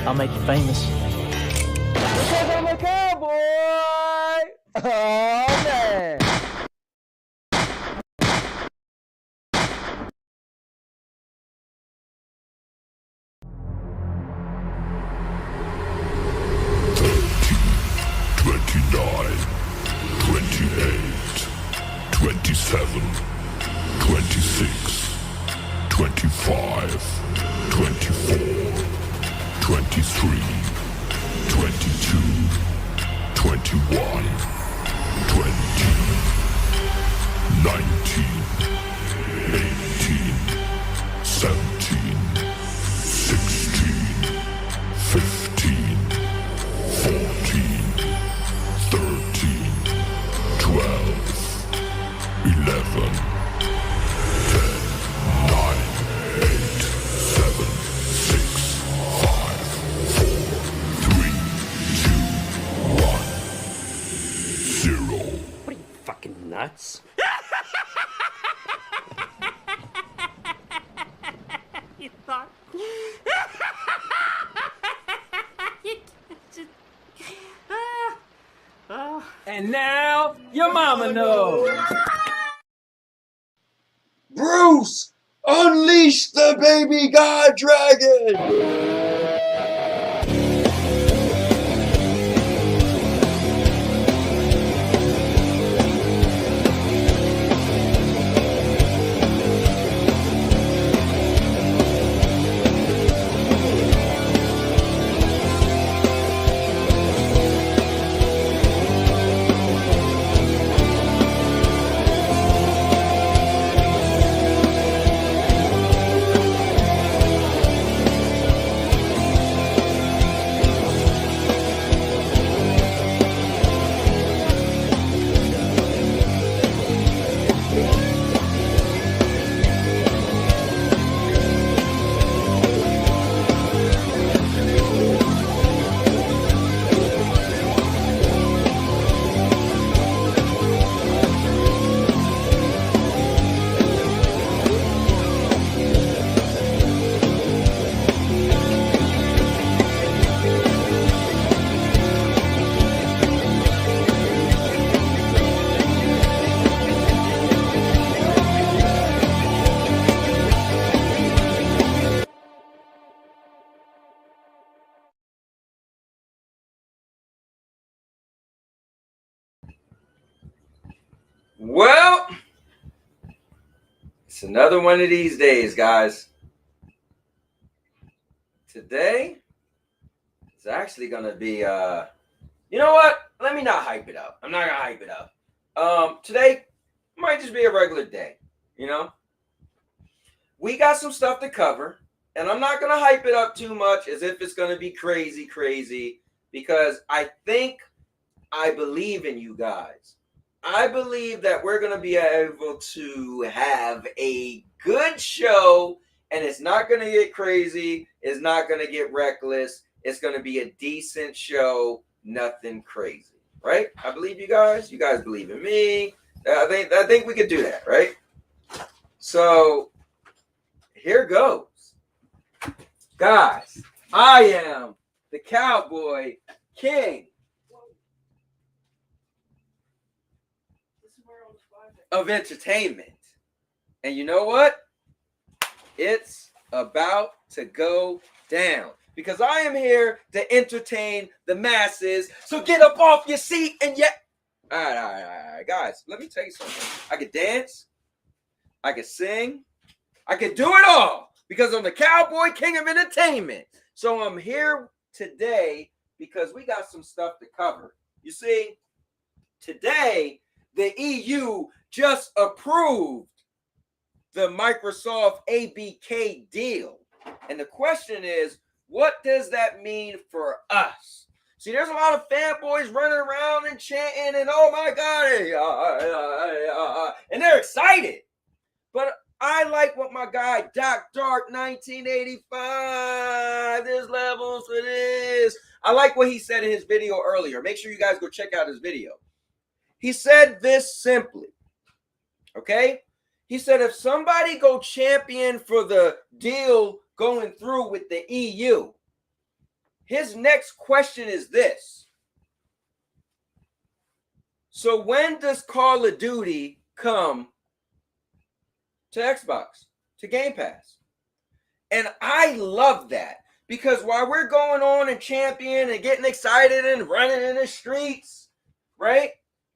I'll make you famous. Because I'm a cowboy! Oh, man! Nuts. You thought you just... And now, your mama knows. Bruce, unleash the baby god dragon! Well, it's another one of these days, guys. Today is actually going to be, you know what? Let me not hype it up. I'm not going to hype it up. Today might just be a regular day, you know? We got some stuff to cover, and I'm not going to hype it up too much as if it's going to be crazy, because I believe in you guys. I believe that we're going to be able to have a good show, and it's not going to get crazy. It's not going to get reckless. It's going to be a decent show, nothing crazy, right? I believe you guys. You guys believe in me. I think we could do that, right? So here goes. Guys, I am the Cowboy King of entertainment. And you know what? It's about to go down, because I am here to entertain the masses. So get up off your seat and all right, guys, let me tell you something. I could dance, I could sing, I could do it all, because I'm the Cowboy King of entertainment. So I'm here today because we got some stuff to cover. You see, today the EU just approved the Microsoft ABK deal. And the question is, what does that mean for us? See, there's a lot of fanboys running around and chanting and, oh my God, and they're excited. But I like what my guy, Doc Dark 1985, there's levels for this. I like what he said in his video earlier. Make sure you guys go check out his video. He said this simply, okay? He said, if somebody go champion for the deal going through with the EU, his next question is this. So when does Call of Duty come to Xbox, to Game Pass? And I love that, because while we're going on and champion and getting excited and running in the streets, right?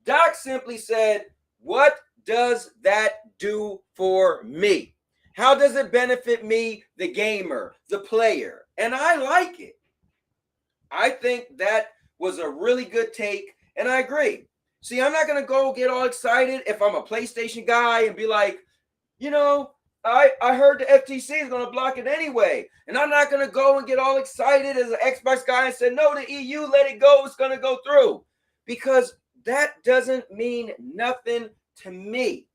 Doc simply said, what does that do for me? How does it benefit me, the gamer, the player? And I like it. I think that was a really good take, and I agree. See, I'm not going to go get all excited if I'm a PlayStation guy and be like, you know, I heard the FTC is going to block it anyway. And I'm not going to go and get all excited as an Xbox guy and say, no, the EU, let it go. It's going to go through. Because that doesn't mean nothing to me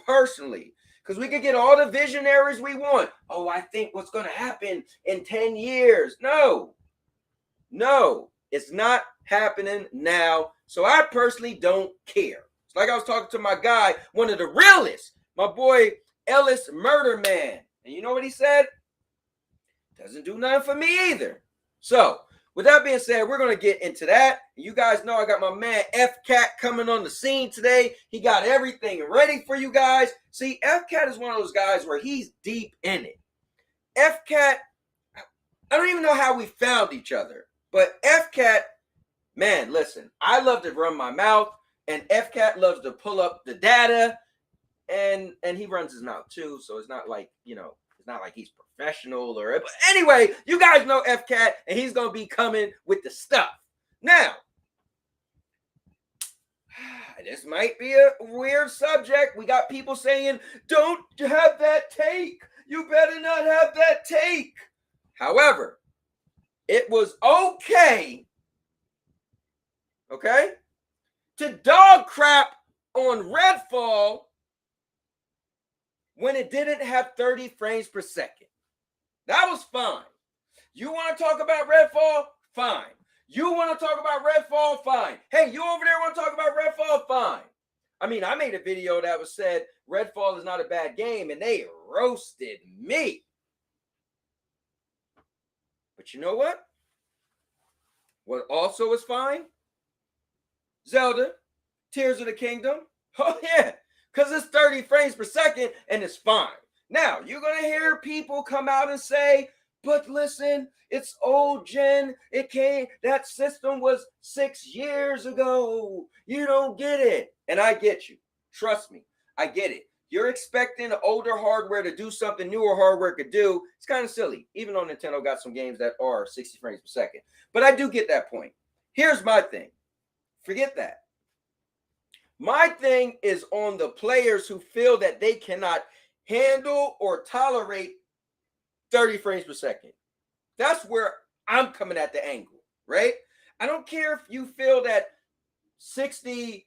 personally. Because we could get all the visionaries we want. Oh, I think what's going to happen in 10 years. No, it's not happening now. So I personally don't care. It's like I was talking to my guy, one of the realest, my boy Ellis Murder Man. And you know what he said? Doesn't do nothing for me either. So with that being said, we're going to get into that. You guys know I got my man F-Cat coming on the scene today. He got everything ready for you guys. See, F-Cat is one of those guys where he's deep in it. F-Cat, I don't even know how we found each other. But F-Cat, man, listen, I love to run my mouth, and F-Cat loves to pull up the data, and he runs his mouth too, so it's not like, you know, it's not like he's professional or, but anyway, you guys know F-Cat, and he's going to be coming with the stuff. Now, this might be a weird subject. We got people saying, don't have that take. You better not have that take. However, it was okay, to dog crap on Redfall when it didn't have 30 frames per second. That was fine. You want to talk about Redfall? Fine. You want to talk about Redfall? Fine. Hey, you over there want to talk about Redfall? Fine. I mean, I made a video that was said Redfall is not a bad game, and they roasted me. But you know what? What also was fine? Zelda, Tears of the Kingdom. Oh, yeah, because it's 30 frames per second and it's fine. Now, you're going to hear people come out and say, but listen, it's old gen. That system was 6 years ago. You don't get it. And I get you. Trust me, I get it. You're expecting older hardware to do something newer hardware could do. It's kind of silly, even though Nintendo got some games that are 60 frames per second. But I do get that point. Here's my thing. Forget that. My thing is on the players who feel that they cannot handle or tolerate 30 frames per second. That's where I'm coming at the angle, right? I don't care if you feel that 60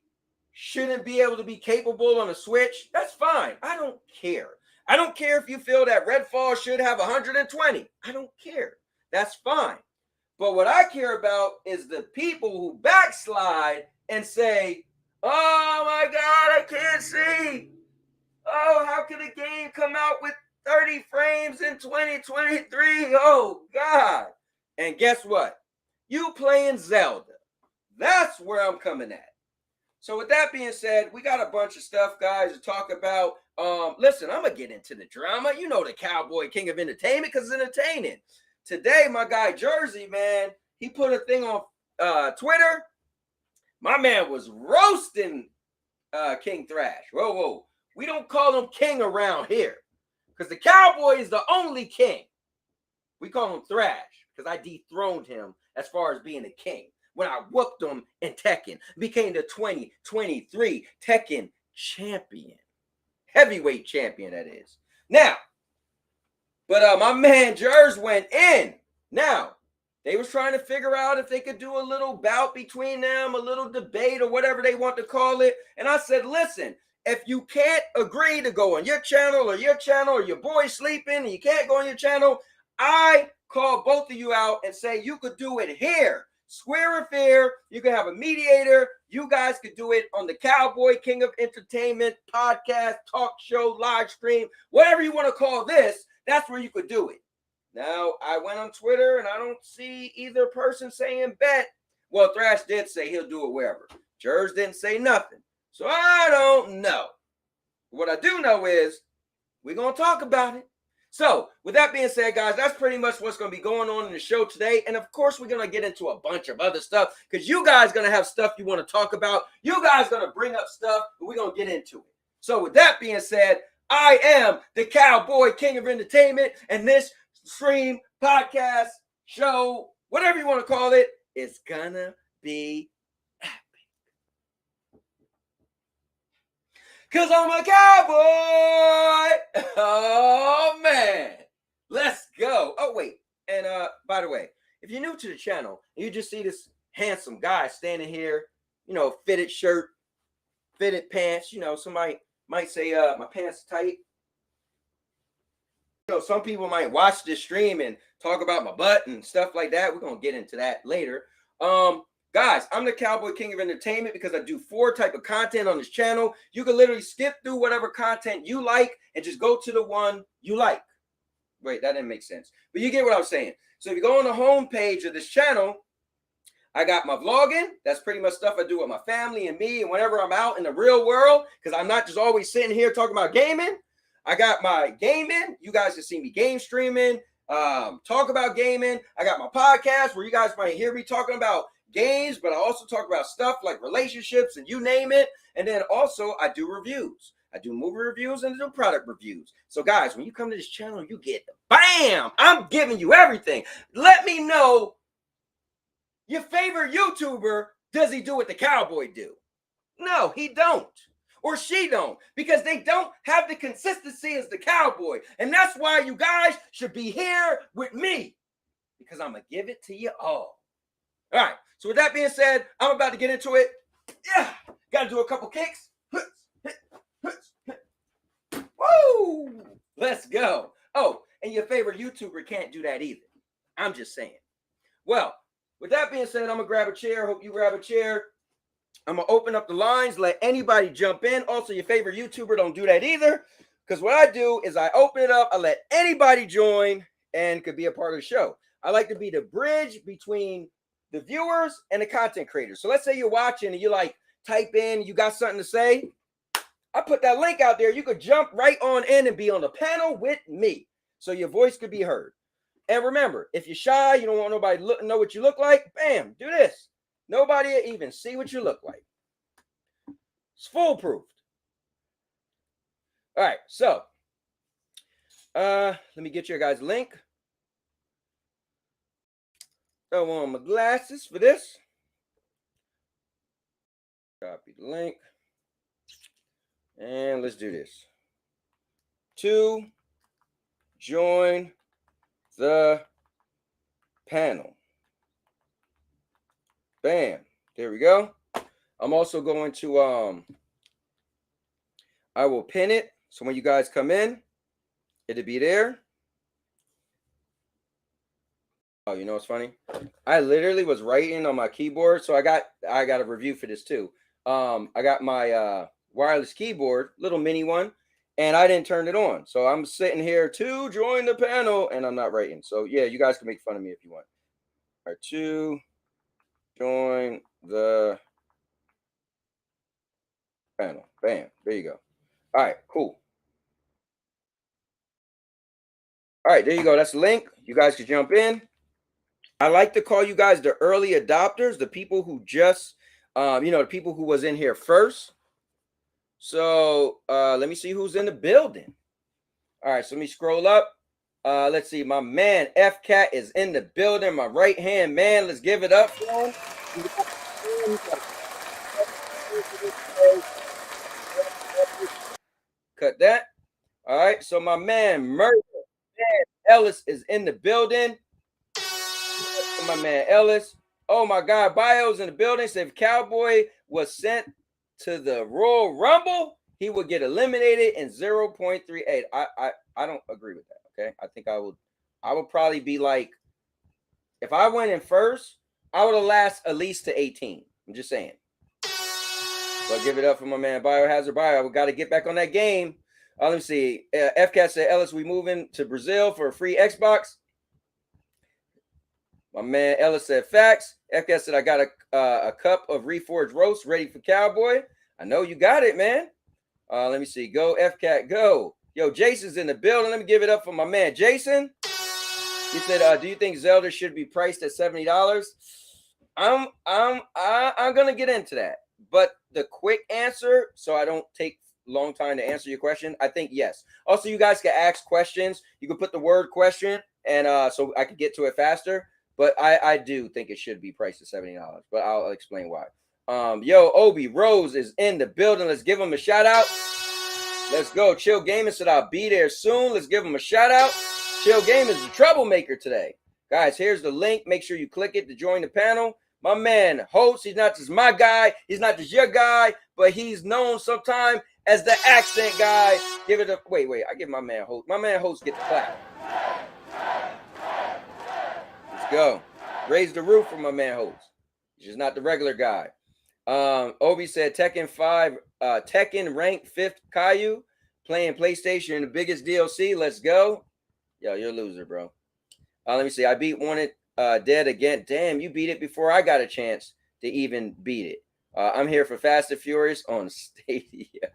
shouldn't be able to be capable on a Switch. That's fine. I don't care. I don't care if you feel that Redfall should have 120. I don't care. That's fine. But what I care about is the people who backslide and say, oh my God, I can't see. Oh, how can a game come out with 30 frames in 2023? Oh God. And guess what? You playing Zelda. That's where I'm coming at. So with that being said, we got a bunch of stuff, guys, to talk about. Listen, I'm going to get into the drama. You know the Cowboy King of Entertainment because it's entertaining. Today, my guy Jersey, man, he put a thing on Twitter. My man was roasting King Thrash. Whoa. We don't call him king around here because the Cowboy is the only king. We call him Thrash because I dethroned him as far as being a king. When I whooped him in Tekken, became the 2023 Tekken champion. Heavyweight champion, that is. Now, but my man Jers went in. Now, they was trying to figure out if they could do a little bout between them, a little debate or whatever they want to call it. And I said, listen, if you can't agree to go on your channel or your boy sleeping and you can't go on your channel, I call both of you out and say you could do it here. Square and fair. You can have a mediator. You guys could do it on the Cowboy King of Entertainment podcast, talk show, live stream, whatever you want to call this. That's where you could do it. Now, I went on Twitter and I don't see either person saying bet. Well, Thrash did say he'll do it wherever. Jers didn't say nothing. So I don't know. What I do know is we're going to talk about it. So, with that being said, guys, that's pretty much what's going to be going on in the show today. And, of course, we're going to get into a bunch of other stuff because you guys going to have stuff you want to talk about. You guys going to bring up stuff, and we're going to get into it. So, with that being said, I am the Cowboy King of Entertainment, and this stream, podcast, show, whatever you want to call it, is going to be epic. Because I'm a cowboy. Oh, man. Let's go. Oh, wait. And by the way, if you're new to the channel and you just see this handsome guy standing here, you know, fitted shirt, fitted pants, you know, somebody might say my pants tight. You know, some people might watch this stream and talk about my butt and stuff like that. We're going to get into that later. Guys, I'm the Cowboy King of Entertainment because I do 4 types of content on this channel. You can literally skip through whatever content you like and just go to the one you like. Wait, that didn't make sense. But you get what I'm saying. So if you go on the home page of this channel, I got my vlogging. That's pretty much stuff I do with my family and me and whenever I'm out in the real world because I'm not just always sitting here talking about gaming. I got my gaming. You guys can see me game streaming, talk about gaming. I got my podcast where you guys might hear me talking about games, but I also talk about stuff like relationships and you name it. And then also I do reviews. I do movie reviews and I do product reviews. So guys, when you come to this channel, you get bam! I'm giving you everything. Let me know your favorite YouTuber. Does he do what the cowboy do? No, he don't. Or she don't, because they don't have the consistency as the cowboy. And that's why you guys should be here with me, because I'm going to give it to you all. All right, so with that being said, I'm about to get into it. Yeah, got to do a couple kicks. Woo! Let's go. Oh, and your favorite YouTuber can't do that either. I'm just saying. Well, with that being said, I'm going to grab a chair. Hope you grab a chair. I'm going to open up the lines, let anybody jump in. Also, your favorite YouTuber, don't do that either. Because what I do is I open it up, I let anybody join and could be a part of the show. I like to be the bridge between the viewers and the content creators. So let's say you're watching and you like type in, you got something to say. I put that link out there. You could jump right on in and be on the panel with me. So your voice could be heard. And remember, if you're shy, you don't want nobody to know what you look like, bam, do this. Nobody will even see what you look like. It's foolproof. All right, so let me get your guys' link. Throw on my glasses for this. Copy the link. And let's do this. To join the panel. Bam. There we go. I'm also going to I will pin it so when you guys come in, it'll be there. Oh, you know what's funny? I literally was writing on my keyboard, so I got a review for this too. I got my wireless keyboard, little mini one, and I didn't turn it on. So I'm sitting here to join the panel, and I'm not writing. So yeah, you guys can make fun of me if you want. All right, to join the panel. Bam. There you go. All right, cool. All right, there you go. That's the link. You guys can jump in. I like to call you guys the early adopters, the people who just, the people who was in here first. So let me see who's in the building. All right, so let me scroll up. Let's see. My man, F-Cat, is in the building. My right-hand man. Let's give it up for him. Cut that. All right, so my man, Murder Ellis, is in the building. My man Ellis. Oh my God, Bio's in the building. So if Cowboy was sent to the Royal Rumble, he would get eliminated in 0.38. I don't agree with that. Okay, I think I would probably be like, if I went in first, I would have lasted at least to 18. I'm just saying. But give it up for my man Biohazard Bio. We got to get back on that game. Let me see. FCAT said, Ellis, we moving to Brazil for a free Xbox. My man Ellis said facts. FK said I got a cup of reforged roast ready for Cowboy. I know you got it, man. Let me see. Go FCat, go. Yo, Jason's in the building. Let me give it up for my man Jason. He said, "Do you think Zelda should be priced at $70?" I'm gonna get into that, but the quick answer, so I don't take long time to answer your question, I think yes. Also, you guys can ask questions. You can put the word question, and so I can get to it faster. But I do think it should be priced at $70. But I'll explain why. Yo, Obi Rose is in the building. Let's give him a shout out. Let's go. Chill Gaming said I'll be there soon. Let's give him a shout out. Chill Gaming is the troublemaker today. Guys, here's the link. Make sure you click it to join the panel. My man, host, he's not just my guy. He's not just your guy, but he's known sometimes as the accent guy. Give it a wait. I give my man host. My man host get the clap. Let's go. Raise the roof for my man host. He's just not the regular guy. Obi said Tekken 5, Tekken ranked 5th Caillou, playing PlayStation, the biggest DLC. Let's go. Yo, you're a loser, bro. Let me see. I beat Wanted Dead again. Damn, you beat it before I got a chance to even beat it. I'm here for Fast and Furious on Stadia.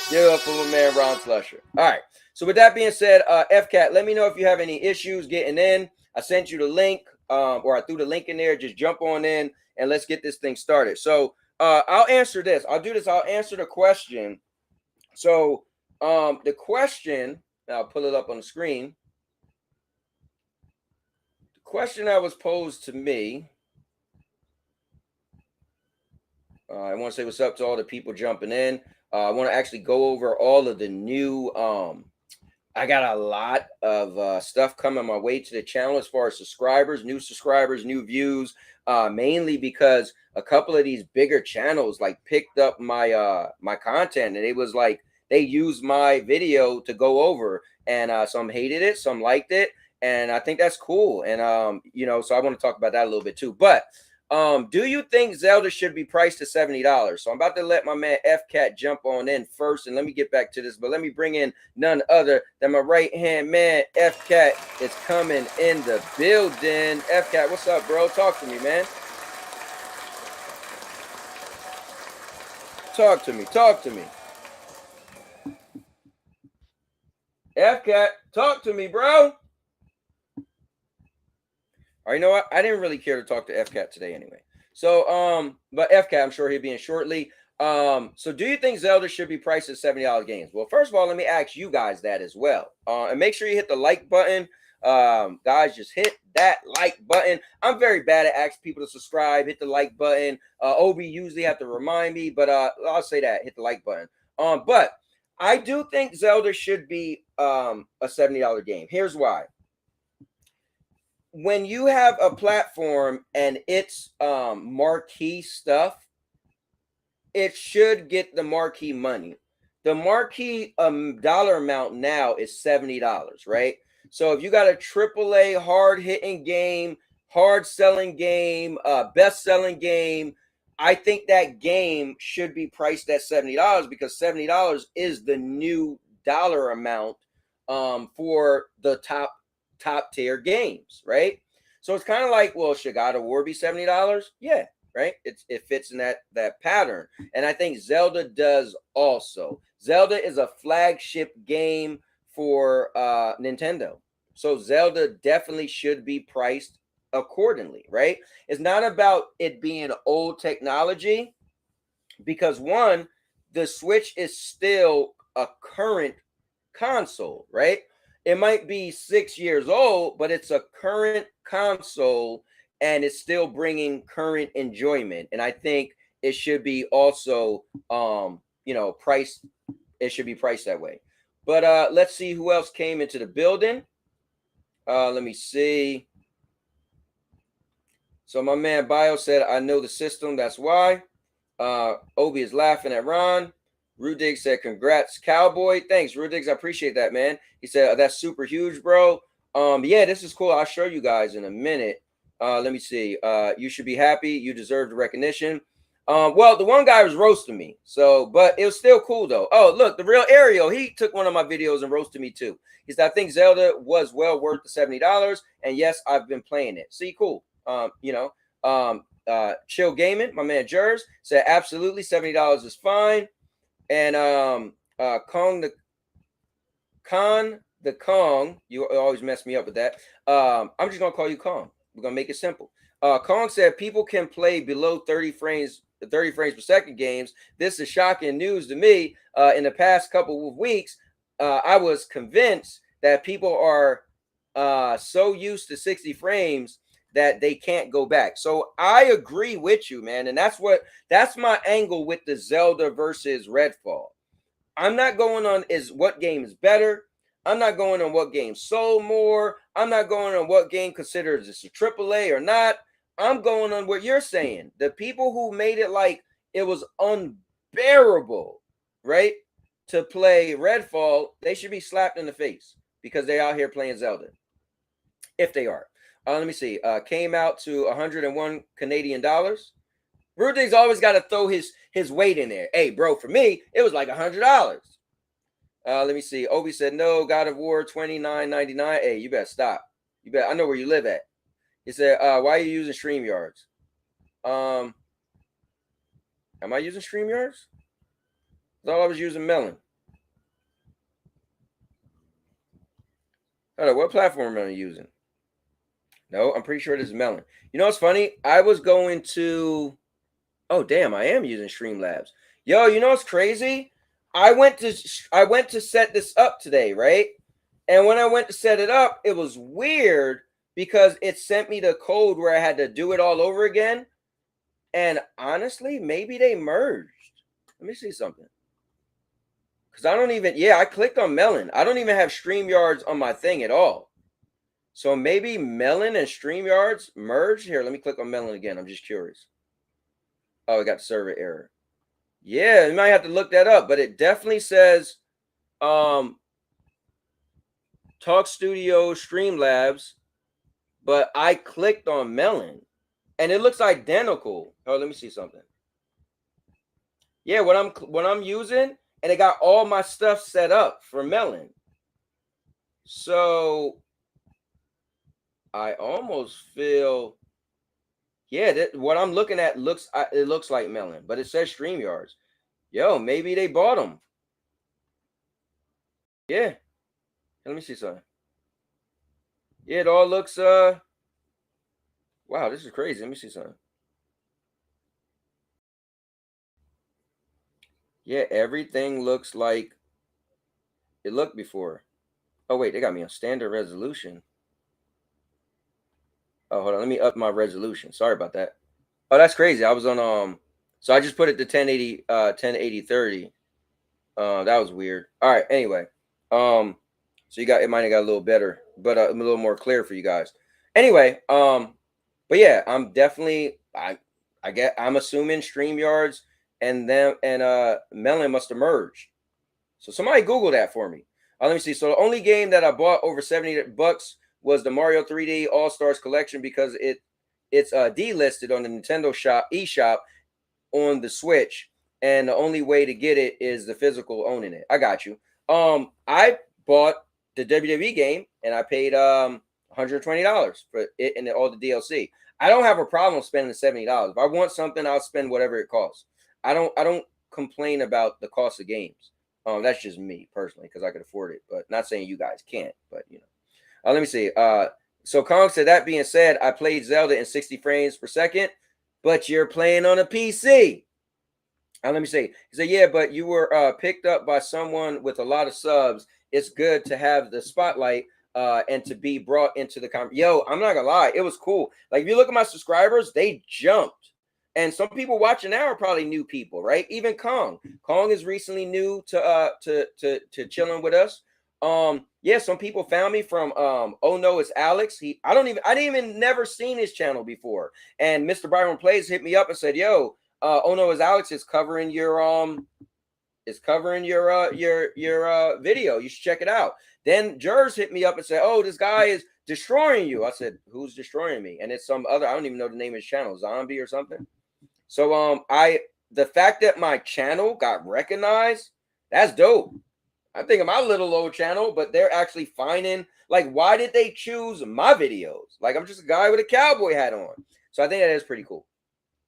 Give up for my man Ron Slusher. All right. So with that being said, FCat, let me know if you have any issues getting in. I sent you the link, or I threw the link in there. Just jump on in and let's get this thing started. So I'll answer this. I'll do this. I'll answer the question. So the question, I'll pull it up on the screen. The question that was posed to me, I want to say what's up to all the people jumping in. I want to actually go over all of the new, I got a lot of stuff coming my way to the channel as far as subscribers, new views, mainly because a couple of these bigger channels like picked up my my content, and it was like they used my video to go over, and some hated it, some liked it, and I think that's cool. And you know, so I want to talk about that a little bit too. But do you think Zelda should be priced to $70? So I'm about to let my man FCat jump on in first, and let me get back to this, but let me bring in none other than my right-hand man, FCat is coming in the building. FCat, what's up, bro? Talk to me, man. Talk to me. FCat, talk to me, bro. All right, you know what? I didn't really care to talk to FCat today anyway. So, but FCat, I'm sure he'll be in shortly. So do you think Zelda should be priced at $70 games? Well, first of all, let me ask you guys that as well. And make sure you hit the like button. Guys, just hit that like button. I'm very bad at asking people to subscribe. Hit the like button. Obi usually have to remind me, but I'll say that. Hit the like button. But I do think Zelda should be a $70 game. Here's why. When you have a platform and it's marquee stuff, it should get the marquee money. The marquee dollar amount now is $70, right? So if you got a AAA hard-hitting game, hard-selling game, best-selling game, I think that game should be priced at $70 because $70 is the new dollar amount for the top tier games, right? So it's kind of like, well, should God of War be $70? Yeah, right. It fits in that pattern, and I think Zelda does also. Zelda is a flagship game for Nintendo, so Zelda definitely should be priced accordingly, right? It's not about it being old technology, because one, the Switch is still a current console, right? It might be 6 years old, but it's a current console and it's still bringing current enjoyment. And I think it should be also, priced. It should be priced that way. But let's see who else came into the building. Let me see. So my man Bio said, I know the system. That's why. Obi is laughing at Ron. Rudig said, congrats, Cowboy. Thanks, Rudig. I appreciate that, man. He said, that's super huge, bro. Yeah, this is cool. I'll show you guys in a minute. Let me see. You should be happy. You deserve the recognition. Well, the one guy was roasting me, so but it was still cool though. Oh, look, the real Ariel, he took one of my videos and roasted me too. He said, I think Zelda was well worth the $70, and yes, I've been playing it. See, cool. Chill Gaming, my man Jers said absolutely $70 is fine. And Kong, you always mess me up with that. I'm just gonna call you Kong. We're gonna make it simple. Kong said people can play below 30 frames per second games. This is shocking news to me. In the past couple of weeks, I was convinced that people are so used to 60 frames that they can't go back. So I agree with you, man. And that's my angle with the Zelda versus Redfall. I'm not going on is what game is better. I'm not going on what game sold more. I'm not going on what game considers this a AAA or not. I'm going on what you're saying. The people who made it like it was unbearable, right, to play Redfall, they should be slapped in the face because they're out here playing Zelda. If they are. Let me see. Came out to 101 Canadian dollars. Rudig's always got to throw his weight in there. Hey, bro, for me, it was like $100. Let me see. Obi said, no, God of War, $29.99. Hey, you better stop. You better. I know where you live at. He said, why are you using StreamYards? Am I using StreamYards? I thought I was using Melon. Hold on, what platform am I using? No, I'm pretty sure it is Melon. You know what's funny? I was going to... Oh, damn, I am using Streamlabs. Yo, you know what's crazy? I went to set this up today, right? And when I went to set it up, it was weird because it sent me the code where I had to do it all over again. And honestly, maybe they merged. Let me see something. Because I don't even... Yeah, I clicked on Melon. I don't even have StreamYards on my thing at all. So maybe Melon and StreamYards merged. Here, let me click on Melon again. I'm just curious. Oh, we got server error. Yeah, you might have to look that up, but it definitely says Talk Studio Streamlabs, but I clicked on Melon and it looks identical. Oh, let me see something. Yeah, what I'm using, and it got all my stuff set up for Melon. So I almost feel, yeah, what I'm looking at looks like Melon, but it says StreamYards. Yo, maybe they bought them. Yeah. Let me see something. Yeah, it all looks wow, this is crazy. Let me see something. Yeah, everything looks like it looked before. Oh wait, they got me on standard resolution. Oh, hold on. Let me up my resolution. Sorry about that. Oh, that's crazy. I was on so I just put it to 1080 30. That was weird. All right, anyway. So it might have got a little better, but a little more clear for you guys. Anyway, but yeah, I'm definitely I'm assuming StreamYards and Melon must have merged. So somebody Google that for me. Let me see. So the only game that I bought over $70 was the Mario 3D All Stars Collection because it's delisted on the Nintendo Shop eShop on the Switch, and the only way to get it is the physical owning it. I got you. I bought the WWE game and I paid $120 for it and all the DLC. I don't have a problem spending $70. If I want something, I'll spend whatever it costs. I don't complain about the cost of games. That's just me personally because I could afford it, but not saying you guys can't. But you know, let me see. So Kong said, that being said, I played Zelda in 60 frames per second, but you're playing on a PC. Let me see. He said, yeah, but you were picked up by someone with a lot of subs. It's good to have the spotlight and to be brought into the conversation. Yo, I'm not gonna lie, it was cool. Like if you look at my subscribers, they jumped. And some people watching now are probably new people, right? Even Kong. Kong is recently new to chilling with us. Yeah, some people found me from oh no, it's Alex. I didn't even never seen his channel before. And Mr. Byron Plays hit me up and said, yo, oh no, it's Alex is covering your video. You should check it out. Then Jers hit me up and said, oh, this guy is destroying you. I said, who's destroying me? And it's some other, I don't even know the name of his channel, Zombie or something. So the fact that my channel got recognized, that's dope. I'm thinking my little old channel, but they're actually finding, like, why did they choose my videos? Like, I'm just a guy with a cowboy hat on. So I think that is pretty cool.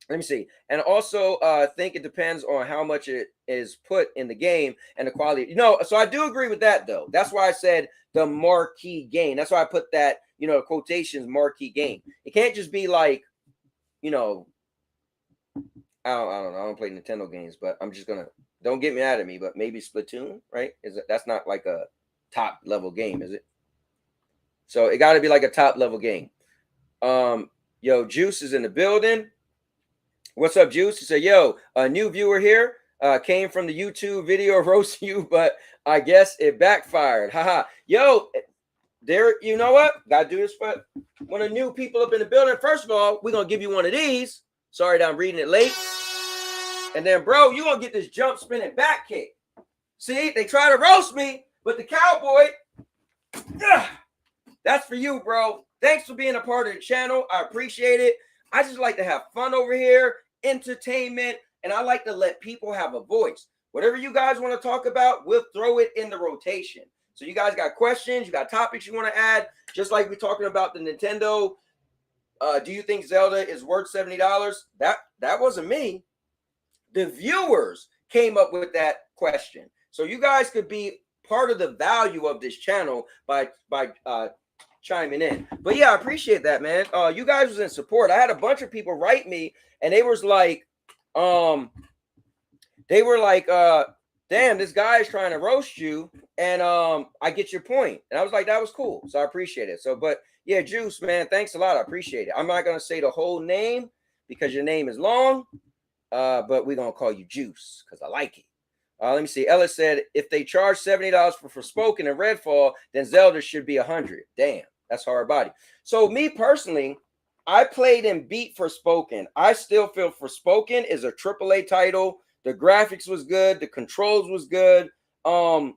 Let me see. And also, I think it depends on how much it is put in the game and the quality. So I do agree with that, though. That's why I said the marquee game. That's why I put that, quotations, marquee game. It can't just be like, I don't know. I don't play Nintendo games, but I'm just gonna, don't get me out of me, but maybe Splatoon, right? That's not like a top level game, is it? So it got to be like a top level game. Yo, Juice is in the building. What's up, Juice? He said, yo, a new viewer here. Came from the YouTube video roasting you, but I guess it backfired. Haha. Yo, there, you know what? Gotta do this for one of the new people up in the building. First of all, we're gonna give you one of these. Sorry that I'm reading it late. And then, bro, you're gonna get this jump spinning back kick. See, they try to roast me, but the cowboy, that's for you, bro. Thanks for being a part of the channel. I appreciate it. I just like to have fun over here, entertainment, and I like to let people have a voice. Whatever you guys want to talk about, we'll throw it in the rotation. So you guys got questions, you got topics you want to add, just like we're talking about the Nintendo. Do you think Zelda is worth $70? That wasn't me. The viewers came up with that question. So you guys could be part of the value of this channel by chiming in. But yeah, I appreciate that, man. You guys was in support. I had a bunch of people write me, and they were like, damn, this guy is trying to roast you, and I get your point. And I was like, that was cool. So I appreciate it. So, but yeah, Juice, man, thanks a lot. I appreciate it. I'm not gonna say the whole name because your name is long, but we're gonna call you Juice because I like it. Let me see. Ellis said, if they charge $70 for Forspoken and Redfall, then Zelda should be $100. Damn, that's hard body. So me personally, I played and beat Forspoken. I still feel Forspoken is a AAA title. The graphics was good. The controls was good. I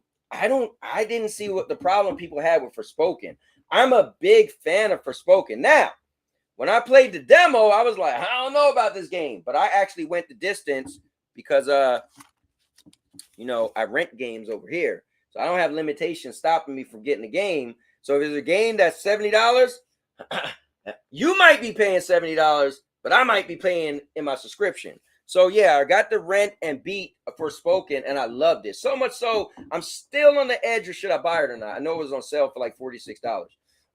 didn't see what the problem people had with Forspoken. I'm a big fan of Forspoken. Now, when I played the demo, I was like, I don't know about this game, but I actually went the distance because I rent games over here. So I don't have limitations stopping me from getting the game. So if there's a game that's $70, you might be paying $70, but I might be paying in my subscription. So yeah, I got the rent and beat Forspoken, and I loved it. So much so, I'm still on the edge of should I buy it or not. I know it was on sale for like $46.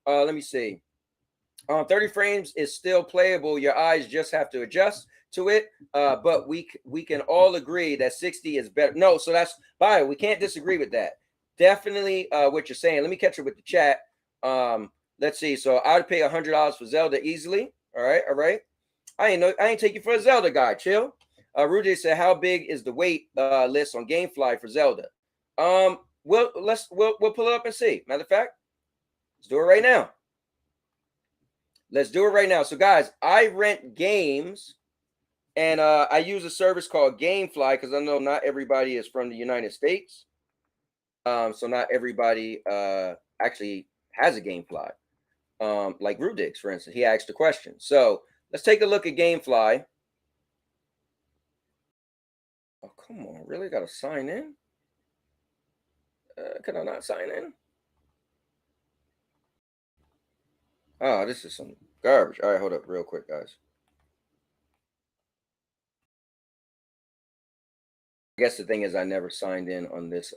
Let me see. 30 frames is still playable. Your eyes just have to adjust to it, but we can all agree that 60 is better. No, so that's bio. We can't disagree with that. Definitely what you're saying. Let me catch it with the chat. Let's see. So I'd pay $100 for Zelda easily. All right. I ain't taking for a Zelda guy. Chill. Rudy said, how big is the wait list on GameFly for Zelda? We'll pull it up and see. Matter of fact, let's do it right now. Let's do it right now. So guys, I rent games. And I use a service called GameFly because I know not everybody is from the United States. So not everybody actually has a GameFly. Like Rudix, for instance, he asked a question. So let's take a look at GameFly. Oh, come on. Really got to sign in? Can I not sign in? Oh, this is some garbage. All right, hold up real quick, guys. I guess the thing is I never signed in on this.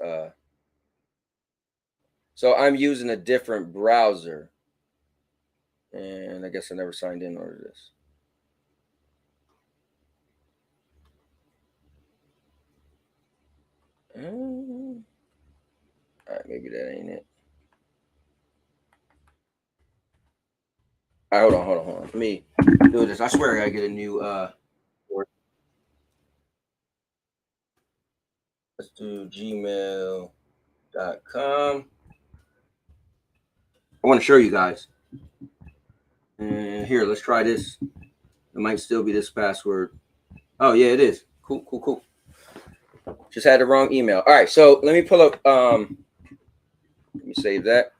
So I'm using a different browser. And I guess I never signed in on this. All right, maybe that ain't it. All right, hold on. Let me do this. I swear I gotta get a new let's do gmail.com. I want to show you guys. And here, let's try this. It might still be this password. Oh, yeah, it is. Cool. Just had the wrong email. All right, so let me pull up. Let me save that.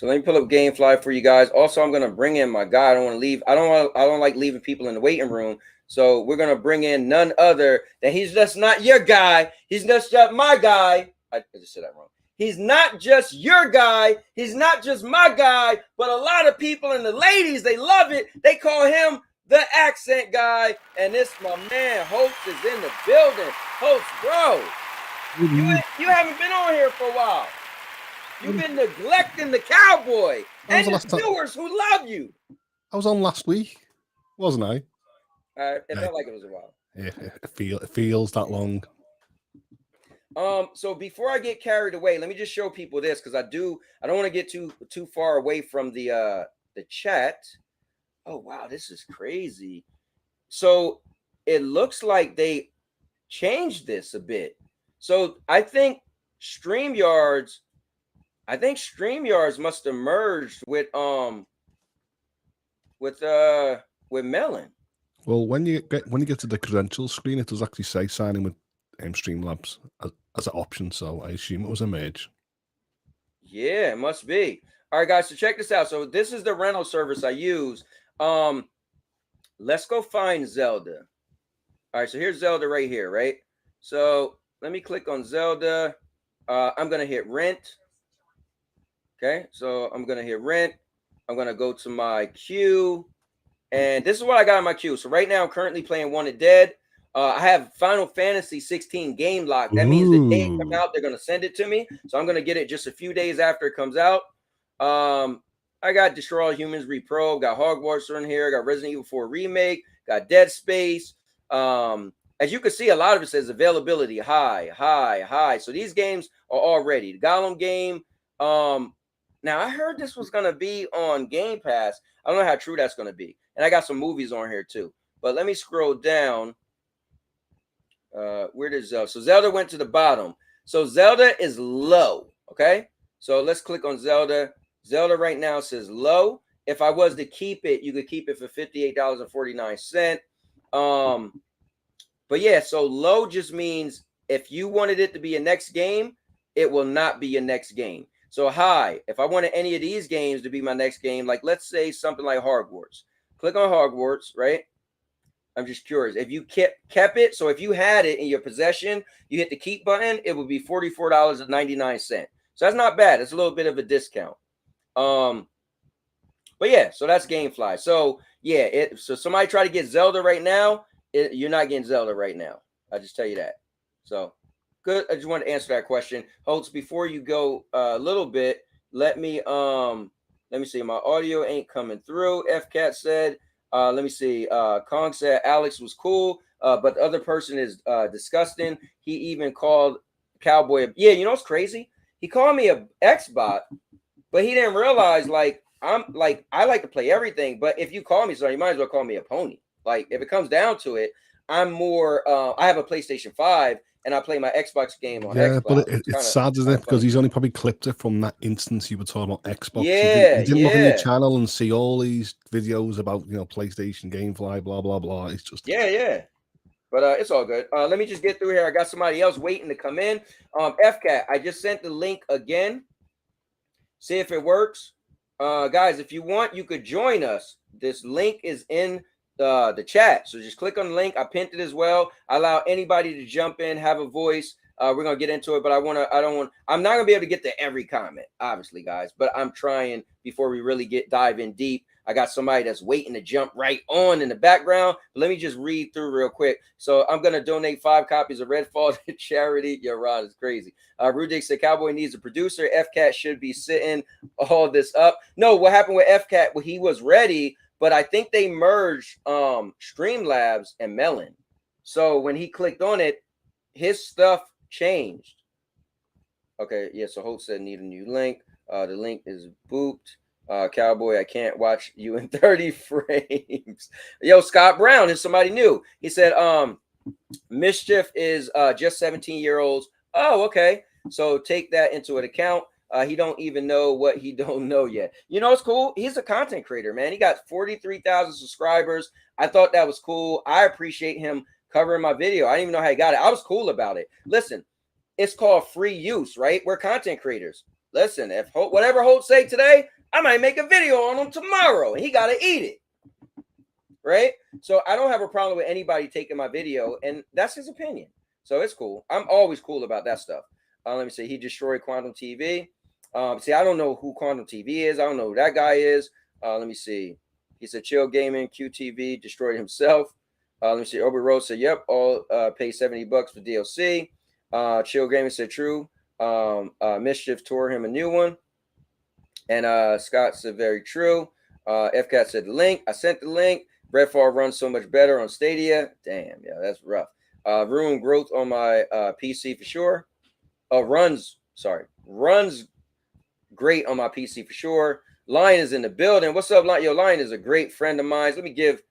So let me pull up GameFly for you guys. Also, I'm gonna bring in my guy. I don't want to leave. I don't like leaving people in the waiting room. So we're gonna bring in none other than he's just not your guy. He's just my guy. I just said that wrong. He's not just your guy. He's not just my guy. But a lot of people and the ladies, they love it. They call him the accent guy. And this my man Hopes is in the building. Hopes, bro. You haven't been on here for a while. You've been neglecting the cowboy and his viewers who love you. I was on last week, wasn't I? It felt like it was a while. Yeah, it feels that long. So before I get carried away, let me just show people this because I don't want to get too far away from the chat. Oh wow, this is crazy. So it looks like they changed this a bit. So I think StreamYards must have merged with Melon. Well, when you get to the credentials screen, it does actually say sign in with Streamlabs as an option. So I assume it was a merge. Yeah, it must be. All right, guys. So check this out. So this is the rental service I use. Let's go find Zelda. All right. So here's Zelda right here, right? So let me click on Zelda. I'm gonna hit rent. Okay. So I'm gonna hit rent. I'm gonna go to my queue. And this is what I got in my queue. So right now I'm currently playing Wanted Dead. I have Final Fantasy 16 game lock. That means the day it comes out, they're going to send it to me. So I'm going to get it just a few days after it comes out. I got Destroy All Humans Repro, got Hogwarts in here, got Resident Evil 4 Remake, got Dead Space. As you can see, a lot of it says availability high. So these games are all ready. The Gollum game. Now I heard this was going to be on Game Pass. I don't know how true that's going to be. And I got some movies on here too. But let me scroll down. Where does Zelda? So Zelda went to the bottom. So Zelda is low. Okay. So let's click on Zelda. Zelda right now says low. If I was to keep it, you could keep it for $58.49. But yeah, so low just means if you wanted it to be a next game, it will not be a next game. So high, if I wanted any of these games to be my next game, like let's say something like Hogwarts. Click on Hogwarts, right? I'm just curious. If you kept it, so if you had it in your possession, you hit the keep button, it would be $44.99. So that's not bad. It's a little bit of a discount. But yeah, so that's GameFly. So yeah, so somebody try to get Zelda right now, you're not getting Zelda right now. I just tell you that. So good. I just wanted to answer that question. Holtz, before you go a little bit, let me see. My audio ain't coming through. FCat said, let me see. Kong said Alex was cool, but the other person is disgusting. He even called Cowboy. Yeah, you know what's crazy? He called me a X-bot, but he didn't realize I like to play everything. But if you call me, so you might as well call me a pony. Like if it comes down to it, I'm more. I have a PlayStation 5. And I play my Xbox game on Xbox. But it's sad, isn't it? Because he's only probably clipped it from that instance you were talking about Xbox. Yeah, he didn't look on your channel and see all these videos about PlayStation, GameFly, blah blah blah. It's just yeah. But it's all good. Let me just get through here. I got somebody else waiting to come in. FCat, I just sent the link again. See if it works, guys. If you want, you could join us. This link is in the chat, so just click on the link. I pinned it as well. I allow anybody to jump in, have a voice. We're gonna get into it, but I'm not gonna be able to get to every comment, obviously, guys, but I'm trying before we really dive in deep. I got somebody that's waiting to jump right on in the background. But let me just read through real quick. So I'm gonna donate 5 copies of Redfall to charity. Yo, Rod is crazy. Rudik said Cowboy needs a producer. FCat should be sitting all this up. No, what happened with FCat? Well, he was ready. But I think they merged Streamlabs and Melon. So when he clicked on it, his stuff changed. Okay, yeah, so Hope said need a new link. The link is booped. Cowboy, I can't watch you in 30 frames. Yo, Scott Brown is somebody new. He said, Mischief is just 17-year-olds. Oh, okay. So take that into an account. He don't even know what he don't know yet. You know, it's cool. He's a content creator, man. He got 43,000 subscribers. I thought that was cool. I appreciate him covering my video. I didn't even know how he got it. I was cool about it. Listen, it's called free use, right? We're content creators. listen, if whatever Holt say today, I might make a video on him tomorrow, and he got to eat it. Right? So I don't have a problem with anybody taking my video, and that's his opinion. So it's cool. I'm always cool about that stuff. Let me see. He destroyed Quantum TV. See, I don't know who Quantum TV is. I don't know who that guy is. Let me see. He said, Chill Gaming, QTV, destroyed himself. Let me see. Obi Rose said, yep, all pay $70 for DLC. Chill Gaming said, true. Mischief tore him a new one. And Scott said, very true. FCAT said, the link. I sent the link. Redfall runs so much better on Stadia. Damn, yeah, that's rough. Ruin growth on my PC for sure. Runs great on my PC for sure. Lion is in the building. What's up, Lion? Yo, Lion is a great friend of mine. Let me give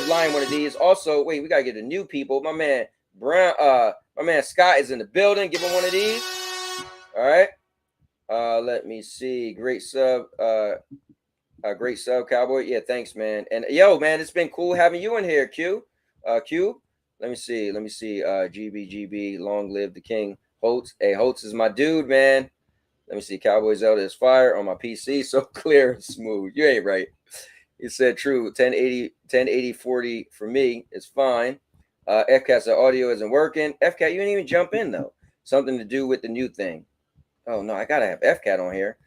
Lion one of these. Also, wait, we gotta get the new people. My man Brown, my man Scott is in the building. Give him one of these. All right. Let me see. Great sub, Cowboy. Yeah, thanks, man. And yo, man, it's been cool having you in here, Q. Q. Let me see. GB. Long live the king. Holtz. Hey, Holtz is my dude, man. Let me see. Cowboy Zelda is fire on my PC. So clear and smooth. You ain't right. He said true. 1080, 40 for me is fine. FCAT said audio isn't working. FCAT, you didn't even jump in though. Something to do with the new thing. Oh no, I gotta have FCAT on here.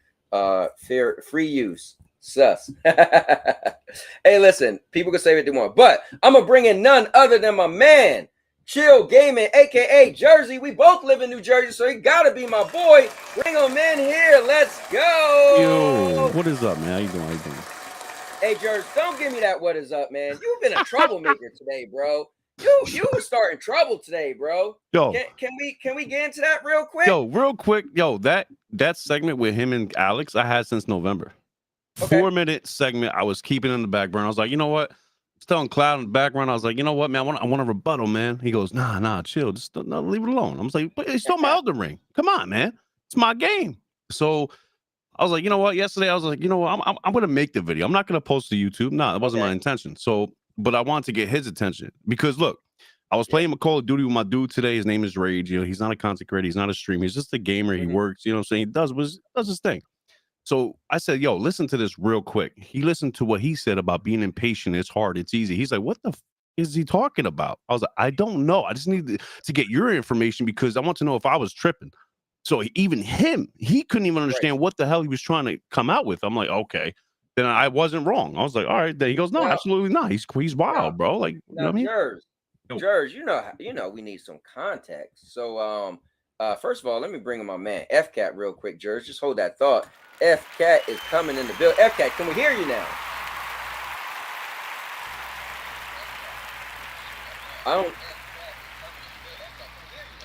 Free use. Sus. Hey, listen, people can say what they want, but I'm gonna bring in none other than my man, Chill Gaming, aka Jersey. We both live in New Jersey, so he gotta be my boy. Bring him in here. Let's go. Yo, what is up, man? How you doing? How you doing? Hey, Jersey, don't give me that. What is up, man? You've been a troublemaker today, bro. You were starting trouble today, bro. Yo, can we get into that real quick? Yo, real quick. Yo, that segment with him and Alex, I had since November. Okay. 4-minute segment. I was keeping in the background. I was like, you know what? Telling Cloud in the background. I was like, you know what, man? I want a rebuttal, man. He goes, nah, chill. Just leave it alone. I was like, but it's still my Elden Ring. Come on, man. It's my game. So I was like, you know what? Yesterday, I was like, you know what? I'm gonna make the video. I'm not gonna post to YouTube. No, that wasn't my intention. So, but I wanted to get his attention because look, I was playing Call of Duty with my dude today. His name is Rage. You know, he's not a content creator. He's not a streamer. He's just a gamer. He works. You know what I'm saying? He does his thing. So I said, yo, listen to this real quick. He listened to what he said about being impatient. It's hard. It's easy. He's like, what the is he talking about? I was like, I don't know. I just need to get your information because I want to know if I was tripping. So even him, he couldn't even understand what the hell he was trying to come out with. I'm like, okay, then I wasn't wrong. I was like, all right. Then he goes, no, absolutely not. He's wild, bro. Like, you know what I mean? Jers, you know, we need some context. So, first of all, let me bring in my man FCAT real quick, Jers. Just hold that thought. FCAT is coming in the building. FCAT, can we hear you now?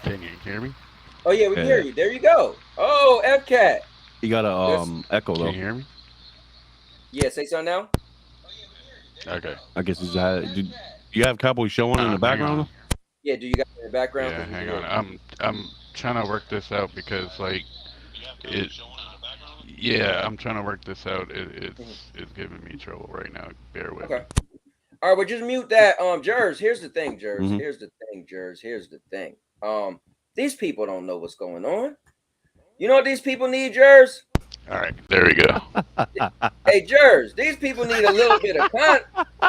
Can you hear me? Oh yeah, we can hear you. There you go. Oh, FCAT. You got a echo though. Can you hear me? Yeah, say something now. Okay. I guess it's do you have Cowboy Show on in the background? Yeah, do you got in the background? Yeah, hang on. I'm trying to work this out because like I'm trying to work this out. It's giving me trouble right now. Bear with me. All right, well, just mute that. Jers, here's the thing, Jers. Mm-hmm. Here's the thing, Jers. Here's the thing. These people don't know what's going on. You know what these people need, Jers? All right, there we go. Hey, Jers, these people need a little bit of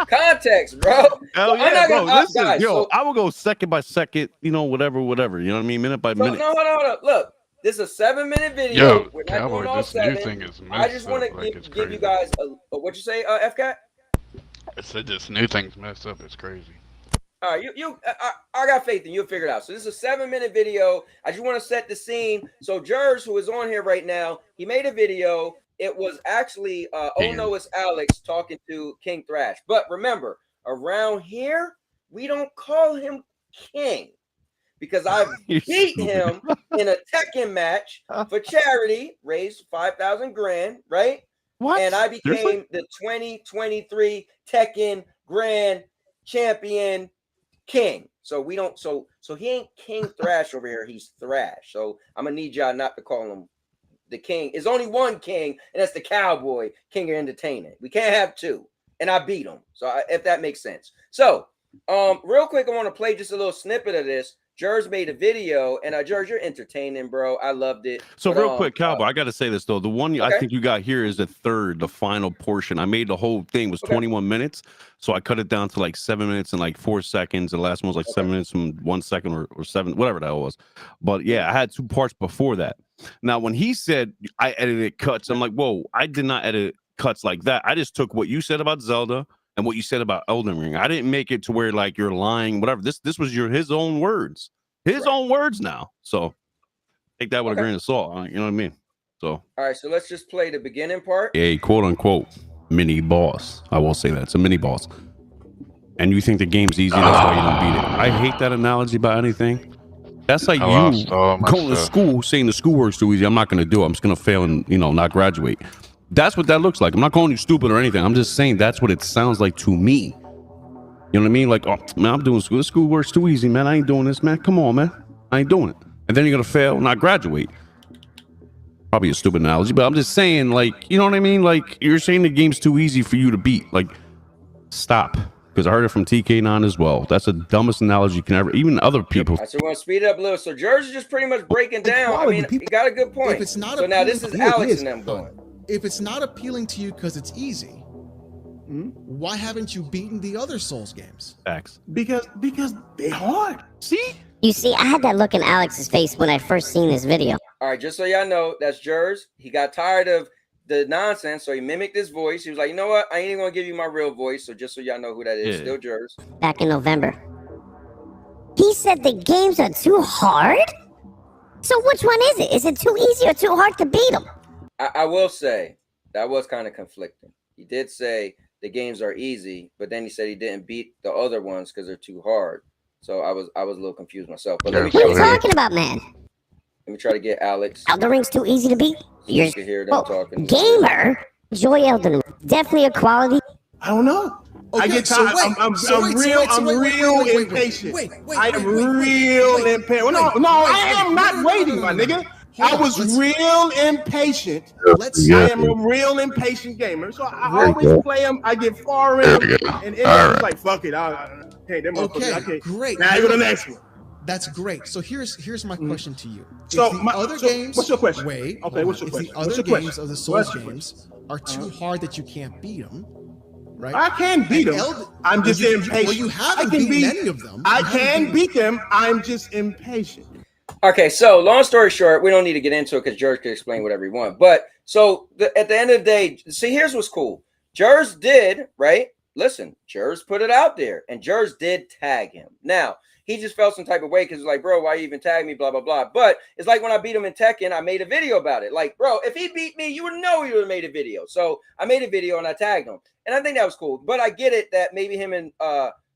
context, bro. Hell yeah, bro. Listen, I will go second by second, you know, whatever. You know what I mean? Minute by minute. No, hold on. Look, this is a 7-minute video. Yo, Cowboy, this new thing is messed I just want to give you guys what you say, FCAT? I said this new thing's messed up. It's crazy. All right, I got faith in you'll figure it out. So this is a 7-minute video. I just want to set the scene. So Jers, who is on here right now, he made a video. It was actually oh no, it's Alex talking to King Thrash. But remember, around here, we don't call him King because I beat him in a Tekken match for charity, raised 5,000 grand, right? What? And I became the 2023 Tekken Grand Champion King. So we don't so he ain't King Thrash over here, he's Thrash. So I'm gonna need y'all not to call him the king. There's only one king, and that's the Cowboy, King of Entertainment. We can't have two. And I beat him. So if that makes sense. So real quick, I want to play just a little snippet of this Jers made a video, and Jers, you're entertaining, bro. I loved it. So But, real quick, Cowboy, I got to say this though. The one I Okay. think you got here is the final portion. I made the whole thing was Okay. 21 minutes, so I cut it down to like 7 minutes and like 4 seconds. The last one was like 7 minutes and 1 second or 7, whatever that was. But yeah, I had 2 parts before that. Now, when he said I edited cuts, I'm like, whoa, I did not edit cuts like that. I just took what you said about Zelda and what you said about Elden Ring. I didn't make it to where like you're lying, whatever. This was his own words. His own words now. So take that with a grain of salt. You know what I mean? So all right, so let's just play the beginning part. a quote unquote mini boss. I will say that it's a mini boss. And you think the game's easy, that's why you don't beat it. I hate that analogy about anything. That's like you going to school saying the schoolwork's too easy. I'm not going to do it. I'm just going to fail and not graduate. That's what that looks like. I'm not calling you stupid or anything. I'm just saying that's what it sounds like to me. You know what I mean? Like, oh man, I'm doing school. This schoolwork's too easy, man. I ain't doing this, man. Come on, man. I ain't doing it. And then you're gonna fail, not graduate. Probably a stupid analogy, but I'm just saying, like, you know what I mean? Like, you're saying the game's too easy for you to beat. Like, stop. Because I heard it from TK9 as well. That's the dumbest analogy you can ever. Even other people. I said, we're gonna speed it up a little. So Jers is just pretty much breaking down. I mean, he got a good point. If it's not so now this is Alex and them them going. If it's not appealing to you because it's easy, why haven't you beaten the other Souls games? Facts. Because they hard. See? You see, I had that look in Alex's face when I first seen this video. All right, just so y'all know, that's Jers. He got tired of the nonsense, so he mimicked his voice. He was like, you know what? I ain't even gonna give you my real voice. So just so y'all know who that is, still Jers. Back in November. He said the games are too hard? So which one is it? Is it too easy or too hard to beat them? I will say that was kind of conflicting. He did say the games are easy, but then he said he didn't beat the other ones because they're too hard. So I was a little confused myself. But let me What are you talking about, man? Let me try to get Alex. Elden Ring's too easy to beat? You're You can hear them talking. gamer. Enjoy Elden Ring. Definitely a quality. I don't know. I get tired. I'm real impatient. I am real impatient. No, I am not waiting, my nigga. I was real impatient. I am a real impatient gamer, so I always play them. I get far in, and it's like fuck it. Okay, great. Now you go to the next one. That's great. So here's my question to you. So if the other games, what's your question? Wait. Okay, what's your if question? the other games of the Souls games are too hard that you can't beat them, right? I can beat them. I'm just impatient. Well, you haven't beaten any of them. I can beat them. I'm just impatient. Okay, so long story short, we don't need to get into it because Jers can explain whatever he wants. But so at the end of the day, see, here's what's cool. Jers did, right? Listen, Jers put it out there, and Jers did tag him. Now, he just felt some type of way because it's like, bro, why you even tag me, blah, blah, blah. But it's like when I beat him in Tekken, I made a video about it. Like, bro, if he beat me, you would know he would have made a video. So I made a video and I tagged him. And I think that was cool. But I get it that maybe him and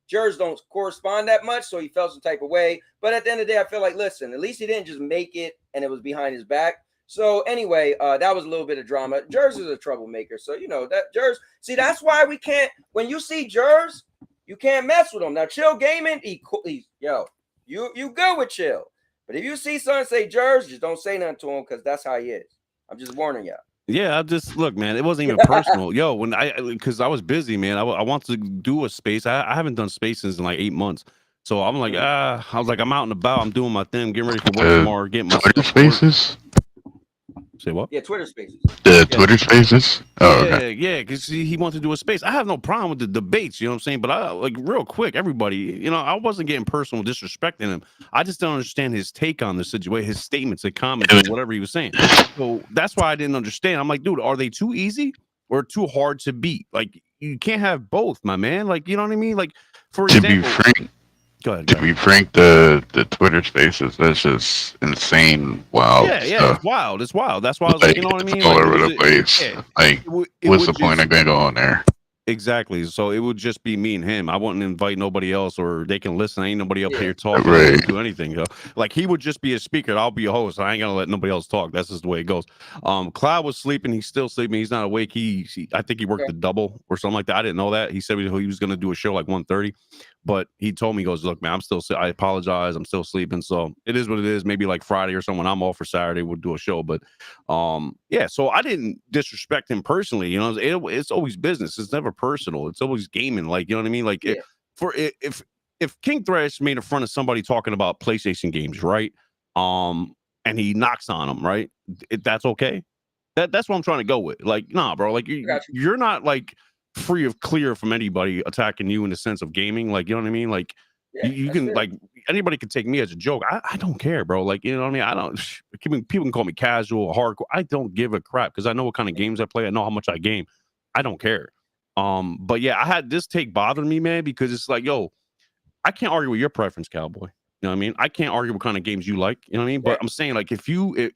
Jers don't correspond that much, so he felt some type of way. But at the end of the day, I feel like, listen, at least he didn't just make it and it was behind his back. So anyway, that was a little bit of drama. Jers is a troublemaker, so you know that Jers. See, that's why we can't. When you see Jers, you can't mess with him. Now, Chill Gaming, he's you good with Chill, but if you see someone say Jers, just don't say nothing to him because that's how he is. I'm just warning y'all. Yeah, I just look, man. It wasn't even personal. Yo, when because I was busy, man. I wanted to do a space. I haven't done spaces in like 8 months. So I'm like, I was like, I'm out and about. I'm doing my thing, getting ready for work tomorrow. Getting my Twitter Spaces. Say what? Yeah, Twitter Spaces. Twitter Spaces. Oh, okay. Yeah, because he wanted to do a space. I have no problem with the debates, you know what I'm saying? But I like real quick, everybody, you know, I wasn't getting personal, disrespecting him. I just don't understand his take on the situation, his statements, and comments, and whatever he was saying. So that's why I didn't understand. I'm like, dude, are they too easy or too hard to beat? Like, you can't have both, my man. Like, you know what I mean? Like, for example, To be frank, go ahead. to be frank, the Twitter Spaces, that's just insane. Wild. Yeah, stuff. it's wild. It's wild. That's why I was like, you know what I mean? All Like, over the place. yeah, Like, what's the point of going on there? Exactly. So it would just be me and him. I wouldn't invite nobody else, or they can listen. Ain't nobody up here talking or do anything. You know? Like, he would just be a speaker. I'll be a host. I ain't gonna let nobody else talk. That's just the way it goes. Cloud was sleeping. He's still sleeping. He's not awake. I think he worked the double or something like that. I didn't know that. He said he was gonna do a show like 1:30, but he told me, he goes, look, man, I apologize. I'm still sleeping. So it is what it is. Maybe like Friday or something. I'm off for Saturday. We'll do a show. But yeah. So I didn't disrespect him personally. You know, it's always business. It's never personal. It's always gaming. Like, you know what I mean? Like, if if King Thrash made in front of somebody talking about PlayStation games, right? And he knocks on them, right? That's okay. That's what I'm trying to go with. Like, nah, bro. Like, you're not like clear from anybody attacking you in the sense of gaming. Like, you know what I mean? Like, you can like anybody can take me as a joke. I don't care, bro. Like, you know what I mean? I don't. People can call me casual, hardcore. I don't give a crap because I know what kind of games I play. I know how much I game. I don't care. But yeah, I had this take bothering me, man, because it's like, yo, I can't argue with your preference, cowboy. You know what I mean? I can't argue what kind of games you like. You know what I mean? But I'm saying, like, if you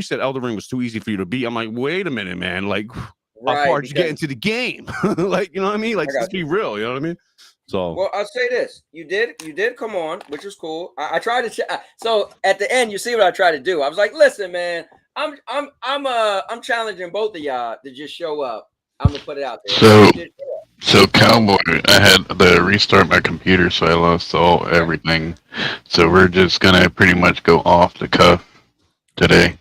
said Elden Ring was too easy for you to beat, I'm like, wait a minute, man. Like, how far did you get into the game? Like, you know what I mean? Like, just be real. You know what I mean? So, well, I'll say this: you did come on, which was cool. I tried to. So at the end, you see what I tried to do. I was like, listen, man, I'm challenging both of y'all to just show up. I'm gonna put it out there. So cowboy, I had to restart my computer, so I lost everything. So we're just gonna pretty much go off the cuff today.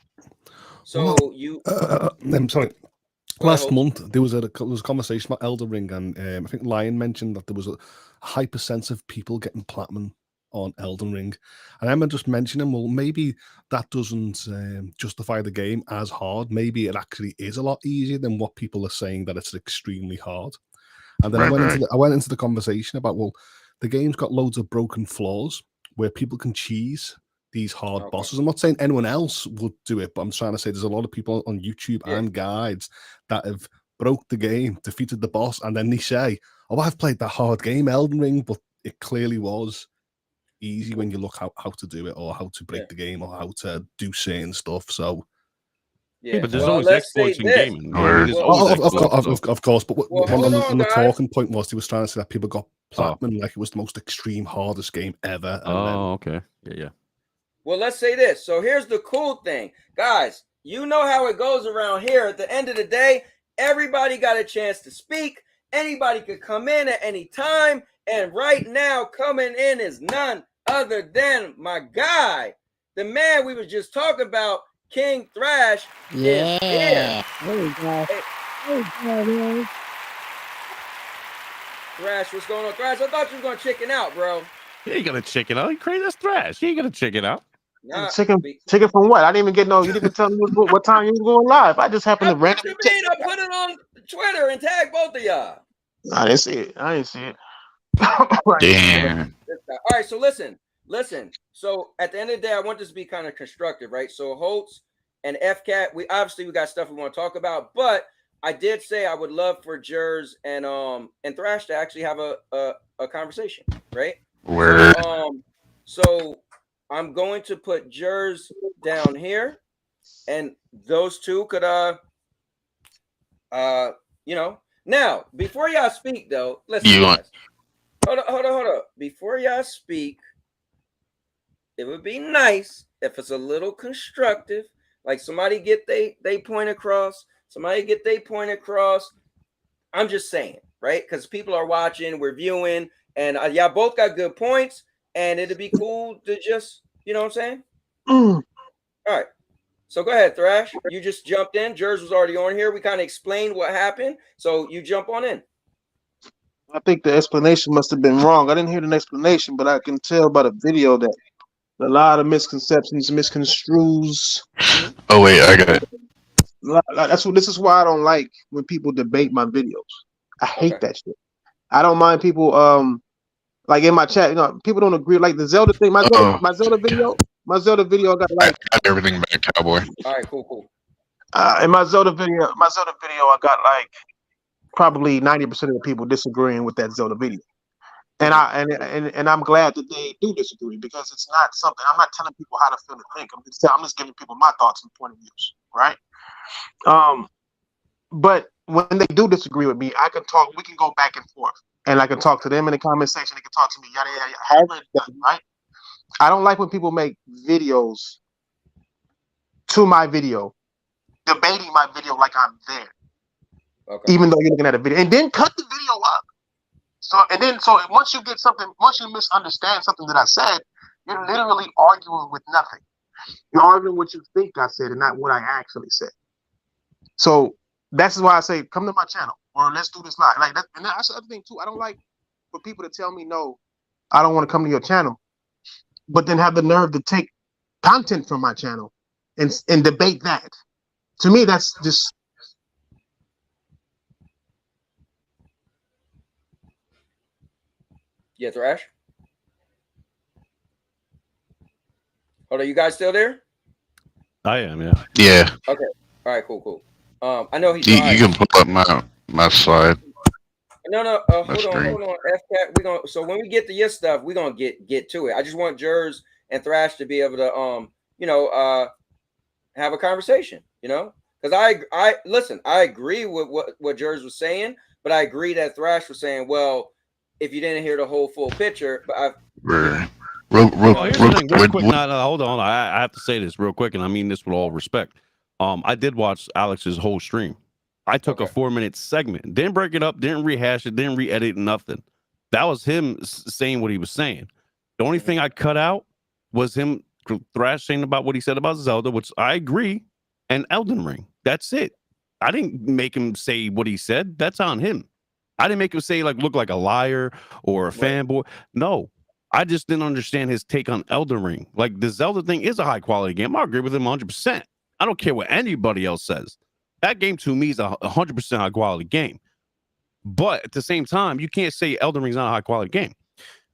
So you, I'm sorry. Last month there was a conversation about Elden Ring, and I think Lion mentioned that there was a high percent of people getting platinum on Elden Ring, and I remember just mentioning, well, maybe that doesn't justify the game as hard. Maybe it actually is a lot easier than what people are saying that it's extremely hard. And then I went into the conversation about, well, the game's got loads of broken flaws where people can cheese these hard bosses. I'm not saying anyone else would do it, but I'm trying to say there's a lot of people on YouTube and guides that have broke the game, defeated the boss, and then they say, oh, I've played that hard game, Elden Ring, but it clearly was easy when you look how to do it, or how to break the game, or how to do certain stuff. So but there's always exploits in gaming. Of course, but on the talking point was he was trying to say that people got platinum like it was the most extreme, hardest game ever. Okay. Yeah. Well, let's say this. So here's the cool thing. Guys, you know how it goes around here. At the end of the day, everybody got a chance to speak. Anybody could come in at any time. And right now, coming in is none other than my guy, the man we were just talking about, King Thrash. Yeah. Thrash, what's going on? Thrash, I thought you were going to chicken out, bro. Yeah, you got to chicken out. You crazy? That's Thrash. You ain't going to chicken out. Nah, chicken from what? I didn't even get you didn't even tell me what time you was going live. I just happened to randomly. I put it on Twitter and tag both of y'all. I didn't see it. Damn. All right, so listen. So at the end of the day, I want this to be kind of constructive, right? So Holtz and FCat, we got stuff we want to talk about, but I did say I would love for Jers and Thrash to actually have a conversation, right? Word. So I'm going to put Jers down here, and those two could Now, before y'all speak though, listen, guys. Hold up. Before y'all speak, it would be nice if it's a little constructive, like somebody get they point across, I'm just saying, right? Because people are watching, we're viewing, and y'all both got good points, and it'd be cool to just, you know what I'm saying? All right. So go ahead, Thrash. You just jumped in. Jers was already on here. We kind of explained what happened, so you jump on in. I think the explanation must have been wrong. I didn't hear the explanation, but I can tell by the video that a lot of misconceptions, misconstrues. Oh wait, I got it. This is why I don't like when people debate my videos. I hate that shit. I don't mind people like in my chat, people don't agree. Like the Zelda thing, my Zelda video got like I got everything back, cowboy. All right, cool. In my Zelda video, I got like probably 90% of the people disagreeing with that Zelda video. And I'm glad that they do disagree, because it's not something I'm not telling people how to feel and think. I'm just giving people my thoughts and point of views, right? But when they do disagree with me, I can talk. We can go back and forth, and I can talk to them in the comment section. They can talk to me, yada yada, however it's done, right? I don't like when people make videos to my video, debating my video like I'm there, even though you're looking at a video, and then cut the video up. So once you misunderstand something that I said, you're literally arguing with nothing. You're arguing what you think I said and not what I actually said. So that's why I say, come to my channel or let's do this live. Like that, and that's the other thing too. I don't like for people to tell me no I don't want to come to your channel, but then have the nerve to take content from my channel and debate that. To me, that's just. Yeah, Thrash. Hold on, you guys still there? I am, yeah. Yeah. Okay. All right. Cool. I know he's. You can pull up my slide. No. Hold on. FCAT. We gonna. So when we get to your stuff, we're gonna get to it. I just want Jers and Thrash to be able to have a conversation. Because I listen. I agree with what Jers was saying, but I agree that Thrash was saying, well, if you didn't hear the whole full picture, but Real quick. No, hold on. I have to say this real quick, and I mean this with all respect. I did watch Alex's whole stream. I took a 4-minute segment, didn't break it up, didn't rehash it, didn't re-edit nothing. That was him saying what he was saying. The only thing I cut out was him Thrash saying about what he said about Zelda, which I agree, and Elden Ring. That's it. I didn't make him say what he said. That's on him. I didn't make him say look like a liar or a fanboy. No. I just didn't understand his take on Elden Ring. Like, the Zelda thing is a high quality game. I agree with him 100%. I don't care what anybody else says. That game to me is a 100% high quality game. But at the same time, you can't say Elden Ring's not a high quality game.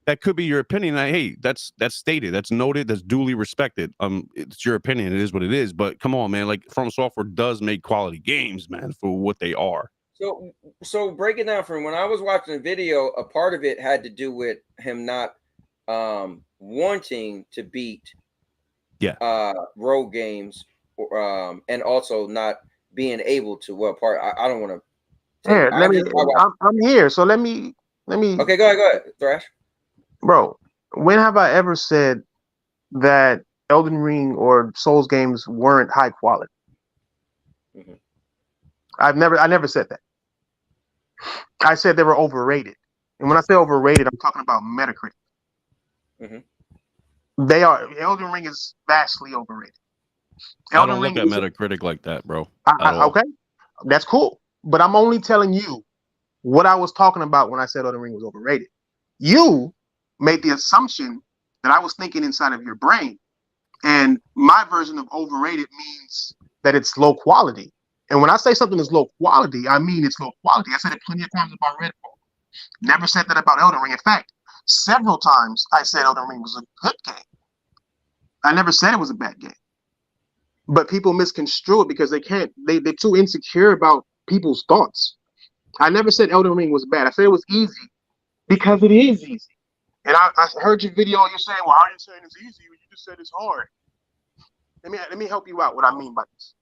That could be your opinion. Hey, that's stated, that's noted, that's duly respected. It's your opinion. It is what it is. But come on, man. Like, From Software does make quality games, man, for what they are. So break it down for him. When I was watching the video, a part of it had to do with him not wanting to beat rogue games, and also not being able to. Well, I don't want to. Here, I'm here, so let me. Okay, go ahead, Thrash. Bro, when have I ever said that Elden Ring or Souls games weren't high quality? Mm-hmm. I never said that. I said they were overrated, and when I say overrated, I'm talking about Metacritic. Mm-hmm. They are. Elden Ring is vastly overrated. I don't look at Metacritic like that, bro. Okay, that's cool. But I'm only telling you what I was talking about when I said Elden Ring was overrated. You made the assumption that I was thinking inside of your brain, and my version of overrated means that it's low quality. And when I say something is low quality, I mean it's low quality. I said it plenty of times about Redfall. Never said that about Elden Ring. In fact, several times I said Elden Ring was a good game. I never said it was a bad game. But people misconstrue it because they're too insecure about people's thoughts. I never said Elden Ring was bad. I said it was easy because it is easy. And I heard your video, you're saying, well, how are you saying it's easy when you just said it's hard? Let me help you out what I mean by this.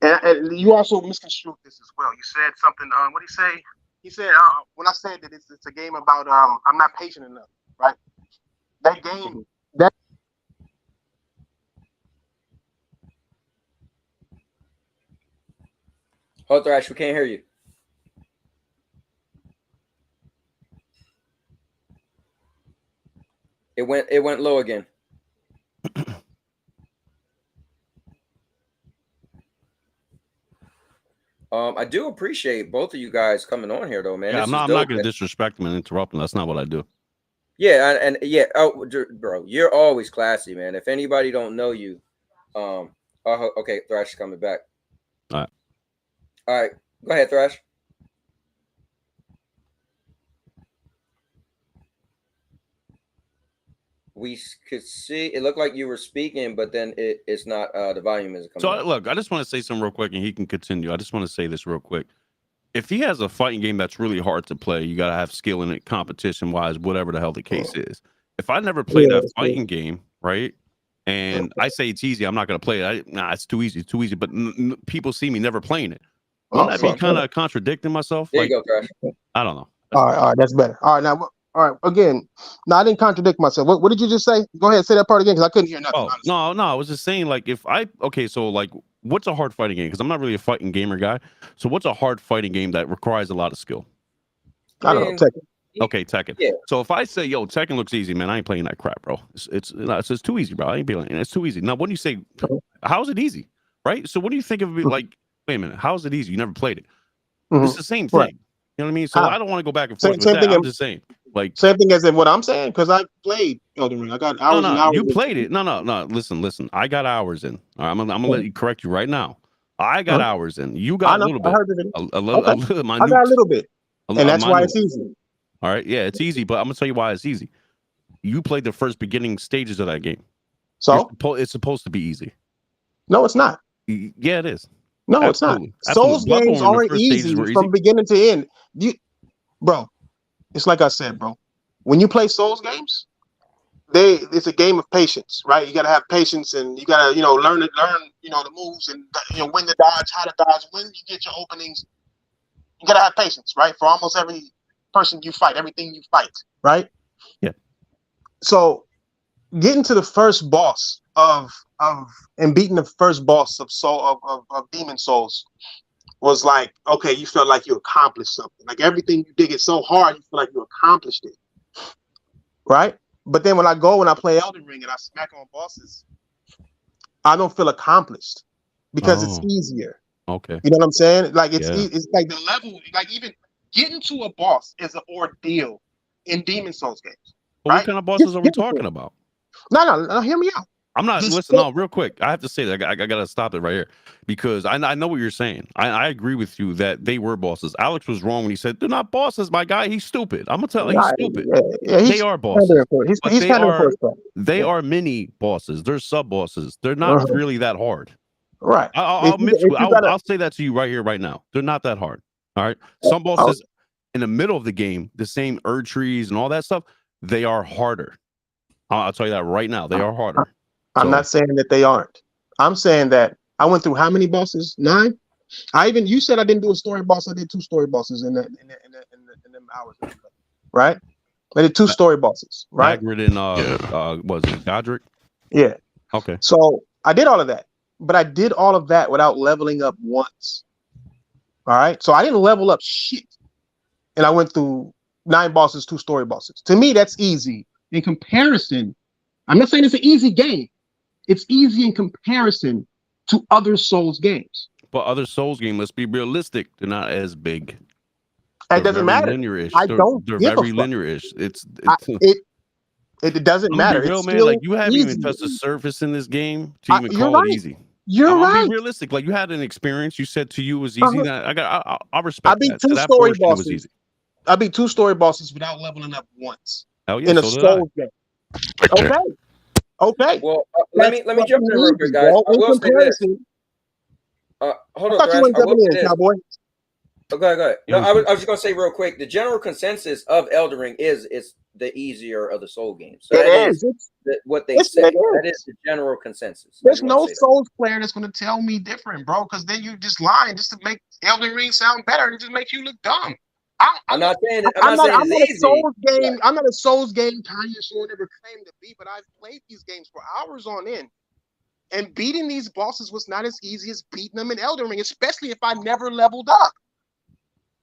And you also misconstrued this as well. You said something, what did he say? He said, when I said that it's a game about I'm not patient enough, right? That game, Oh, Thrash, we can't hear you. It went low again. I do appreciate both of you guys coming on here, though, man. Yeah, I'm not going to disrespect them and interrupt them. That's not what I do. Yeah, and yeah, bro, you're always classy, man. If anybody don't know you, okay, Thrash is coming back. All right, go ahead, Thrash. We could see it looked like you were speaking, but then it's not. The volume isn't coming. So look, I just want to say something real quick, and he can continue. I just want to say this real quick. If he has a fighting game that's really hard to play, you got to have skill in it, competition wise, whatever the hell the case is. If I never played that fighting game, right, and I say it's easy, I'm not going to play it. It's too easy, too easy. But people see me never playing it. Wouldn't that be kind of contradicting myself? There you go, Thrash. I don't know. All right, that's better. All right, now. All right, again, no, I didn't contradict myself. What did you just say? Go ahead, say that part again, because I couldn't hear nothing. Oh, no, I was just saying, like, so, like, what's a hard fighting game? Because I'm not really a fighting gamer guy. So what's a hard fighting game that requires a lot of skill? I don't know, Tekken. Okay, Tekken. Yeah. So if I say, yo, Tekken looks easy, man, I ain't playing that crap, bro. It's too easy, bro. I ain't playing it. It's too easy. Now, when you say, how's it easy, right? So what do you think of it like, wait a minute, how's it easy? You never played it. It's the same thing. Right. You know what I mean? So I don't want to go back and forth with that. I'm just saying. Like same thing as in what I'm saying, because I played Elden Ring. I got hours and hours. You played it. No. Listen. I got hours in. All right, I'm gonna let you correct you right now. I got hours in. You got a little bit. I heard it. A little. I got a little bit, and that's why it's easy. All right, yeah, it's easy, but I'm gonna tell you why it's easy. You played the first beginning stages of that game, so it's supposed to be easy. No, it's not. Yeah, it is. No, Absolutely. it's not. Souls games aren't easy from beginning to end. Bro, it's like I said, bro. When you play Souls games, it's a game of patience, right? You gotta have patience, and you gotta, learn, the moves, and when to dodge, how to dodge, when you get your openings. You gotta have patience, right? For almost every person you fight, everything you fight, right? Yeah. So, getting to the first boss and beating the first boss of Demon Souls was like, okay, you felt like you accomplished something. Like everything you did it so hard, you feel like you accomplished it, right? But then when I go and I play Elden Ring and I smack on bosses, I don't feel accomplished because it's easier. Okay. You know what I'm saying? Like it's like the level, like even getting to a boss is an ordeal in Demon Souls games. Well, what kind of bosses are we talking about? No, hear me out. I'm not listen. No, real quick. I have to say that I gotta stop it right here because I know what you're saying. I agree with you that they were bosses. Alex was wrong when he said they're not bosses. My guy, he's stupid. I'm gonna tell you, he's stupid. Yeah, they are bosses. They are mini bosses. They're sub bosses. They're not really that hard. Right. I'll say that to you right here, right now. They're not that hard. All right. Some bosses in the middle of the game, the same trees and all that stuff, they are harder. I'll tell you that right now. They are harder. I'm not saying that they aren't. I'm saying that I went through how many bosses? 9. You said I didn't do a story boss. I did 2 story bosses in them hours, right? I did 2 story bosses, right? Hagrid and was it Godric? Yeah. Okay. So I did all of that, but I did all of that without leveling up once. All right. So I didn't level up shit, and I went through 9 bosses, 2 story bosses. To me, that's easy in comparison. I'm not saying it's an easy game. It's easy in comparison to other Souls games. But other Souls games, let's be realistic, they're not as big. It doesn't matter. Linear-ish. They're very linear-ish. It doesn't matter. Real, it's man. still like you haven't easy. even touched the surface in this game to even call it easy. You're right. Be realistic. Like you had an experience. You said to you it was easy. I respect. I beat that. 2 story bosses. I beat 2 story bosses without leveling up once. Hell yeah, in a Souls game. Okay. Well, let me jump in real quick, guys. I will say this. Hold on, you weren't jumping in, cowboy. Oh, go ahead. No, I was just gonna say real quick. The general consensus of Elden Ring is it's the easier of the Soul games. So that is what they say. That is the general consensus. There's no Souls player that's gonna tell me different, bro. Because then you just lying just to make Elden Ring sound better and just make you look dumb. I'm not saying it's easy. I'm not a Souls game connoisseur, never claimed to be, but I've played these games for hours on end. And beating these bosses was not as easy as beating them in Elden Ring, especially if I never leveled up.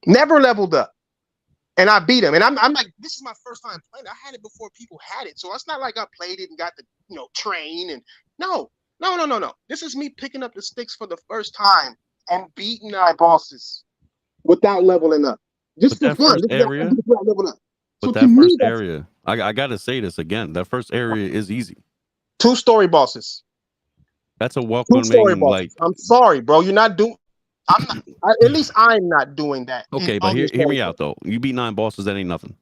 And I beat him. And I'm like, this is my first time playing. I had it before people had it. So it's not like I played it and got the train and no. This is me picking up the sticks for the first time and beating my bosses without leveling up. Just for fun. But that first area, I gotta say this again. That first area is easy. 2 story bosses. That's a welcoming. Like, I'm sorry, bro. You're not doing. At least I'm not doing that. Okay, but hear me out though. You beat 9 bosses, that ain't nothing.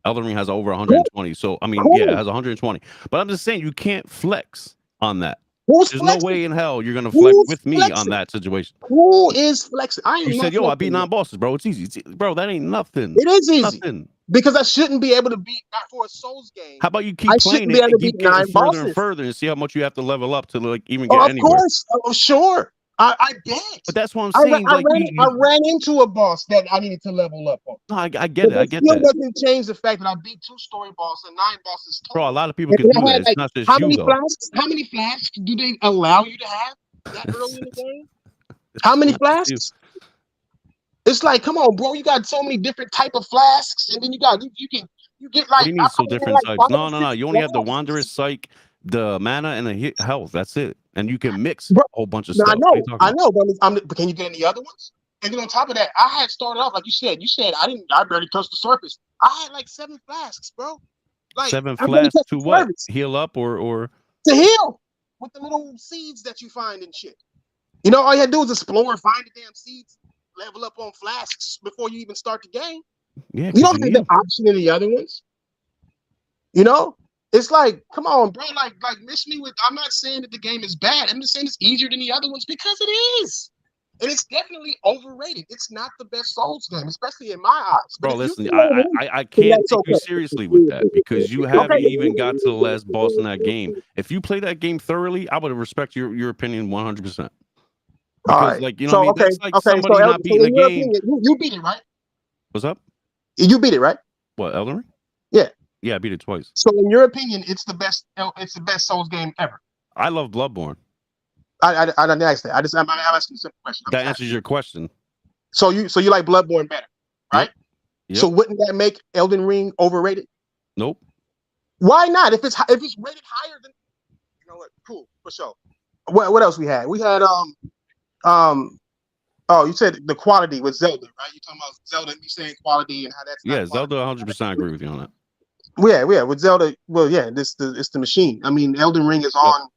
Elden Ring has over 120. So I mean, yeah, it has 120. But I'm just saying you can't flex on that. There's no way in hell you're gonna flex with me on that situation. Who is flexing? You said, "Yo, I beat 9 bosses, bro. It's easy, bro. That ain't nothing. It is easy nothing. Because I shouldn't be able to beat not for a Souls game. How about you keep playing it and keep getting further and further and see how much you have to level up to like even get anywhere? Of course, sure. I bet. But that's what I'm saying. I ran into a boss that I needed to level up on. No, I get it. I get that. It doesn't change the fact that I beat 2 story bosses and 9 bosses total. Bro, a lot of people can do that. It's not just how you, many though. How many flasks do they allow you to have that early in the game? How many flasks? It's like, come on, bro. You got so many different type of flasks, and then you get like. What do you mean so different types? No. You only have the Wanderer's Psych, the mana, and the health. That's it. And you can mix a whole bunch of stuff. I know, but can you get any other ones? And then on top of that, I had started off like you said. I barely touched the surface. I had like 7 flasks, bro. Like 7 I really flasks took to the what? service Heal up or to heal with the little seeds that you find and shit. You know, all you had to do is explore, find the damn seeds, level up on flasks before you even start the game. yeah, You 'cause don't have need the option in the other ones. You know, it's like, come on, bro. Like miss me with. I'm not saying that the game is bad. I'm just saying it's easier than the other ones because it is, and it's definitely overrated. It's not the best Souls game, especially in my eyes. But Bro, if you listen, can level up, I then can't that's take you okay. seriously with that because you haven't Okay. even got to the last boss in that game. If you play that game thoroughly, I would respect your opinion 100%. All Because, right. like, you know So what I mean? That's like So somebody not so beating a in your game. opinion, you beat it, right? What's up? You beat it, right? What, Elden Ring? Yeah. Yeah, I beat it twice. So in your opinion, it's the best. It's the best Souls game ever. I love Bloodborne. I didn't ask that. I'm asking a simple question. That answers your question. So you like Bloodborne better, right? Yep. So wouldn't that make Elden Ring overrated? Nope. Why not? If it's rated higher than, you know what? Cool, for sure. What else we had? We had oh, you said the quality with Zelda, right? You talking about Zelda? You saying quality and how that's not Zelda 100% agree with you on that. Yeah, with Zelda. Well, yeah, it's the machine. I mean, Elden Ring is on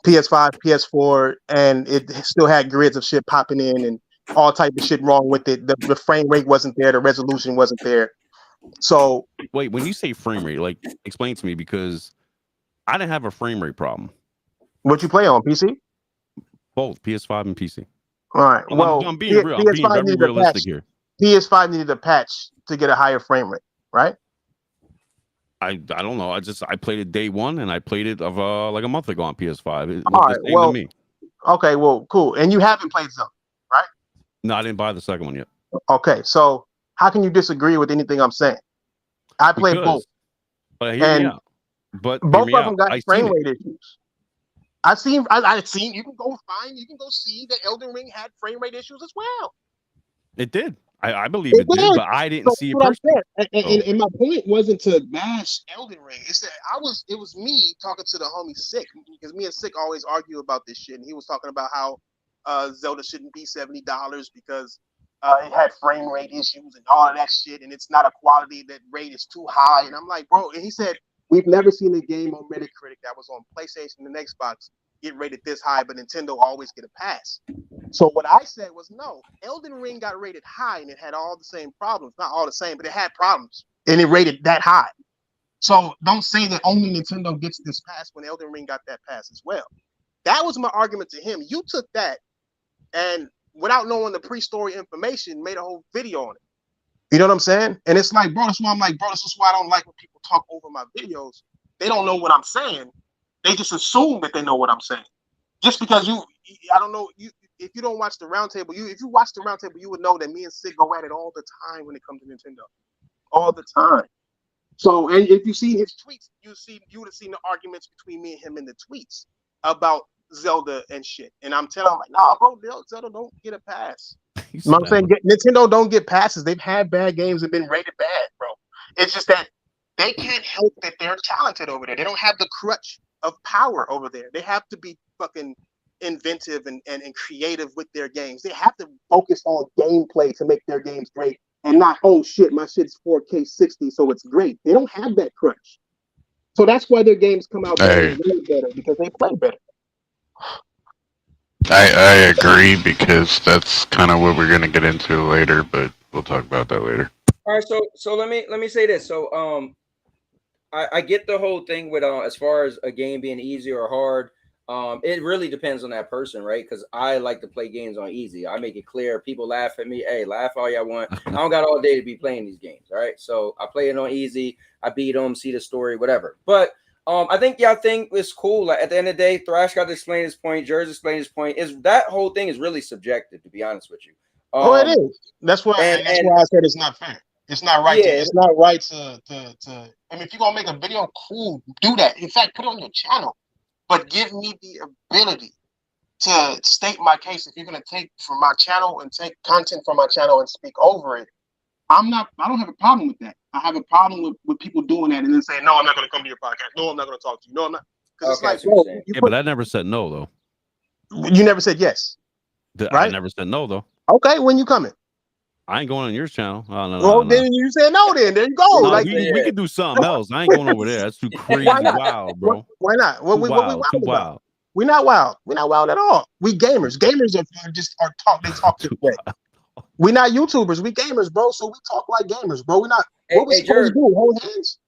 PS5, PS4, and it still had grids of shit popping in and all type of shit wrong with it. The frame rate wasn't there, the resolution wasn't there. So wait, when you say frame rate, like explain to me because I didn't have a frame rate problem. What you play on PC? Both PS5 and PC. All right. I'm being real. I'm being very realistic here. PS5 needed a patch to get a higher frame rate, right? I don't know. I played it day one and I played it of like a month ago on PS5. It All was right. the same to me. Okay. Well, cool. And you haven't played Zelda, right? No, I didn't buy the second one yet. Okay. So how can you disagree with anything I'm saying? I played both. But hear me out. But both of them got frame rate issues. I've seen. You can go see that Elden Ring had frame rate issues as well. It did. I believe it did, but I didn't see it personally. And my point wasn't to bash Elden Ring. It's that it was me talking to the homie Sick, because me and Sick always argue about this shit, and he was talking about how Zelda shouldn't be $70 because it had frame rate issues and all of that shit, and it's not a quality that rate is too high. And I'm like, bro, and he said, we've never seen a game on Metacritic that was on PlayStation and Xbox get rated this high, but Nintendo always get a pass. So what I said was, no, Elden Ring got rated high and it had all the same problems. Not all the same, but it had problems. And it rated that high. So don't say that only Nintendo gets this pass when Elden Ring got that pass as well. That was my argument to him. You took that and without knowing the pre-story information, made a whole video on it. You know what I'm saying? And it's like, bro, that's why I'm like, bro, this is why I don't like when people talk over my videos. They don't know what I'm saying. They just assume that they know what I'm saying. Just because I don't know, if you don't watch the roundtable, if you watch the roundtable, you would know that me and Sid go at it all the time when it comes to Nintendo. All the time. So, and if you see his tweets, you would have seen the arguments between me and him in the tweets about Zelda and shit. And I'm telling him, like, nah, bro, Zelda don't get a pass. You know what I'm saying? Nintendo don't get passes. They've had bad games and been rated bad, bro. It's just that they can't help that they're talented over there. They don't have the crutch of power over there. They have to be fucking inventive and creative with their games. They have to focus on gameplay to make their games great and not, oh shit, my shit's 4K 60, so it's great. They don't have that crutch. So that's why their games come out better and better, because they play better. I agree, because that's kind of what we're going to get into later, but we'll talk about that later. All right, so let me say this. So I get the whole thing with as far as a game being easy or hard. It really depends on that person, right? Because I like to play games on easy. I make it clear. People laugh at me. Hey, laugh all y'all want. I don't got all day to be playing these games. All right. So I play it on easy. I beat them, see the story, whatever. But I think y'all think it's cool. Like at the end of the day, Thrash got to explain his point. Jerz explained his point. Is that whole thing is really subjective, to be honest with you. It is. That's why I said it's not fair. It's not right. Yeah. It's not right to. I mean, if you're gonna make a video, cool, do that. In fact, put it on your channel. But give me the ability to state my case. If you're going to take from my channel and take content from my channel and speak over it, I don't have a problem with that. I have a problem with people doing that and then saying, no, I'm not going to come to your podcast. No, I'm not going to talk to you. No, I'm not. Because it's like, but I never said no, though. You never said yes. Right? I never said no, though. Okay, when you coming? I ain't going on your channel. Oh, no, Well, no. then you said no. Then there you go. No, Like, we could do something else. I ain't going over there. That's too crazy. why not? Wild, bro. Why not? What we Too wild about? wild. We're not wild. We're not wild at all. We gamers. Gamers are just talk. They talk this way. We're not YouTubers. We gamers, bro. So we talk like gamers, bro. We're not. Hey, what we supposed to do? Hold hands.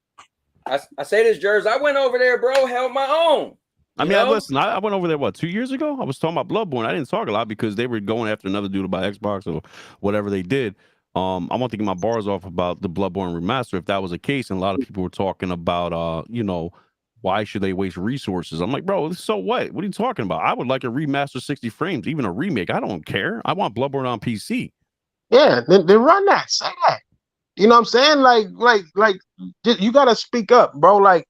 I say this, Jers. I went over there, bro. Held my own. I mean, listen, I went over there, 2 years ago? I was talking about Bloodborne. I didn't talk a lot because they were going after another dude about Xbox or whatever they did. I want to get my bars off about the Bloodborne remaster if that was the case. And a lot of people were talking about, why should they waste resources? I'm like, bro, so what? What are you talking about? I would like a remaster 60 frames, even a remake. I don't care. I want Bloodborne on PC. Yeah, then run that. Say that. You know what I'm saying? Like, you got to speak up, bro. Like,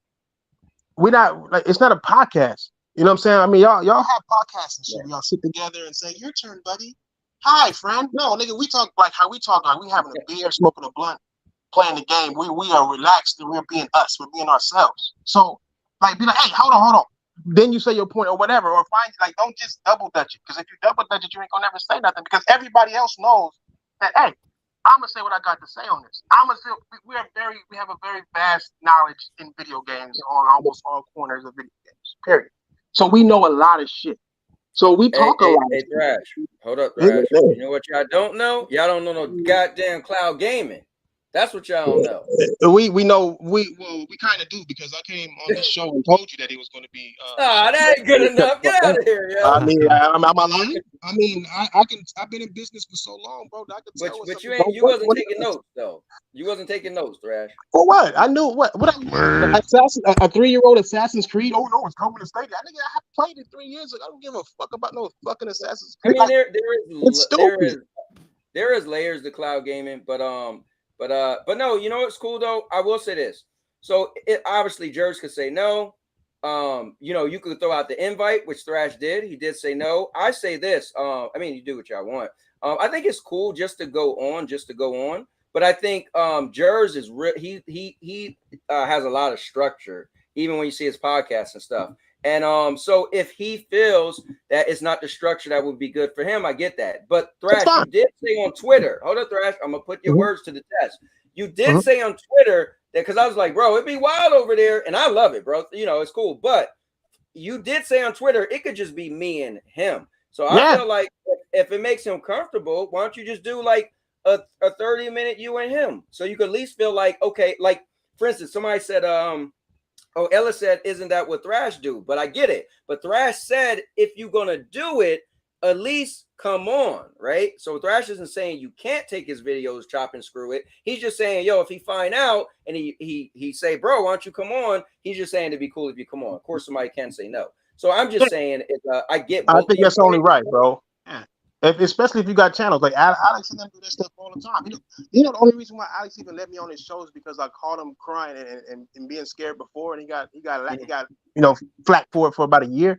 we're not, like, it's not a podcast. You know what I'm saying? I mean, y'all have podcasts and shit. Y'all sit together and say, your turn, buddy. Hi, friend. No, nigga, we talk like how we talk. Like, we having a beer, smoking a blunt, playing the game. We are relaxed and we're being us. We're being ourselves. So, like, be like, hey, hold on. Then you say your point or whatever, or find, like, don't just double dutch it. Because if you double dutch it, you ain't gonna never say nothing. Because everybody else knows that, hey, I'm gonna say what I got to say on this. We have a very vast knowledge in video games on almost all corners of video games. Period. So we know a lot of shit. So we talk a lot. Hey, Thrash. Hold up, Thrash. You know what y'all don't know? Y'all don't know no goddamn cloud gaming. That's what y'all don't know. We know we kind of do because I came on this show and told you that it was going to be. That ain't good enough. Get out of here, yo. I mean, am I lying? I mean, I've been in business for so long, bro. That I can tell. But you wasn't taking notes though. You wasn't taking notes, Thrash. For what? I knew what a 3-year-old Assassin's Creed. Oh no, it's coming to Stadia. I have played it 3 years ago. I don't give a fuck about no fucking Assassin's Creed. I mean, there is layers to cloud gaming, but no, you know what's cool though? I will say this. So obviously Jers could say no. You could throw out the invite, which Thrash did. He did say no. I say this. I mean, you do what y'all want. I think it's cool just to go on. But I think Jers is real. He has a lot of structure, even when you see his podcast and stuff. And so if he feels that it's not the structure that would be good for him, I get that. But Thrash, you did say on Twitter, hold up, Thrash, I'm gonna put your words to the test. You did say on Twitter that, because I was like, bro, it'd be wild over there, and I love it, bro. It's cool. But you did say on Twitter it could just be me and him. So I feel like if it makes him comfortable, why don't you just do like a 30-minute you and him, so you could at least feel like, okay, like for instance, somebody said, Ella said, isn't that what Thrash do? But I get it. But Thrash said, if you're going to do it, at least come on, right? So Thrash isn't saying you can't take his videos, chop and screw it. He's just saying, yo, if he find out and he say, bro, why don't you come on? He's just saying it'd be cool if you come on. Of course, somebody can say no. So I'm just saying, I get. I think that's only right, bro. Yeah. Especially if you got channels like Alex and them do that stuff all the time. You know the only reason why Alex even let me on his show is because I caught him crying and being scared before, and he got flack for it for about a year,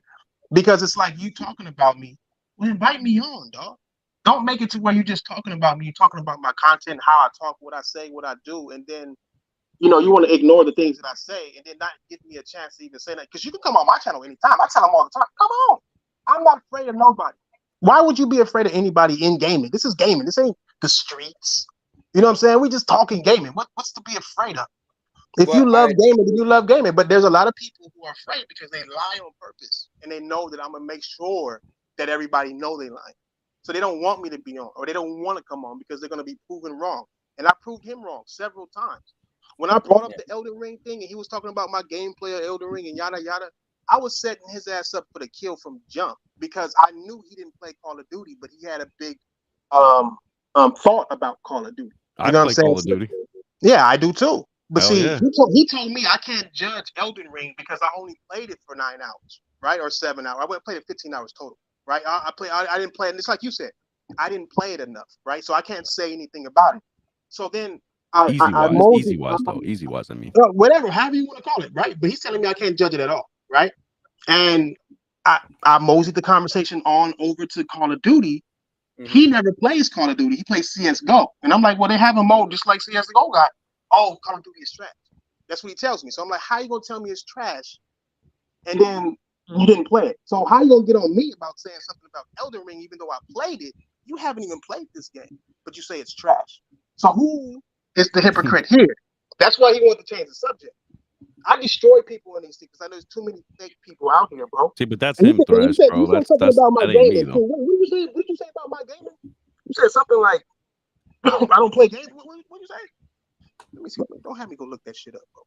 because it's like, you talking about me, well, invite me on, dog. Don't make it to where you just talking about me, you're talking about my content, how I talk, what I say, what I do, and then you want to ignore the things that I say and then not give me a chance to even say that. Because you can come on my channel anytime. I tell them all the time, come on. I'm not afraid of nobody. Why would you be afraid of anybody in gaming? This is gaming. This ain't the streets. You know what I'm saying? We just talking gaming. What's to be afraid of? If you love gaming, then you love gaming. But there's a lot of people who are afraid because they lie on purpose. And they know that I'm going to make sure that everybody know they lying. So they don't want me to be on, or they don't want to come on because they're going to be proven wrong. And I proved him wrong several times. When I brought up the Elden Ring thing and he was talking about my gameplay of Elden Ring and yada, yada, I was setting his ass up for the kill from jump, because I knew he didn't play Call of Duty, but he had a big thought about Call of Duty. You know what I'm saying? Call of Duty. Yeah, I do too. But he told me I can't judge Elden Ring because I only played it for 9 hours, right? Or 7 hours. I went and played it 15 hours total, right? I didn't play it. It's like you said, I didn't play it enough, right? So I can't say anything about it. So then easy wise, I mean, whatever, however you want to call it, right? But he's telling me I can't judge it at all, right? And I moseyed the conversation on over to Call of Duty. Mm-hmm. He never plays Call of Duty. He plays CSGO. And I'm like, well, they have a mode just like CSGO got. Oh, Call of Duty is trash. That's what he tells me. So I'm like, how you going to tell me it's trash and then you didn't play it? So how you going to get on me about saying something about Elden Ring even though I played it? You haven't even played this game. but you say it's trash. So who is the hypocrite here? That's why he wanted to change the subject. I destroy people in these things because I know there's too many fake people out here, bro. See, but that's And him, Thrash, bro. You said something about my that ain't me, gaming. though. What did you say about my gaming? You said something like, I don't play games. What did you say? Let me see. Don't have me go look that shit up, bro.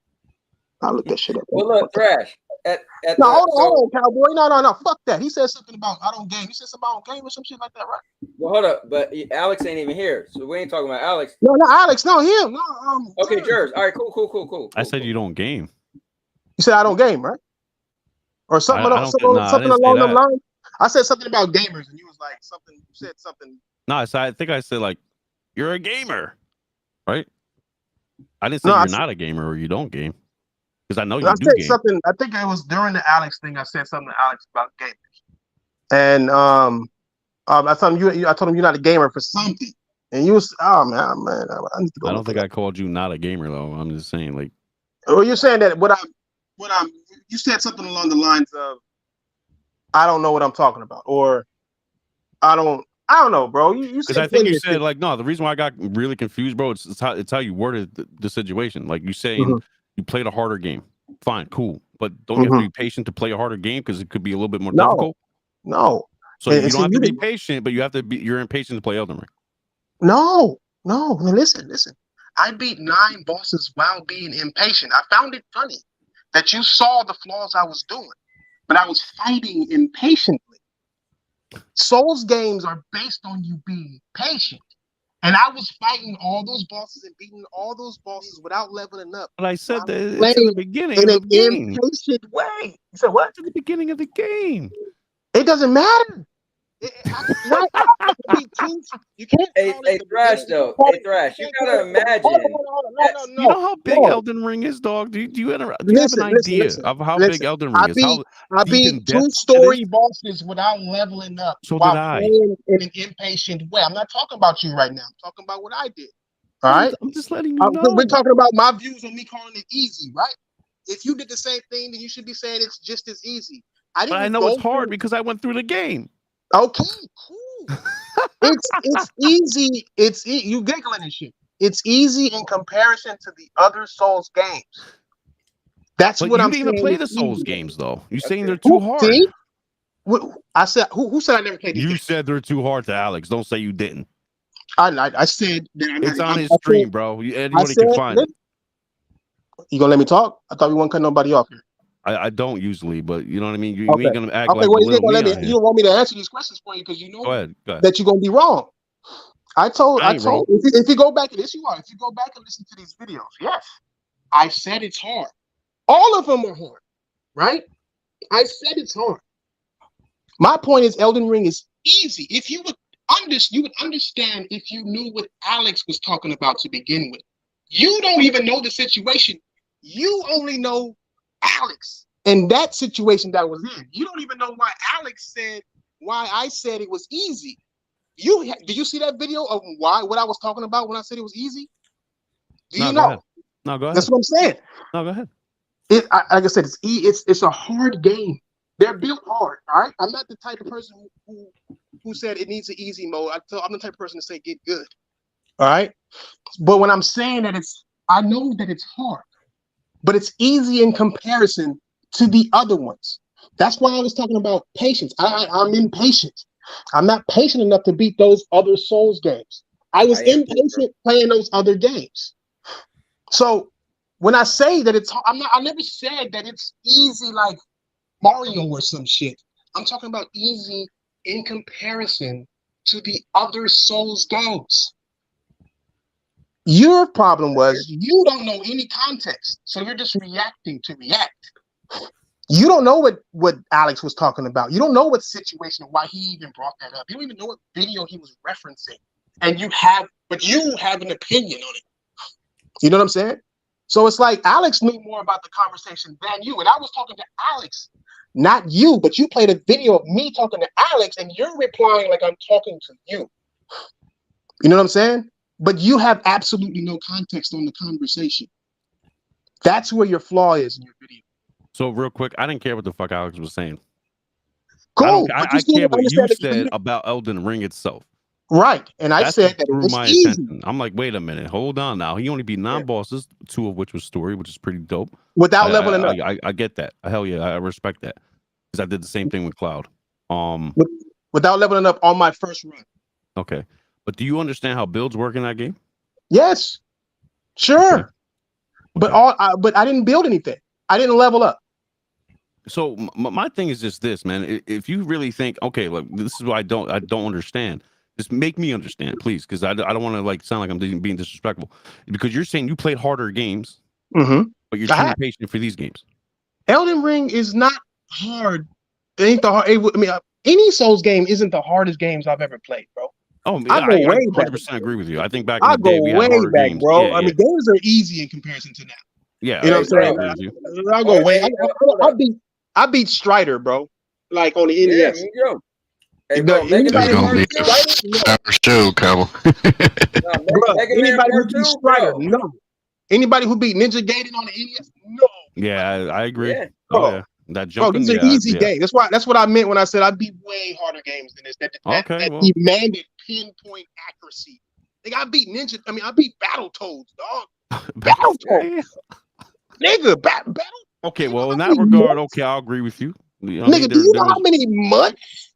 I'll look that shit up. Well, look, Thrash. No, hold on, cowboy. No. Fuck that. He said something about I don't game. He said something about I don't game or some shit like that, right? Well, hold up. But Alex ain't even here, so we ain't talking about Alex. No, Alex. No, him. No, Okay, Jers. All right, cool. I said you don't game. You said I don't game, right? Or something along the lines. I said something about gamers, and you was like something. You said something. No, I think I said like you're a gamer, right? I didn't say you're not a gamer or you don't game, because I know you do game. Something. I think it was during the Alex thing. I said something to Alex about gamers, and I told him you're not a gamer for something, and you was man. I need to go. I don't think I called you not a gamer though. I'm just saying like. Well, you're saying that you said something along the lines of, I don't know what I'm talking about, or I don't know, bro. You because I think you said like no. The reason why I got really confused, bro, it's how you worded the situation. Like you saying you played a harder game. Fine, cool, but don't you have to be patient to play a harder game because it could be a little bit more difficult? No. So you don't have to be patient, but you have to be. You're impatient to play Elden Ring. No. Listen. I beat 9 bosses while being impatient. I found it funny that you saw the flaws I was doing, but I was fighting impatiently. Souls games are based on you being patient. And I was fighting all those bosses and beating all those bosses without leveling up. But I said that it's in the beginning in of an the game. impatient way. You said what? It's in the beginning of the game. It doesn't matter. You can't. Hey, Thrash though. Hey, Thrash. You gotta imagine. You know how big Elden Ring is, dog. Do you have an idea of how big Elden Ring is? I beat 2-story bosses without leveling up. So while did I. playing in an impatient way. I'm not talking about you right now. I'm talking about what I did. All right. I'm just letting you know. We're talking about my views on me calling it easy, right? If you did the same thing, then you should be saying it's just as easy. But I know it's hard because I went through the game. Okay, cool. It's easy. You giggling and shit. It's easy in comparison to the other Souls games. That's what I'm saying. You didn't even play the Souls games though. You're saying they're too hard. See? I said who said I never played these games? Said they're too hard to Alex. Don't say you didn't. I said that it's on his stream, bro. Anybody can find it. You gonna let me talk? I thought we won't cut nobody off here. I don't usually, but you know what I mean. You ain't gonna act like well, you don't want me to answer these questions for you because you know go ahead. that you're gonna be wrong. I told if you go back and if you go back and listen to these videos, yes, I said it's hard. All of them are hard, right? I said it's hard. My point is Elden Ring is easy. If you would understand if you knew what Alex was talking about to begin with. You don't even know the situation. You only know Alex and that situation that was in. You don't even know why I said it was easy. Did you see that video of what I was talking about when I said it was easy? Do you know? No, go ahead. That's what I'm saying. No, go ahead. Like I said, it's a hard game. They're built hard. All right. I'm not the type of person who said it needs an easy mode. I'm the type of person to say get good. All right. But when I'm saying that I know that it's hard, but it's easy in comparison to the other ones. That's why I was talking about patience. I'm impatient. I'm not patient enough to beat those other Souls games. I was impatient playing those other games. So when I say that it's hard, I never said that it's easy like Mario or some shit. I'm talking about easy in comparison to the other Souls games. Your problem was you don't know any context, so you're just reacting to react. You don't know what Alex was talking about. You don't know what situation, why he even brought that up. You don't even know what video he was referencing, and you have an opinion on it. You know what I'm saying? So it's like Alex knew more about the conversation than you, and I was talking to Alex, not you. But you played a video of me talking to Alex, and you're replying like I'm talking to you. You know what I'm saying? But you have absolutely no context on the conversation. That's where your flaw is in your video. So real quick, I didn't care what the fuck Alex was saying. Cool. I care what you said about Elden Ring itself. Right, and I That's said what that it drew was my easy. attention. I'm like, wait a minute, hold on now. He only beat 9 bosses, 2 of which was story, which is pretty dope. Without leveling up. I get that. Hell yeah, I respect that because I did the same thing with Cloud. Without leveling up on my first run. Okay, but do you understand how builds work in that game? Yes, sure. Okay. But I didn't build anything. I didn't level up. So my thing is just this, man. If you really think, okay, look, this is what I don't understand. Just make me understand, please, because I don't want to like sound like I'm being disrespectful. Because you're saying you played harder games, but you're too impatient for these games. Elden Ring is not hard. It ain't the hard. I mean, any Souls game isn't the hardest games I've ever played, bro. Oh, I 100% agree with you. I think back in the day we had harder games, bro. Yeah, I mean, games are easy in comparison to now. Yeah, you know what I'm saying. I'll go way. I beat Strider, bro. Like on the NES. Yeah, hey, bro, It's gonna be a sour show, Cowboy. Anybody who beat Strider, no. Anybody who beat Ninja Gaiden on the NES, no. Yeah, I agree. Yeah. Oh yeah, that jumping. These are easy games. That's what I meant when I said I beat way harder games than this. That demanded pinpoint accuracy. Like I beat Ninja. I mean, I beat Battletoads, dog. Battletoads, nigga. Battle. Okay, well, in that regard, okay, I'll agree with you. Nigga, do you know how many months?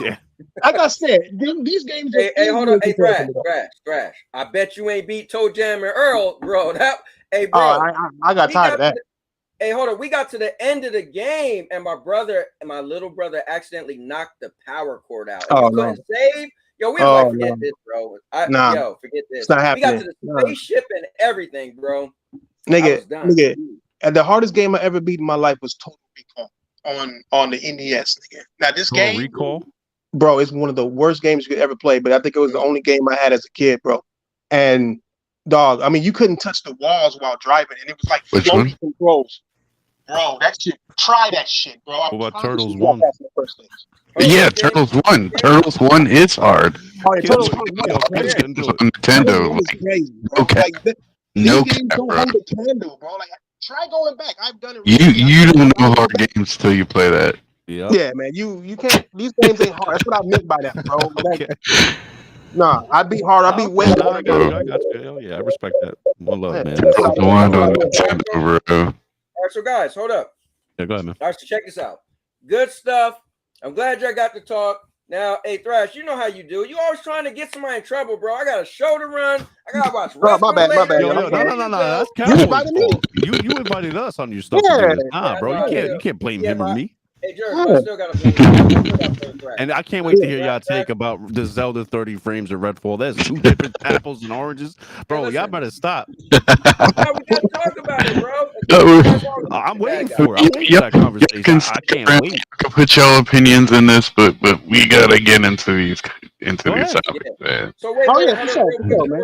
Yeah. Like I said, these games. Hey, hold on. Hey, Thrash. I bet you ain't beat Toe Jam and Earl, bro. Hey, bro. I got tired of that. Hey, hold on. We got to the end of the game, and my little brother accidentally knocked the power cord out. And couldn't save. Yo, we like forget this, bro. Yo, forget this. It's not happening. We got to the spaceship and everything, bro. Nigga. And the hardest game I ever beat in my life was Total Recall on the NES. Nigga. Now this game, Recall, bro, is one of the worst games you could ever play. But I think it was the only game I had as a kid, bro. And dog, I mean, you couldn't touch the walls while driving, and it was like floaty controls. Bro, that shit. Try that shit, bro. What about Turtles 1? Yeah, Turtles 1. Turtles 1 is hard. Oh, yeah, Turtles 1 Nintendo. No games don't hold a candle, bro. Like, try going back. I've done it. You don't know hard games till you play that. Yeah, man. You can't. These games ain't hard. That's what I meant by that, bro. Nah, I beat hard. I beat way harder. I got you. Hell yeah, I respect that. One love, man. One on Nintendo, bro. All right, so guys, hold up. Yeah, go ahead, man. All right, so check this out. Good stuff. I'm glad y'all got to talk. Now, hey, Thrash, you know how you do. You always trying to get somebody in trouble, bro. I got a show to run. I got to watch wrestling. My bad. No. That's Cowboy's fault. You invited us on your stuff. Yeah. Bro, you can't blame him or me. Hey, Jared, I still got to blame. And I can't wait to hear y'all take about the Zelda 30 frames of Redfall. That's 2 different apples and oranges. Bro, y'all better stop. We got to talk about it, bro. I'm waiting for it. I'm waiting for that conversation. I can't wait. You can put your opinions in this, but we got to get into these topics, man. So wait, for sure, man.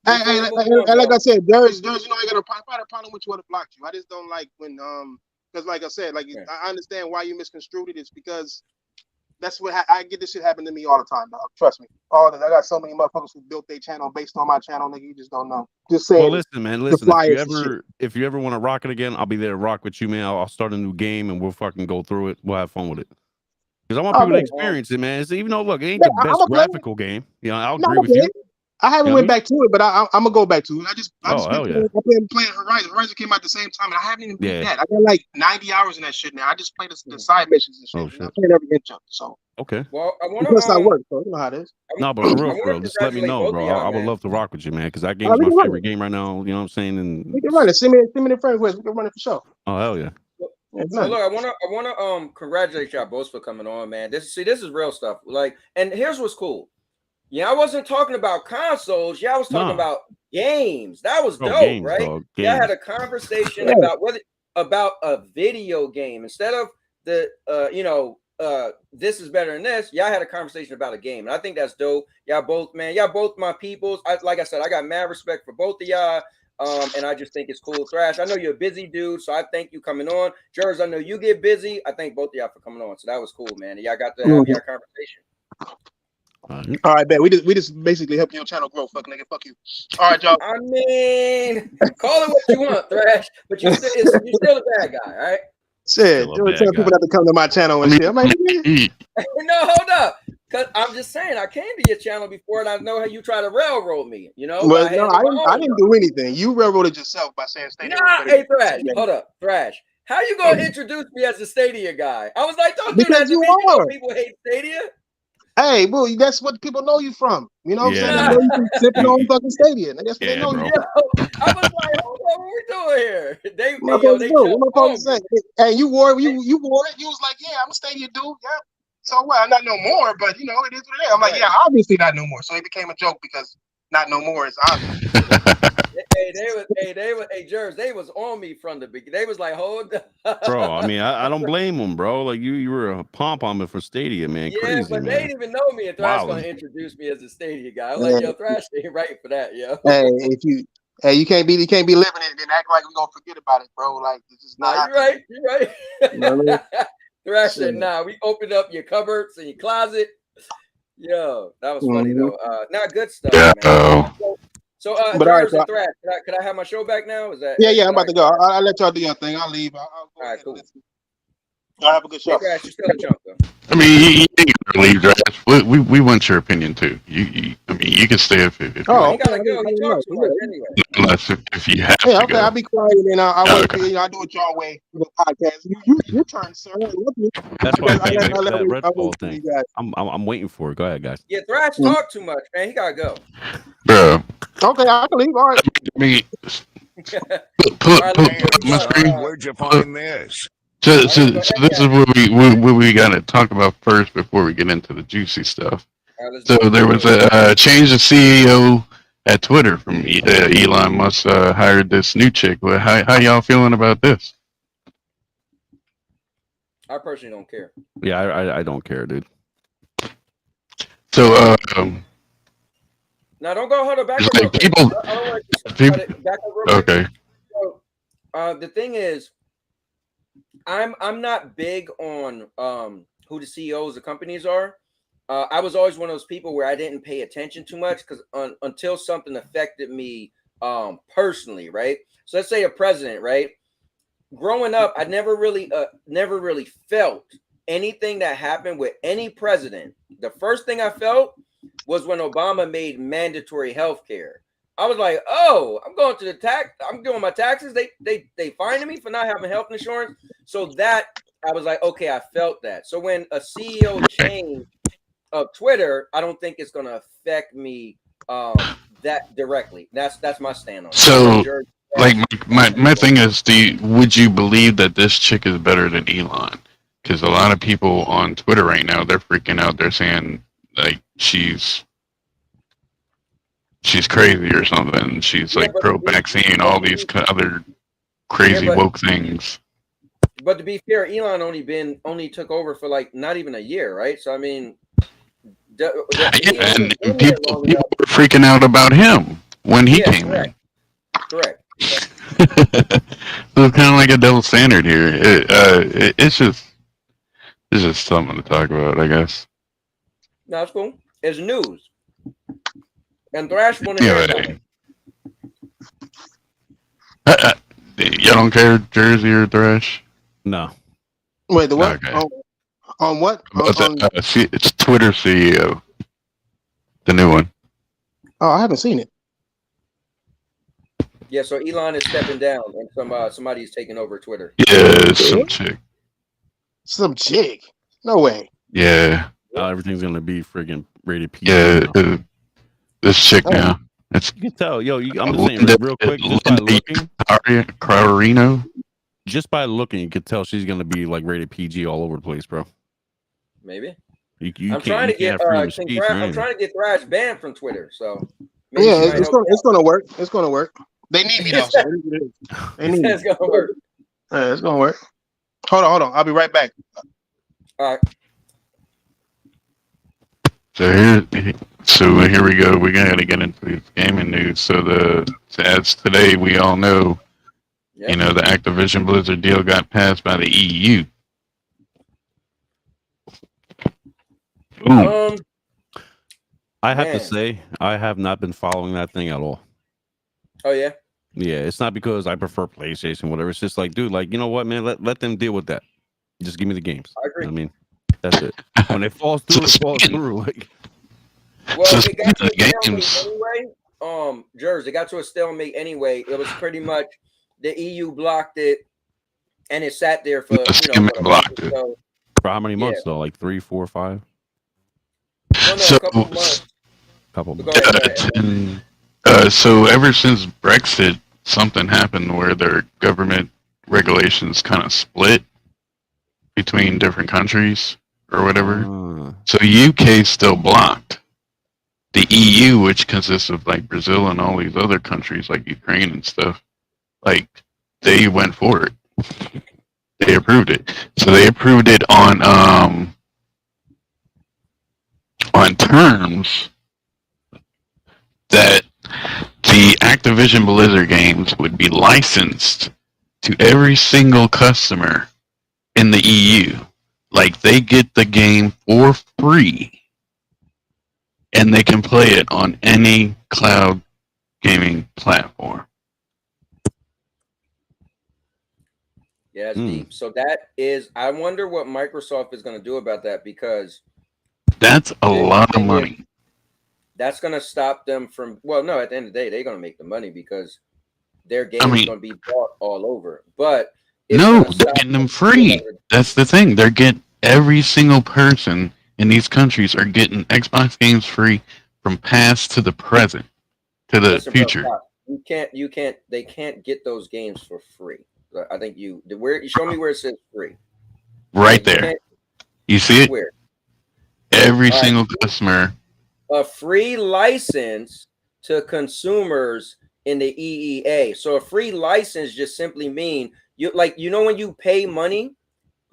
And like I said, there's you know, I got a problem with you would have blocked you. I just don't like when because like I said, I understand why you misconstrued it. It's because that's what I get. This shit happen to me all the time, dog. Trust me. I got so many motherfuckers who built their channel based on my channel, nigga. You just don't know. Just saying. Well, listen, man. Listen, if you ever want to rock it again, I'll be there to rock with you, man. I'll start a new game and we'll fucking go through it. We'll have fun with it. Because I want people to experience it, man. So even though, look, it ain't the best graphical game. You know, I'll agree with you. I haven't went back to it, but I'm gonna go back to it. I've hell been playing Horizon. Horizon came out at the same time, and I haven't even beat that. I got like 90 hours in that shit now. I just play the side missions and shit. Oh, shit. I played every inch of it. So okay. Well, I want to work, so you know how it is. No, but for real, just let me know, bro. I would love to rock with you, man, because that game's my favorite game right now. You know what I'm saying? And we can run it. Send me the friend request. We can run it for sure. Oh hell yeah. So look, I wanna congratulate y'all both for coming on, man. This is real stuff. Like, and here's what's cool. Yeah, I wasn't talking about consoles. Yeah, I was talking about games. That was dope, right? Yeah, I had a conversation about a video game instead of the this is better than this. Yeah, I had a conversation about a game, and I think that's dope. Y'all both my peoples. Like I said, I got mad respect for both of y'all. And I just think it's cool. Thrash, I know you're a busy dude, so I thank you coming on. Jers, I know you get busy. I thank both of y'all for coming on. So that was cool, man. Y'all got to have your conversation. All right, bet. We just basically help your channel grow. Fuck nigga, fuck you. All right, y'all. I mean, call it what you want, Thrash, but you're still a bad guy, all right? Shit, tell people not to come to my channel and shit. I'm like, no, hold up. Cause I'm just saying, I came to your channel before, and I know how you try to railroad me. You know, Well, by no, handling my I own didn't stuff. do anything. You railroaded yourself by saying Stadia. was Nah, better hey than Thrash, Stadia. hold up, Thrash. How you gonna introduce me as a Stadia guy? I was like, don't do Because that to you me. You know are. people hate Stadia. Hey, bro, that's what people know you from. You know what I'm saying? Yeah, They know you from sipping man. on fucking Stadia. That's what they Yeah, know bro. you Yo, from. I was like, hold on, what we doing here? They, What am I hey, yo, supposed to they do? What am I jumped supposed to on say? me. And you wore it. You was like, yeah, I'm a Stadia dude. Yeah. So what? Not no more, but you know, it is what it is. I'm like, Right. yeah, obviously not no more. So it became a joke because not no more is obvious. Hey, Jers, they was on me from the beginning. They was like, hold up. Bro, I mean, I don't blame him, bro. Like you were a pom pom for Stadia, man. Yeah, Crazy, but they man. didn't even know me, and Thrash Wow. gonna introduce me as a Stadia guy. I'm like, yo, Thrash ain't right for that, yo. You can't be living it and then act like we gonna forget about it, bro. Like this is Nah, not. you're right. You're right. You know what I mean? Thrash said, nah, we opened up your cupboards and your closet. Yo, that was funny though. Not good stuff, man. So But all right, Jers and Thrash, could I have my show back now? Is that yeah, I'm about to go. I'll let y'all do your thing. I'll leave. I'll go all right, ahead cool. and listen. Y'all have a good show. Hey, Thrash, you're still a chunk though. I mean, you ain't gotta leave, Thrash. We want your opinion too. I mean, you can stay if you Oh, he want. gotta go. He talks too much anyway. Unless if you have Yeah, to okay. go. I'll be quiet and I'll wait for Okay. you. I'll do it your way for the podcast. Your turn, sir. Look me. That's why I can't wait I'll for that wait Redfall for you thing. guys. I'm waiting for it. Go ahead, guys. Yeah, Thrash talk too much, man. He gotta go. Bro, Okay, I can leave. All right. I mean, All right, put my screen. Where'd you find this? So this is what we gotta talk about first before we get into the juicy stuff. So there was a change of CEO at Twitter from Elon Musk hired this new chick. Well, how y'all feeling about this? I personally don't care. Yeah, I don't care, dude. So Now don't go. Hold on, back it's up real like quick. people. I don't want to back up real quick. Okay. So, the thing is, I'm not big on who the CEOs of companies are. I was always one of those people where I didn't pay attention too much because until something affected me personally, right? So let's say a president, right? Growing up, I never really felt anything that happened with any president. The first thing I felt was when Obama made mandatory health care. I was like, oh, I'm going to I'm doing my taxes. They fining me for not having health insurance. So that I was like, okay, I felt that. So when a CEO change of Twitter, I don't think it's going to affect me that directly. That's my stand on it. So, like, my thing is, would you believe that this chick is better than Elon? Because a lot of people on Twitter right now, they're freaking out. They're saying like she's crazy or something. She's like pro-vaccine, all these other crazy woke things. But to be fair, Elon only took over for like not even a year, right? So I mean, and people were freaking out about him when he came in. Correct. So it's kind of like a double standard here. It's just something to talk about, I guess. No, that's cool. It's news. And Thrash want to hear about it. Y'all don't care, Jersey or Thrash? No. Wait, the what? Okay. On what? It's Twitter CEO, the new one. Oh, I haven't seen it. Yeah, so Elon is stepping down, and somebody's taking over Twitter. Yeah, some chick. Some chick? No way. Yeah. Everything's gonna be friggin' rated PG. Yeah, this chick now. You can tell, I'm just saying real quick, just by looking. Carino. Just by looking, you could tell she's gonna be like rated PG all over the place, bro. Maybe. I'm trying to get Thrash banned from Twitter. So yeah, it's gonna work. It's gonna work. They need me though. So they need me. It's gonna work. Yeah, it's gonna work. Hold on. I'll be right back. All right. So here we go. We gotta get into the gaming news. So as today we all know, the Activision Blizzard deal got passed by the EU. Boom. I have to say, I have not been following that thing at all. Oh yeah. Yeah, it's not because I prefer PlayStation, whatever. It's just like, dude, like, you know what, man? Let them deal with that. Just give me the games. I agree. You know what I mean, That's it. When it falls through, it falls through. Like, well, So it got to a speaking of stalemate games- anyway. Jersey, it got to a stalemate anyway. It was pretty much the EU blocked it, and it sat there for The you know CMA for a blocked month or it. so. for how many months Yeah. though? Like 3, 4, 5? No, So- a couple months. Couple Go months. ahead, go ahead. So ever since Brexit, something happened where their government regulations kind of split between different countries or whatever. Ah. So UK still blocked. The EU, which consists of like Brazil and all these other countries like Ukraine and stuff, like they went for it. They approved it. So they approved it on terms that the Activision Blizzard games would be licensed to every single customer in the EU. Like they get the game for free and they can play it on any cloud gaming platform. Yeah, it's deep. So that is, I wonder what Microsoft is going to do about that, because That's a lot of money. that's going to stop them from, well, no, at the end of the day, they're going to make the money because their game is going to be bought all over. But it's No, gonna they're stop getting them free. That's the thing. They're getting every single person in these countries are getting Xbox games free from past to the present to the Listen, bro, future. stop. They can't get those games for free. I think you show me where it says free. Right You there. can't- You see it? Where? Every All right. single customer. A free license to consumers in the EEA. So a free license just simply mean you when you pay money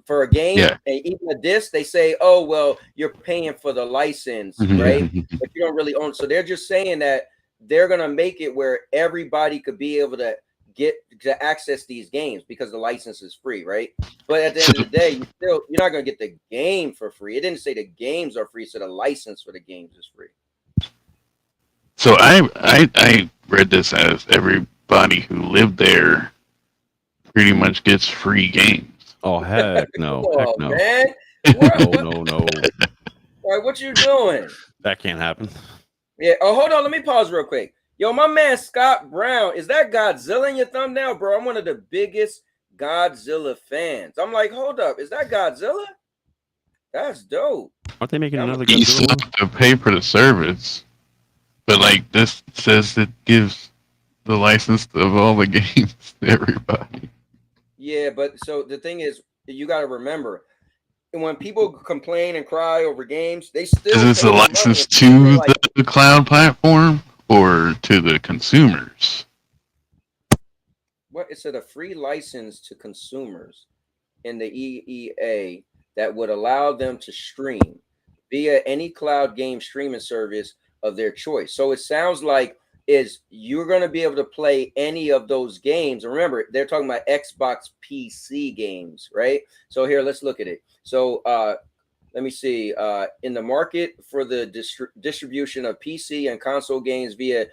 for a game, Yeah. and even a disc, they say, oh well, you're paying for the license, right? But you don't really own. So they're just saying that they're gonna make it where everybody could be able to get to access these games because the license is free, right? But at the end of the day, you're not gonna get the game for free. It didn't say the games are free, so the license for the games is free. So I read this as everybody who lived there pretty much gets free games. Oh heck no! Heck Oh, no! man. No! All right, what you doing? That can't happen. Yeah. Oh, hold on. Let me pause real quick. Yo, my man Scott Brown, is that Godzilla in your thumbnail, bro? I'm one of the biggest Godzilla fans. I'm like, hold up, is that Godzilla? That's dope. Aren't they making another You still Godzilla? have to pay for the service, but like this says it gives the license of all the games to everybody. Yeah, but so the thing is, you got to remember, when people complain and cry over games, they still Is this pay a the license money. to the cloud platform or to the consumers? What it said, a free license to consumers in the EEA that would allow them to stream via any cloud game streaming service of their choice. So it sounds like you're going to be able to play any of those games. And remember, they're talking about Xbox PC games, right? So here, let's look at it. So let me see. In the market for the distribution of PC and console games via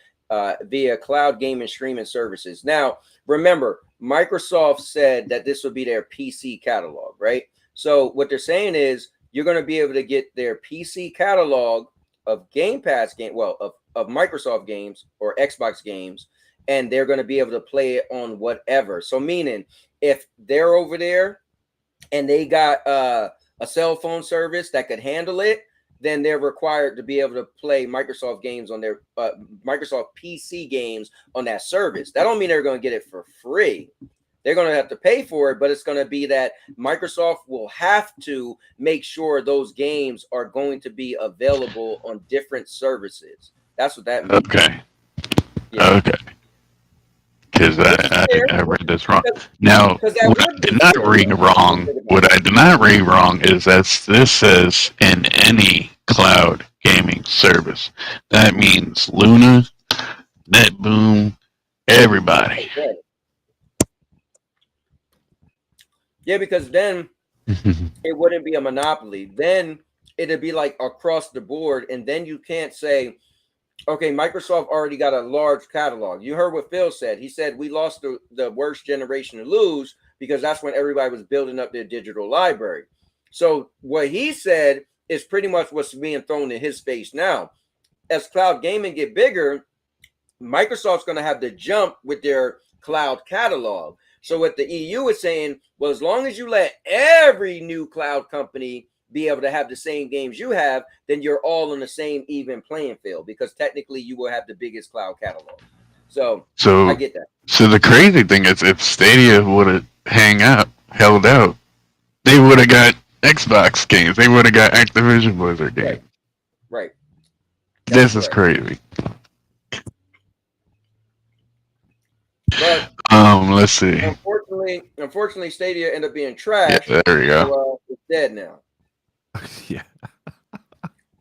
cloud gaming streaming services. Now, remember, Microsoft said that this would be their PC catalog, right? So what they're saying is you're going to be able to get their PC catalog of Game Pass of Microsoft games or Xbox games, and they're going to be able to play it on whatever. So meaning if they're over there and they got a cell phone service that could handle it, then they're required to be able to play Microsoft games on their Microsoft PC games on that service. That don't mean they're going to get it for free. They're going to have to pay for it, but it's going to be that Microsoft will have to make sure those games are going to be available on different services. That's what that means. Okay. Yeah. Okay. Because I read this wrong. Now, what I did not read wrong is that this says in any cloud gaming service. That means Luna, NetBoom, everybody. Yeah, because then it wouldn't be a monopoly. Then it'd be like across the board, and then you can't say, okay, Microsoft already got a large catalog. You heard what Phil said. He said we lost the worst generation to lose because that's when everybody was building up their digital library. So what he said is pretty much what's being thrown in his face now. As cloud gaming get bigger, Microsoft's going to have to jump with their cloud catalog. So what the EU is saying, well, as long as you let every new cloud company be able to have the same games you have, then you're all on the same even playing field, because technically you will have the biggest cloud catalog. So I get that. So the crazy thing is, if Stadia would have held out, they would have got Xbox games. They would have got Activision Blizzard games. Right. This is crazy. But let's see. Unfortunately, Stadia ended up being trash. Yeah, there we go. So, it's dead now. Yeah.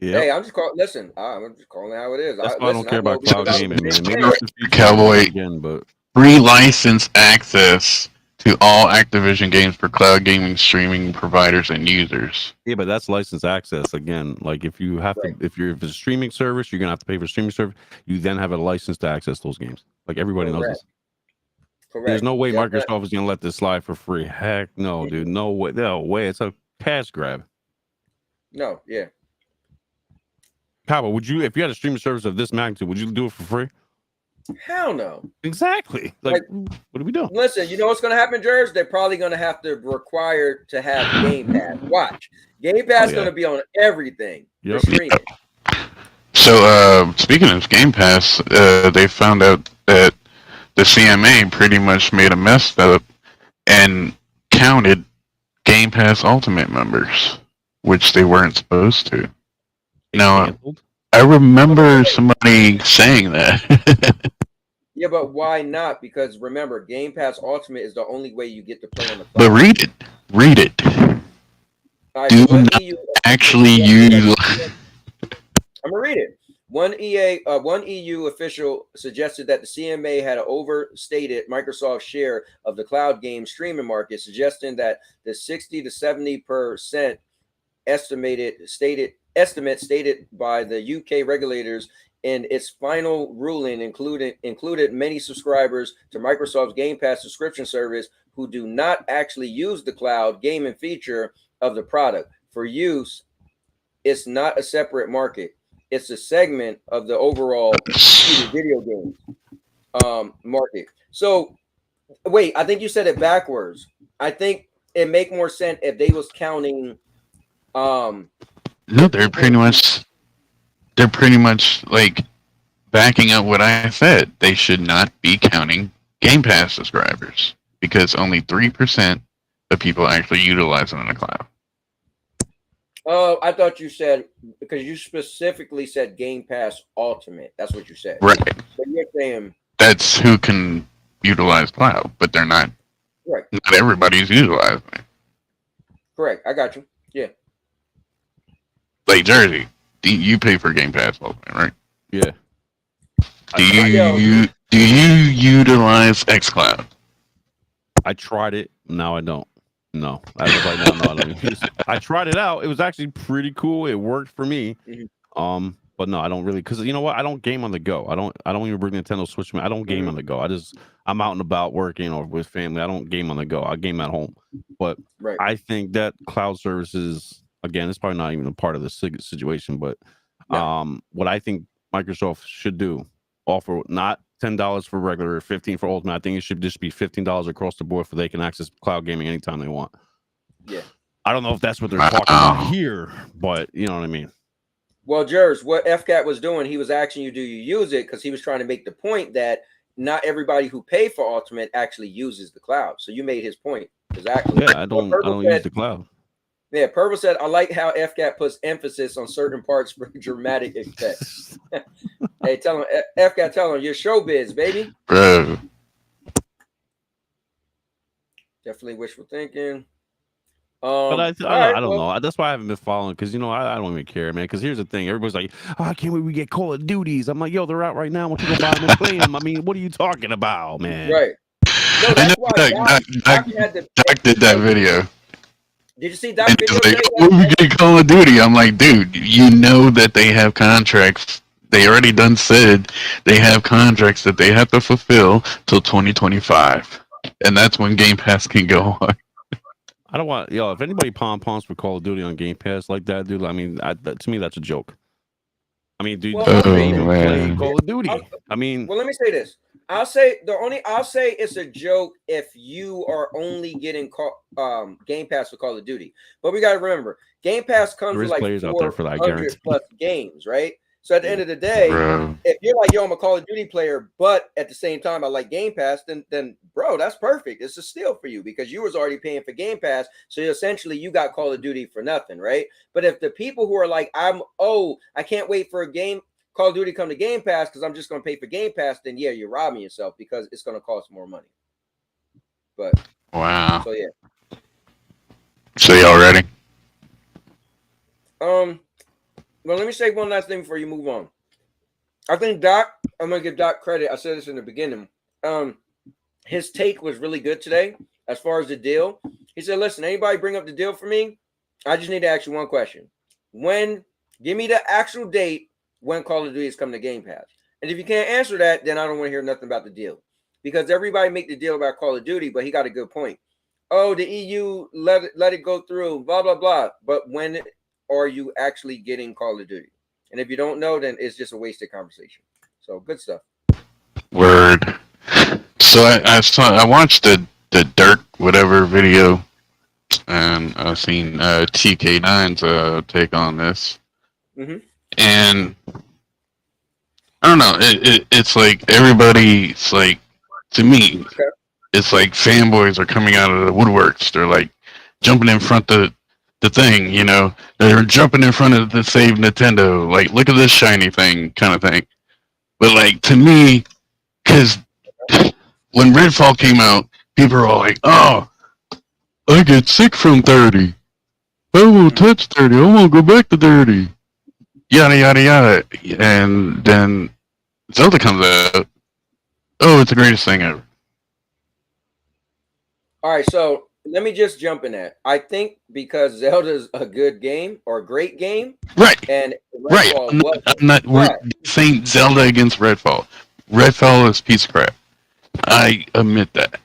Hey, I'm just calling. Listen, I'm just calling it how it is. That's why I don't care about cloud gaming, man. Maybe Cowboy again, but free license access to all Activision games for cloud gaming streaming providers and users. Yeah, but that's license access again. Like if you have to, if it's a streaming service, you're gonna have to pay for streaming service. You then have a license to access those games. Like everybody knows this. Correct. There's no way Microsoft is gonna let this slide for free. Heck no, dude. No way. No way. It's a cash grab. No, yeah. Kaba, would you, if you had a streaming service of this magnitude, would you do it for free? Hell no. Exactly. Like what are we doing? Listen, you know what's going to happen, Jers? They're probably going to have to require to have Game Pass. Watch. Game Pass is going to be on everything. Yep. So, speaking of Game Pass, they found out that the CMA pretty much made a mess up and counted Game Pass Ultimate members, which they weren't supposed to. Now, I remember somebody saying that. Yeah, but why not? Because remember, Game Pass Ultimate is the only way you get to play on the cloud. But read it. Read it. Right, do not actually use. I'm gonna read it. One EU official suggested that the CMA had overstated Microsoft's share of the cloud game streaming market, suggesting that the 60 to 70% estimate stated by the UK regulators in its final ruling included many subscribers to Microsoft's Game Pass subscription service who do not actually use the cloud gaming feature of the product. For use, it's not a separate market. It's a segment of the overall video games market. So, wait, I think you said it backwards. I think it make more sense if they was counting. No, they're pretty much like backing up what I said. They should not be counting Game Pass subscribers because only 3% of people actually utilize it in the cloud. Oh, I thought you said, because you specifically said Game Pass Ultimate. That's what you said. Right. So you're saying that's who can utilize cloud, but they're not. Right. Not everybody's utilizing it. Correct. I got you. Yeah. Like Jersey, you pay for Game Pass Ultimate, right? Yeah. Do you utilize xCloud? I tried it. Now I don't. No, as of right now, no, I don't use it. I tried it out. It was actually pretty cool. It worked for me. But no, I don't really, because you know what? I don't game on the go. I don't even bring Nintendo Switch. I don't game on the go. I'm out and about working or with family. I don't game on the go. I game at home. But I think that cloud services, again, it's probably not even a part of the situation. But what I think Microsoft should do, offer not $10 for regular, $15 for Ultimate. I think it should just be $15 across the board for they can access cloud gaming anytime they want. Yeah. I don't know if that's what they're talking about here, but you know what I mean. Well, Jers, what FCAT was doing, he was asking you, do you use it? Because he was trying to make the point that not everybody who paid for Ultimate actually uses the cloud. So you made his point. Exactly. Yeah, I don't use the cloud. Yeah, Purple said, I like how FCAT puts emphasis on certain parts for dramatic effect. Hey, tell him, FCAT, tell him, you're showbiz, baby. Bro. Definitely wishful thinking. But I don't know. That's why I haven't been following, because you know I don't even care, man. Because here's the thing: everybody's like, "Oh, I can't wait we get Call of Duties." I'm like, "Yo, they're out right now. Why don't you go buy them and play them?" I mean, what are you talking about, man? Right. No, that's why Doc did that video. Did you see that video? Like, when we get Call of Duty, I'm like, dude, you know that they have contracts. They already done said they have contracts that they have to fulfill till 2025, and that's when Game Pass can go on. I don't want if anybody pom-poms for Call of Duty on Game Pass like that, dude. I mean, to me that's a joke. I mean, dude, Well, do they even play Call of Duty? I mean, well, let me say this. I'll say it's a joke if you are only getting Game Pass for Call of Duty. But we got to remember, Game Pass comes with like players out there for that, 400 plus games, right? So at the end of the day, if you're like, yo, I'm a Call of Duty player, but at the same time I like Game Pass, then bro, that's perfect. It's a steal for you because you was already paying for Game Pass. So essentially you got Call of Duty for nothing, right? But if the people who are like, I can't wait for a game Call of Duty come to Game Pass because I'm just going to pay for Game Pass, then yeah, you're robbing yourself because it's going to cost more money. But wow. So yeah. So y'all ready? Well, let me say one last thing before you move on. I think Doc, I'm going to give Doc credit. I said this in the beginning. His take was really good today as far as the deal. He said, listen, anybody bring up the deal for me? I just need to ask you one question. Give me the actual date when Call of Duty is coming to Game Pass. And if you can't answer that, then I don't want to hear nothing about the deal. Because everybody make the deal about Call of Duty, but he got a good point. Oh, the EU let it go through, blah, blah, blah. But when are you actually getting Call of Duty? And if you don't know, then it's just a wasted conversation. So good stuff. Word. So I watched the Dirk whatever video, and I've seen TK9's take on this. Mm-hmm. And I don't know. It's like everybody's like, to me, it's like fanboys are coming out of the woodworks. They're like jumping in front of the thing, you know. They're jumping in front of the Save Nintendo. Like, look at this shiny thing, kind of thing. But like to me, because when Redfall came out, people were all like, "Oh, I get sick from 30. I won't touch 30. I won't go back to 30." Yada yada yada, and then Zelda comes out. Oh, it's the greatest thing ever. All right, so let me just jump in that. I think because Zelda's a good game or a great game, right? And Redfall I'm not we're saying Zelda against Redfall. Redfall is piece of crap. I admit that,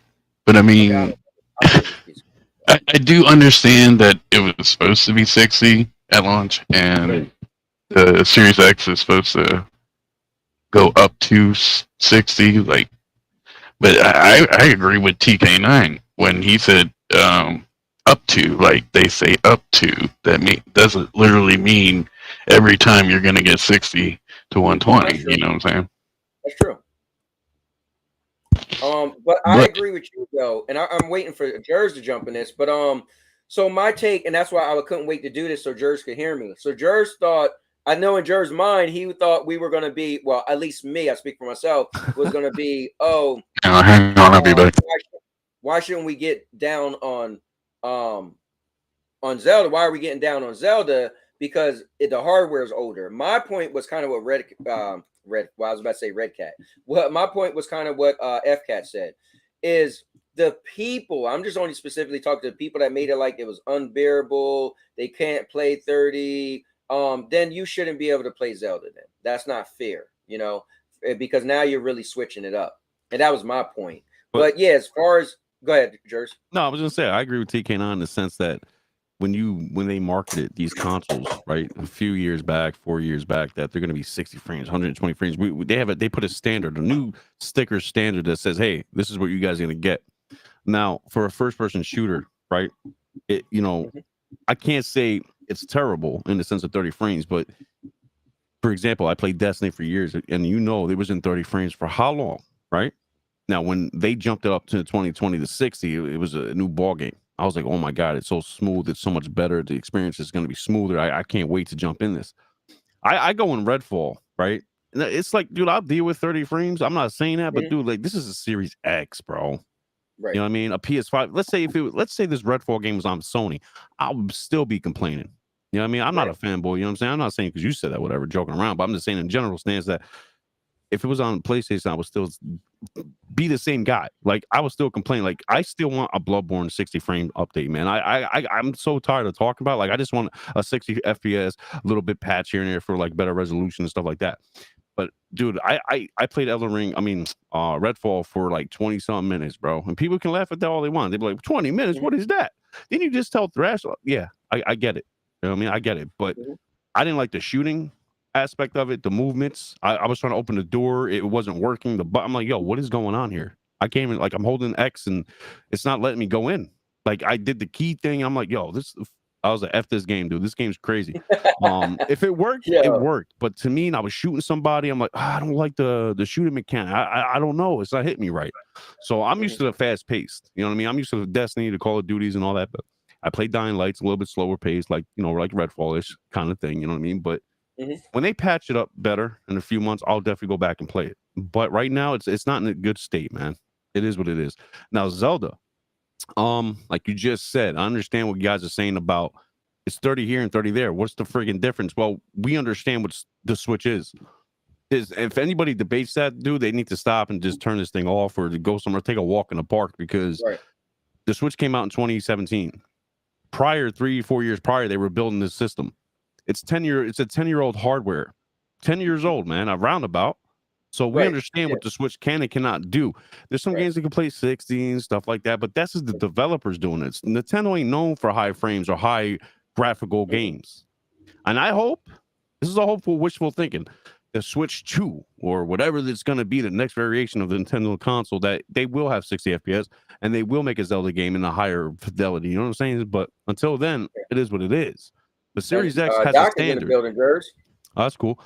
but I mean, I do understand that it was supposed to be 60 at launch, and the Series X is supposed to go up to 60. Like, but I agree with TK9 when he said up to. Like, they say up to. That doesn't literally mean every time you're gonna get 60 to 120. You know what I'm saying? That's true. But I agree with you though, and I'm waiting for Jers to jump in this. But so my take, and that's why I couldn't wait to do this so Jers could hear me. So Jers thought, I know in Jers' mind, he thought we were going to be, well, at least me, I speak for myself, was going to be, hang on, I'll be back. Why shouldn't we get down on Zelda? Why are we getting down on Zelda? Because the hardware is older. My point was kind of what well, I was about to say Red Cat. Well, my point was kind of what F Cat said, is the people, I'm just only specifically talking to the people that made it like it was unbearable, they can't play 30, then you shouldn't be able to play Zelda then. That's not fair, you know, because now you're really switching it up. And that was my point. But yeah, as far as, go ahead, Jers. No, I was gonna say I agree with TK9 in the sense that when they marketed these consoles, right, a few years back, 4 years back, that they're going to be 60 frames, 120 frames. They put a standard, a new sticker standard that says, hey, this is what you guys are going to get. Now, for a first-person shooter, right, I can't say it's terrible in the sense of 30 frames, but for example, I played Destiny for years, and it was in 30 frames for how long, right? Now, when they jumped it up to 2020 to 60, it was a new ball game. I was like, oh my God, it's so smooth. It's so much better. The experience is going to be smoother. I can't wait to jump in this. I go in Redfall, right? And it's like, dude, I'll deal with 30 frames. I'm not saying that, but dude, like, this is a Series X, bro. Right. You know what I mean? A PS5. Let's say this Redfall game was on Sony, I would still be complaining. You know what I mean? I'm not a fanboy. You know what I'm saying? I'm not saying because you said that, whatever, joking around, but I'm just saying in general stance that if it was on PlayStation, I would still be the same guy. Like, I would still complain. Like, I still want a Bloodborne 60 frame update, man. I'm so tired of talking about. Like, I just want a 60 FPS, a little bit patch here and there for like better resolution and stuff like that. But dude, I played Elden Ring, Redfall for like 20 something minutes, bro. And people can laugh at that all they want. They'd be like, 20 minutes, what is that? Then you just tell Thrash, yeah, I get it. You know what I mean? I get it. But I didn't like the shooting aspect of it, the movements. I was trying to open the door, it wasn't working. I'm like, yo, what is going on here? I came in, like, I'm holding X and it's not letting me go in. Like, I did the key thing. I'm like, yo, I was like, F this game, dude. This game's crazy. If it worked, it worked. But to me, and I was shooting somebody, I'm like, I don't like the shooting mechanic. I don't know. It's not hitting me right. So I'm used to the fast paced. You know what I mean? I'm used to the Destiny, the Call of Duties, and all that. But I played Dying Light's a little bit slower paced, like, you know, like Redfall-ish kind of thing. You know what I mean? But when they patch it up better in a few months, I'll definitely go back and play it. But right now, it's not in a good state, man. It is what it is. Now, Zelda. Like you just said, I understand what you guys are saying about it's 30 here and 30 there. What's the friggin' difference? Well, we understand what the Switch is. If anybody debates that, dude, they need to stop and just turn this thing off or to go somewhere, take a walk in the park, because the Switch came out in 2017. Prior, 3-4 years prior, they were building this system. It's a 10-year-old hardware. 10 years old, man, a roundabout. So we understand what the Switch can and cannot do. There's some games that can play 60 and stuff like that, but that's just the developers doing it. Nintendo ain't known for high frames or high graphical games. And I hope, this is a hopeful, wishful thinking, the Switch 2 or whatever that's going to be the next variation of the Nintendo console, that they will have 60 FPS and they will make a Zelda game in a higher fidelity. You know what I'm saying? But until then, it is what it is. The Series X has a standard. That's cool.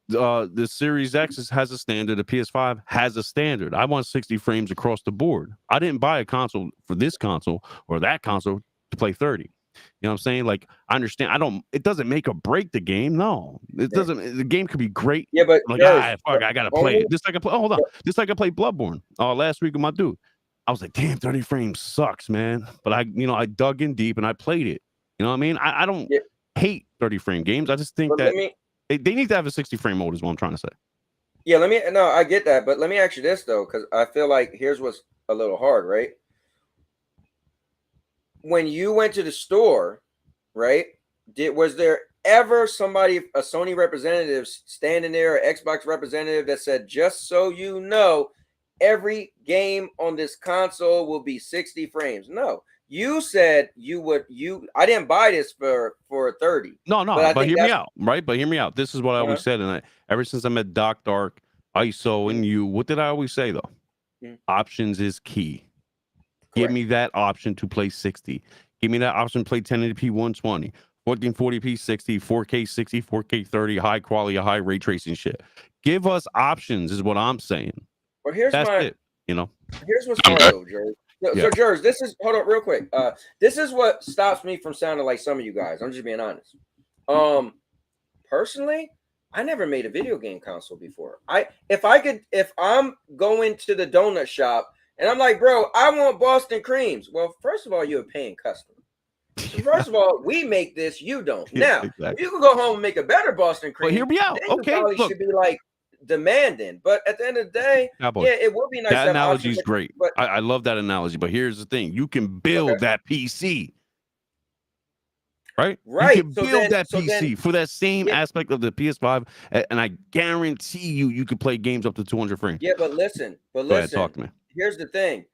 The Series X has a standard. The PS5 has a standard. I want 60 frames across the board. I didn't buy a console for this console or that console to play 30. You know what I'm saying? Like, I understand. It doesn't make or break the game. No, it doesn't. The game could be great. Yeah, but I'm like, fuck, I gotta play it. Just like hold on. Just like I played Bloodborne last week with my dude. I was like, damn, 30 frames sucks, man. But I dug in deep and I played it. You know what I mean? I don't hate 30 frame games. I just think they need to have a 60 frame mode is what I'm trying to say. Yeah, I get that, but let me ask you this though, because I feel like here's what's a little hard, right? When you went to the store, right? Was there ever somebody, a Sony representative standing there, an Xbox representative that said, just so you know, every game on this console will be 60 frames? No. You said I didn't buy this for 30. No, but hear me out, right? But hear me out. This is what I always said, and ever since I met Doc Dark, ISO, and you, what did I always say though? Options is key. Give me that option to play 60. Give me that option to play 1080p 120, 1440p 60, 4K 60, 4K 30, high quality, high ray tracing shit. Give us options is what I'm saying. Well, here's it. You know. Here's what's hard though, George. So, George, hold up real quick. This is what stops me from sounding like some of you guys. I'm just being honest. Personally, I never made a video game console before. If I'm going to the donut shop and I'm like, bro, I want Boston creams. Well, first of all, you're a paying customer. So first of all, we make this, you don't. Now, if you can go home and make a better Boston cream, hear me out. Then you probably should be like demanding. But at the end of the day, it would be nice. That analogy is great. I love that analogy. But here's the thing: you can build that PC. Right? You can build that PC for that same aspect of the PS5, and I guarantee you could play games up to 200 frames. Yeah, but listen. Go ahead, talk to me. Here's the thing: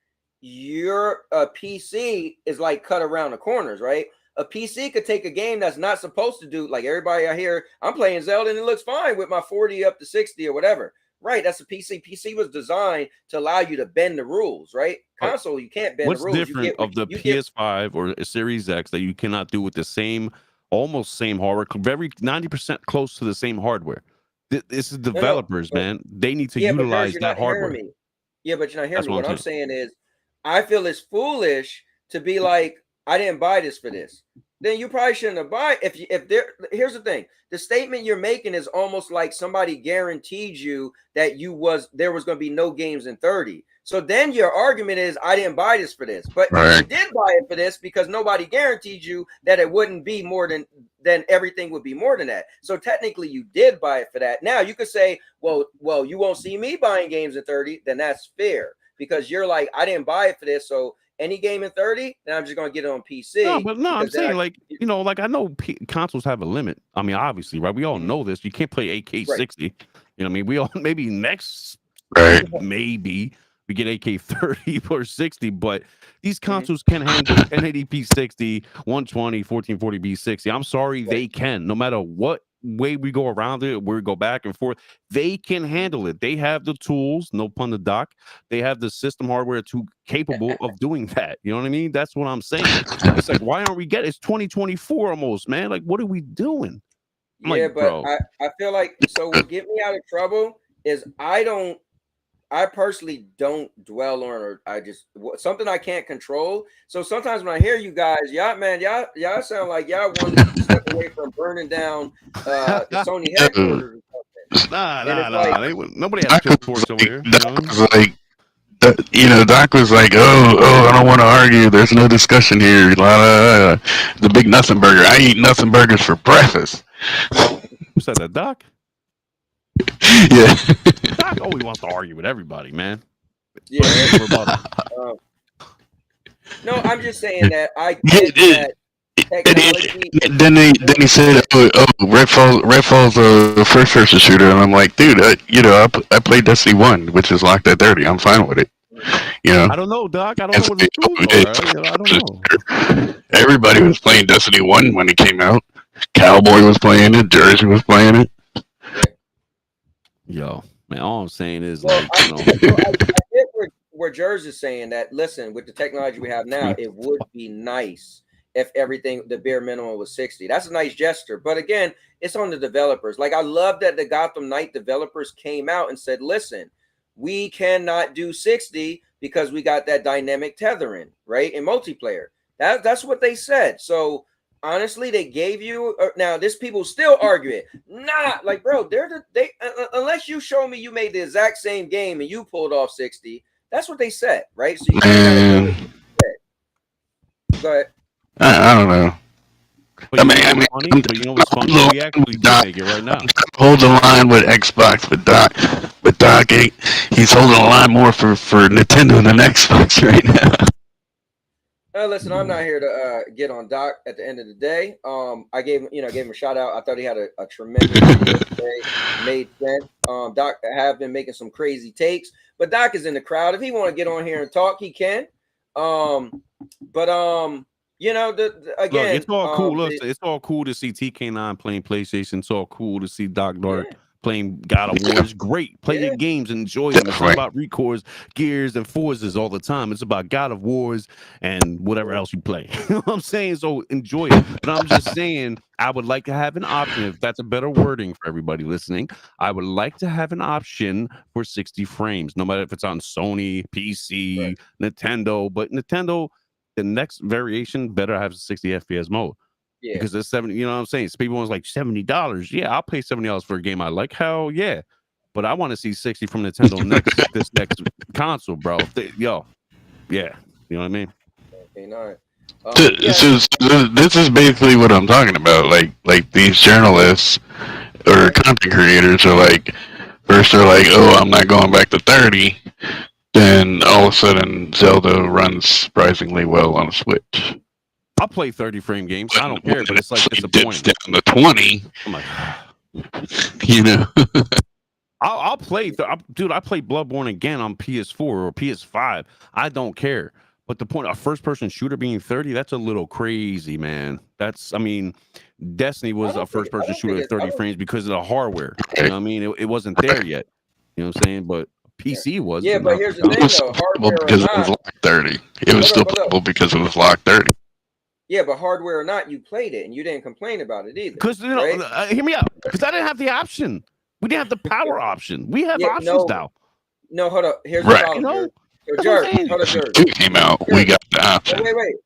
your PC is like cut around the corners, right? A PC could take a game that's not supposed to do, like everybody out here. I'm playing Zelda and it looks fine with my 40 up to 60 or whatever. Right, that's a PC. PC was designed to allow you to bend the rules, right? Console, you can't bend the rules. What's different of the PS5 or a Series X that you cannot do with the almost same hardware, very 90% close to the same hardware? This is developers, man. They need to utilize that hardware. Yeah, but you're not hearing me. What I'm saying is, I feel it's foolish to be like, I didn't buy this for this. Then you probably shouldn't have bought. Here's the thing: the statement you're making is almost like somebody guaranteed you that there was going to be no games in 30. So then your argument is, I didn't buy this for this, but you did buy it for this because nobody guaranteed you that it wouldn't be more than everything would be more than that. So technically, you did buy it for that. Now you could say, well, you won't see me buying games in 30. Then that's fair because you're like, I didn't buy it for this, so. Any game in 30, then I'm just gonna get it on PC. I'm saying I know consoles have a limit. I mean, obviously, right? We all know this. You can't play 8K 60. You know You know what I mean? We all maybe next Right. maybe we get AK30 or 60, but these consoles can handle 1080p 60, 120, 1440p 60. I'm sorry, they can. No matter what way we go around it, where we go back and forth, they can handle it. They have the tools, no pun to doc. They have the system hardware to capable of doing that. You know what I mean? That's what I'm saying. It's like, why aren't we getting? It's 2024 almost, man. Like, what are we doing? I'm Yeah, like, but bro. I feel like, so what get me out of trouble is I personally don't dwell on, or something I can't control. So sometimes when I hear you guys, y'all sound like y'all one step away from burning down the Sony headquarters or something. Nah. Nobody has pitchforks over here. Doc was like, Doc was like, I don't want to argue. There's no discussion here. La, la, la. The big nothing burger. I eat nothing burgers for breakfast. Who said that, Doc? Yeah. Doc always wants to argue with everybody, man. Yeah. No, I'm just saying that I get that technology. Then he said, Redfall's a first person shooter, and I'm like, dude, I played Destiny 1, which is locked at 30. I'm fine with it. I don't know, Doc. I don't know what the tools are. I don't know. Everybody was playing Destiny 1 when it came out. Cowboy was playing it. Jersey was playing it. Yo, man, all I'm saying is, I get where Jersey's saying that, listen, with the technology we have now, it would be nice if everything, the bare minimum was 60. That's a nice gesture. But again, it's on the developers. Like, I love that the Gotham Knight developers came out and said, listen, we cannot do 60 because we got that dynamic tethering, right? In multiplayer. That's what they said. So honestly, they gave you now. This people still argue it. Nah, like, bro, unless you show me you made the exact same game and you pulled off 60. That's what they said, right? So you gotta go ahead. I don't know. But you know what's funny? We actually do make it right now. Hold the line with Xbox, but Doc he's holding the line more for Nintendo than Xbox right now. Listen, I'm not here to get on Doc at the end of the day. I gave him a shout out. I thought he had a tremendous video today. Made sense. Doc have been making some crazy takes, but Doc is in the crowd. If he want to get on here and talk, he can. Again, look, it's all cool. Look, it's all cool to see TK9 playing PlayStation. It's all cool to see Doc Dart playing God of War. It's great. Play your games, enjoy them. It's not about Records, Gears, and Forzas all the time. It's about God of Wars and whatever else you play. You know what I'm saying? So enjoy it. But I'm just saying, I would like to have an option, if that's a better wording for everybody listening. I would like to have an option for 60 frames, no matter if it's on Sony, PC, Nintendo. But Nintendo, the next variation better have a 60 FPS mode. Yeah. Because it's 70, you know what I'm saying? So people was like $70. Yeah, I'll pay $70 for a game I like. Hell yeah. But I want to see 60 from Nintendo this next console, bro. Yeah. You know what I mean? Okay, all right. This is basically what I'm talking about. Like these journalists or content creators are like, first they're like, oh, I'm not going back to 30. Then all of a sudden Zelda runs surprisingly well on a Switch. I'll play 30 frame games. I don't care, but it's like disappointing. Down to 20. I'm like, I'll play. Dude, I play Bloodborne again on PS4 or PS5. I don't care. But the point, a first person shooter being 30, that's a little crazy, man. Destiny was a first person shooter at 30 frames because of the hardware. You know what I mean? It wasn't there yet. You know what I'm saying? But PC was. Yeah, but here's the thing, though. Hardware because it was locked 30. It was still playable because it was locked 30. Yeah, but hardware or not, you played it and you didn't complain about it either. Because hear me out. Because I didn't have the option. We didn't have the power option. We have options now. No, hold up. Here's the problem. So, George came out. We got the option. Wait,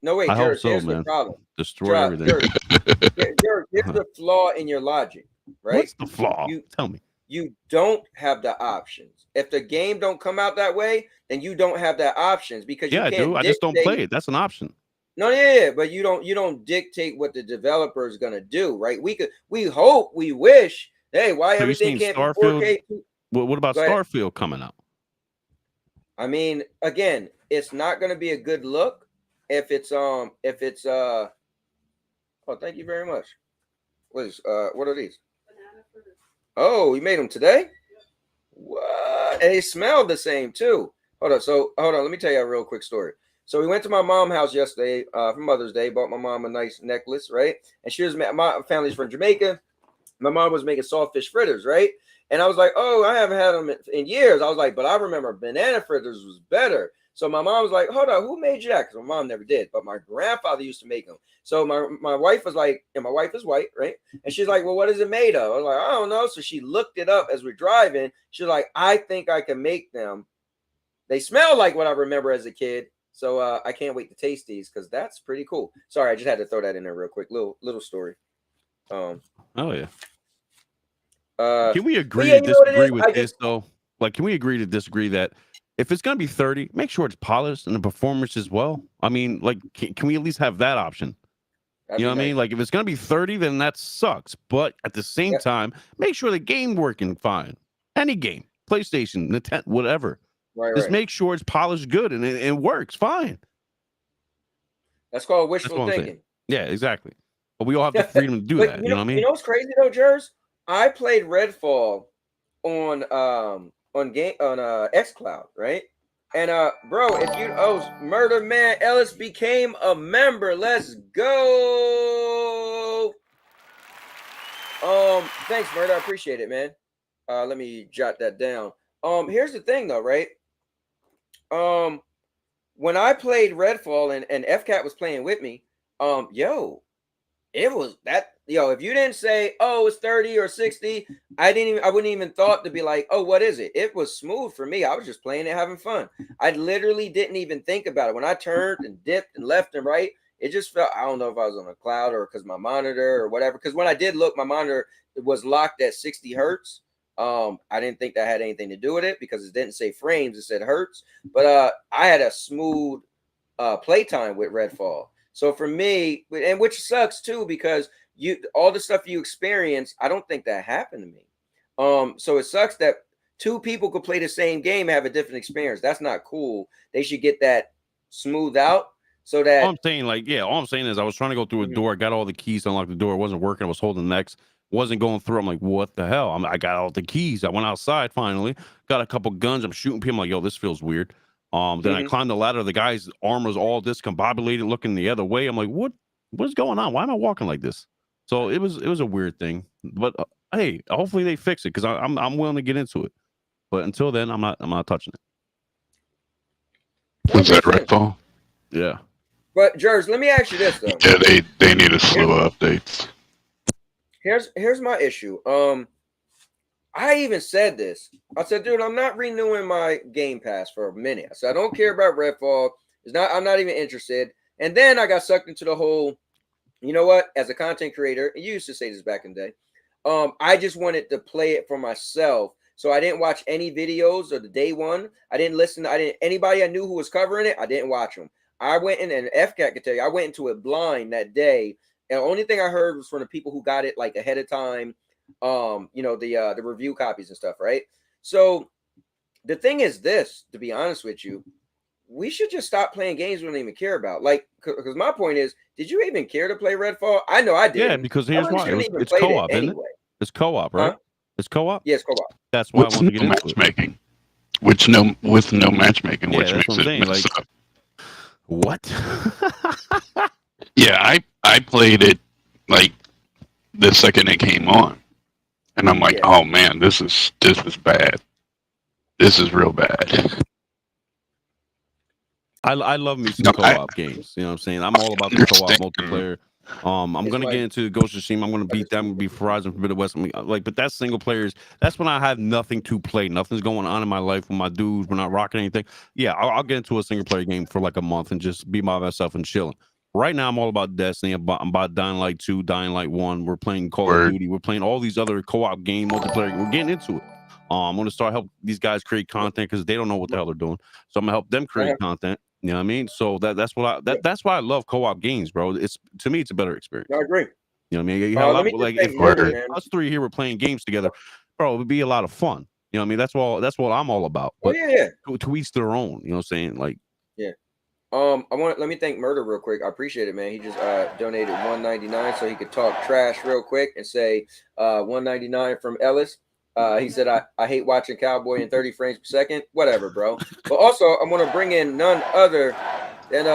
George. Here's the problem. Destroy everything. George, here's the flaw in your logic, right? What's the flaw? Tell me. You don't have the options. If the game don't come out that way, then you don't have that options because you can't. I do. I just don't play it. That's an option. No, yeah, but you don't dictate what the developer is gonna do, right? We hope, we wish. Hey, why everything can't be 4K? What about Starfield coming out? I mean, again, it's not gonna be a good look if it's oh, thank you very much. What are these? Oh, you made them today? What? And they smelled the same too. Hold on. Let me tell you a real quick story. So we went to my mom's house yesterday for Mother's Day. Bought my mom a nice necklace, right? And she was my family's from Jamaica. My mom was making saltfish fritters, right? And I was like, oh, I haven't had them in years. I was like, but I remember banana fritters was better. So my mom was like, hold on, who made you that? Because my mom never did, but my grandfather used to make them. So my wife was like, and my wife is white, right? And she's like, well, what is it made of? I was like, I don't know. So she looked it up as we're driving. She's like, I think I can make them. They smell like what I remember as a kid. So I can't wait to taste these because that's pretty cool. Sorry, I just had to throw that in there real quick. Little story. Oh yeah. Can Can we agree to disagree with this though? Like, can we agree to disagree that if it's gonna be 30, make sure it's polished and the performance as well? I mean, like, can we at least have that option? You know what I mean? Like, if it's gonna be 30, then that sucks. But at the same time, make sure the game working fine. Any game, PlayStation, Nintendo, whatever. Just make sure it's polished good and it works fine. That's called wishful thinking. Yeah, exactly. But we all have the freedom to do that. You know what I mean? You know what's crazy though, Jers? I played Redfall on xCloud, right? And bro, if you Murder Man Ellis became a member. Let's go. Thanks, Murder. I appreciate it, man. Let me jot that down. Here's the thing though, right? When I played Redfall and FCAT was playing with me, it was that, if you didn't say, oh, it's 30 or 60, I wouldn't even thought to be like, oh, what is it? It was smooth for me. I was just playing it, having fun. I literally didn't even think about it. When I turned and dipped and left and right, it just felt, I don't know if I was on a cloud or because my monitor or whatever. Because when I did look, my monitor was locked at 60 hertz. I didn't think that had anything to do with it because it didn't say frames, it said hertz. But I had a smooth playtime with Redfall. So for me, and which sucks too, because all the stuff you experience, I don't think that happened to me. So it sucks that two people could play the same game, have a different experience. That's not cool. They should get that smoothed out so that all I'm saying, all I'm saying is I was trying to go through a door, I got all the keys to unlock the door, it wasn't working, I was holding the X, wasn't going through. I'm like, what the hell? I got all the keys. I went outside finally, got a couple guns, I'm shooting people. I'm like, yo, this feels weird. Then I climbed the ladder. The guy's arm was all discombobulated, looking the other way. I'm like, what's going on? Why am I walking like this? So it was a weird thing. But hey, hopefully they fix it because I'm willing to get into it. But until then, I'm not touching it. Was that Redfall? Yeah. But Jers, let me ask you this though. Yeah, they need a slew of updates. Here's my issue. I even said this. I said, dude, I'm not renewing my Game Pass for a minute. I said, I don't care about Redfall. I'm not even interested. And then I got sucked into the whole, you know what? As a content creator, and you used to say this back in the day, I just wanted to play it for myself. So I didn't watch any videos of the day one. I didn't listen. Anybody I knew who was covering it, I didn't watch them. I went in, and FCAT could tell you, I went into it blind that day. And the only thing I heard was from the people who got it like ahead of time. The review copies and stuff, right? So the thing is this, to be honest with you, we should just stop playing games we don't even care about. Like, because my point is, did you even care to play Redfall? I know I did. Yeah, because here's why. It's co-op, isn't it? It's co-op, right? Huh? It's co-op? Yeah, it's co-op. That's why I want to get into matchmaking. With no matchmaking, which makes it mess up. What? Yeah, I played it like the second it came on. And I'm like, oh man, this is bad. This is real bad. I love me some co-op games. You know what I'm saying? I'm all about the co-op multiplayer. I'm gonna get into Ghost of Tsushima. I'm gonna beat that. I'm gonna be Horizon Forbidden West. But that's single players. That's when I have nothing to play. Nothing's going on in my life with my dudes. We're not rocking anything. Yeah, I'll get into a single player game for like a month and just be by myself and chilling. Right now, I'm all about Destiny. I'm about Dying Light 2, Dying Light 1. We're playing Call of Duty. We're playing all these other co-op game multiplayer. We're getting into it. I'm going to start help these guys create content because they don't know what the hell they're doing. So I'm going to help them create content. You know what I mean? So that's why I love co-op games, bro. To me, it's a better experience. I agree. You know what I mean? You have if us three here were playing games together, bro, it would be a lot of fun. You know what I mean? That's what I'm all about. But to each their own. You know what I'm saying? Like, yeah. Let me thank Murder real quick. I appreciate it, man. He just donated $1.99 so he could talk trash real quick and say $1.99 from Ellis. He said I hate watching Cowboy in 30 frames per second. Whatever, bro. But also I want to bring in none other than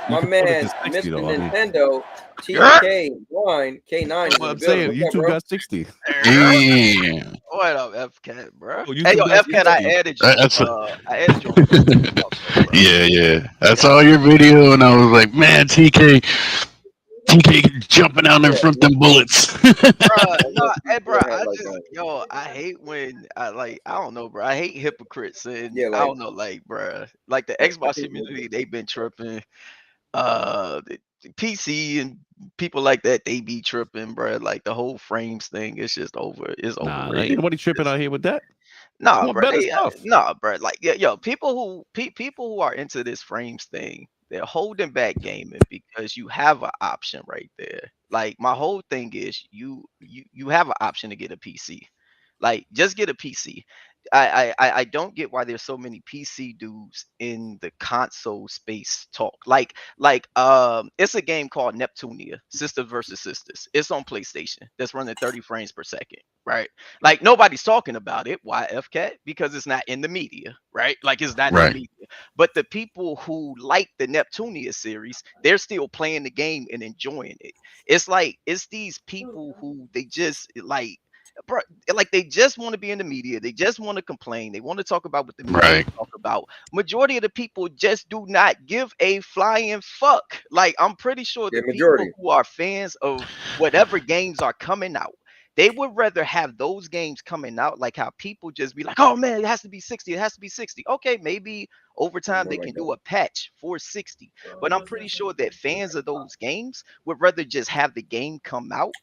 my man 60, Mr. Nintendo TK9 K9. What I'm saying, you two got 60. Damn. What up, FCAT, bro? Oh, you Hey, two yo, got FCAT, 60. I added you. I added you. On Yeah. I saw your video and I was like, man, TK jumping out in front of them bullets. Bro, I hate when I don't know, bro. I hate hypocrites and I don't know, like, bro, like the Xbox community, they've been tripping. The PC and people like that, they be tripping, bro. Like the whole frames thing, it's just over. It's overrated. Ain't nobody tripping out here with that. Nah, bro. Nah, bro. Like, yo, people who are into this frames thing, they're holding back gaming because you have an option right there. Like, my whole thing is you have an option to get a PC. Like, just get a PC. I don't get why there's so many PC dudes in the console space talk. Like it's a game called Neptunia, Sisters versus Sisters. It's on PlayStation. That's running 30 frames per second, right? Like nobody's talking about it. Why, FCAT? Because it's not in the media, right? Like it's not in the media. But the people who like the Neptunia series, they're still playing the game and enjoying it. It's like it's these people who they just like. Bro, like they just want to be in the media. They just want to complain. They want to talk about what the media talk about. Majority of the people just do not give a flying fuck. Like I'm pretty sure the people who are fans of whatever games are coming out, they would rather have those games coming out. Like how people just be like, "Oh man, it has to be 60. It has to be 60." Okay, maybe over time they can do a patch for 60. But I'm pretty sure that fans of those games would rather just have the game come out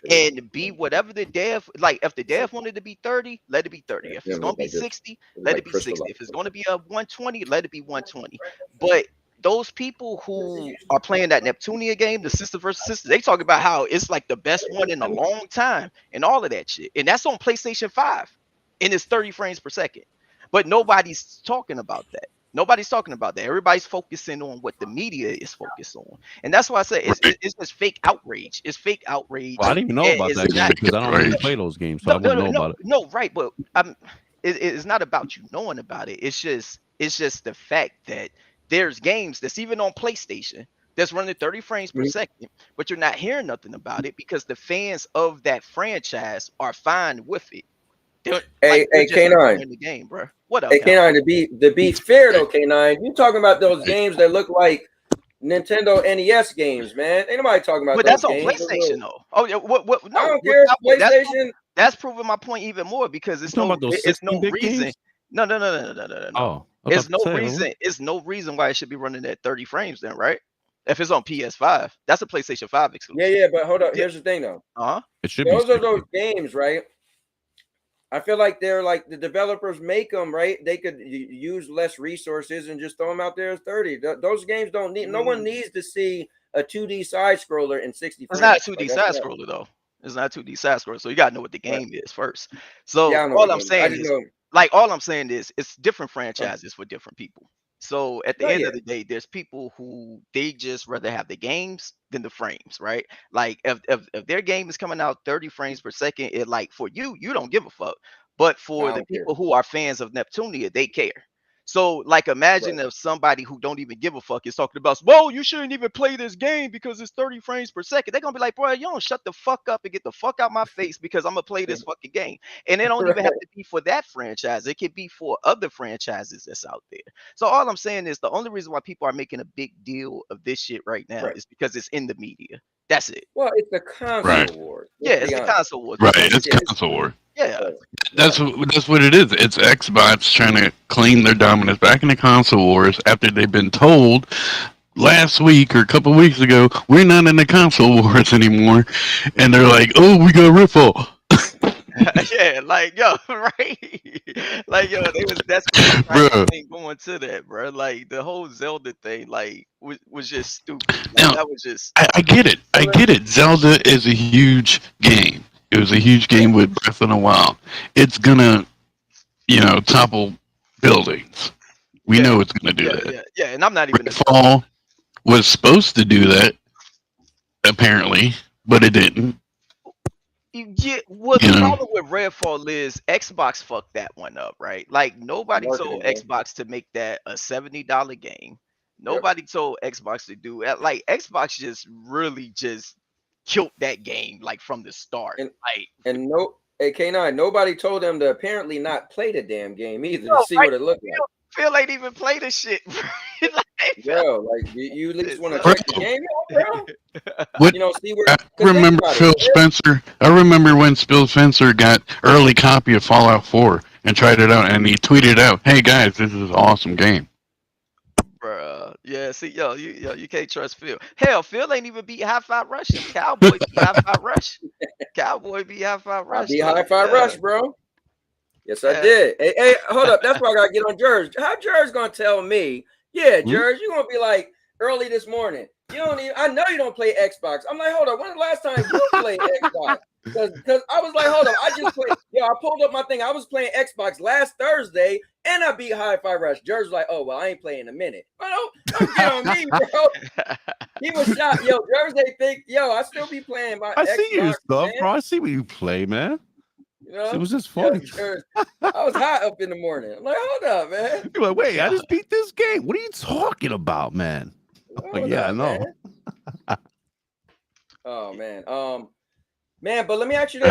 and be whatever the dev, like if the dev wanted to be 30, let it be 30. If it's going to be 60, let it be 60. If it's going to be a 120, let it be 120. But those people who are playing that Neptunia game, the Sister versus Sister, they talk about how it's like the best one in a long time and all of that shit. And that's on PlayStation 5 and it's 30 frames per second. But nobody's talking about that. Nobody's talking about that. Everybody's focusing on what the media is focused on. And that's why I say it's just fake outrage. It's fake outrage. Well, I didn't even know about that game because I don't even play those games. So I wouldn't know about it. No, right. But it's not about you knowing about it. It's just the fact that there's games that's even on PlayStation that's running 30 frames per second, but you're not hearing nothing about it because the fans of that franchise are fine with it. Hey, K9. In the game, bro. What up? Hey, K9, to be fair though, K9, you talking about those games that look like Nintendo NES games, man. Ain't nobody talking about. But those that's on games. PlayStation though. Oh yeah, what? No, I don't care. PlayStation. That's proving my point even more because it's no reason. Games? No. Oh, it's no reason. It's no reason why it should be running at 30 frames then, right? If it's on PS5, that's a PlayStation 5 exclusive. Yeah, but hold up. Here's the thing though. It should those be are those games, right? I feel like they're like the developers make them, right? They could use less resources and just throw them out there as 30. Those games don't need. No one needs to see a 2D side scroller in 60 frames. It's not a 2D side scroller though. It's not a 2D side scroller, so you gotta know what the game is first. So all I'm saying is, it's different franchises for different people. So at the end of the day, there's people who they just rather have the games than the frames, right? Like if their game is coming out 30 frames per second, it like for you don't give a fuck. But for the people who are fans of Neptunia, they care. So like imagine if somebody who don't even give a fuck is talking about, whoa, you shouldn't even play this game because it's 30 frames per second. They're gonna be like, bro, you don't shut the fuck up and get the fuck out my face because I'm gonna play this fucking game. And it don't even have to be for that franchise. It could be for other franchises that's out there. So all I'm saying is the only reason why people are making a big deal of this shit right now is because it's in the media. That's it. Well, it's the console wars. Yeah, it's the console wars. Right, it's console war. Yeah, that's what it is. It's Xbox trying to claim their dominance back in the console wars after they've been told last week or a couple weeks ago we're not in the console wars anymore, and they're like, "Oh, we got Redfall." Yeah, like yo, right? Like yo, they was desperately going to that, bro. Like the whole Zelda thing, like was just stupid. Like, now, that was just. I get it. I get it. Zelda is a huge game. It was a huge game with Breath of the Wild. It's gonna, topple buildings. We know it's going to do that. Yeah, and I'm not even Redfall was supposed to do that, apparently, but it didn't. Well, the problem with Redfall is Xbox fucked that one up, right? Like nobody told Xbox to make that a $70 game. Nobody told Xbox to do it. Like Xbox just really just killed that game like from the start. And hey K9, nobody told them to apparently not play the damn game either to see what it looked like. Phil ain't even play the shit. Yo, like you at least want to check the game out, bro. You know, see where. I remember Phil Spencer. I remember when Phil Spencer got early copy of Fallout 4 and tried it out, and he tweeted out, "Hey guys, this is an awesome game." Bruh, yeah. See, you can't trust Phil. Hell, Phil ain't even beat Hi-Fi Rush. Cowboy beat Hi-Fi Rush. Cowboy beat Hi-Fi Rush. I beat Hi-Fi Rush, bro. Yes, I did. Hey, hold up. That's why I gotta get on Jers. How Jers gonna tell me? Yeah, Jers, you gonna be like early this morning. You don't even. I know you don't play Xbox. I'm like, hold up. When the last time you played Xbox? Because I was like, hold up. I just played. I pulled up my thing. I was playing Xbox last Thursday, and I beat Hi-Fi Rush. Jers was like, oh well, I ain't playing in a minute. But don't get on me, bro. He was shocked. Yo, Jers, they think, I still be playing my. I Xbox, see your stuff, man. bro. I see what you play, man. You know? It was just funny. I was hot up in the morning. I'm like, hold up, man. You're like, wait, I just beat this game. What are you talking about, man? Like, yeah, I know. Oh man, man. But let me ask you this.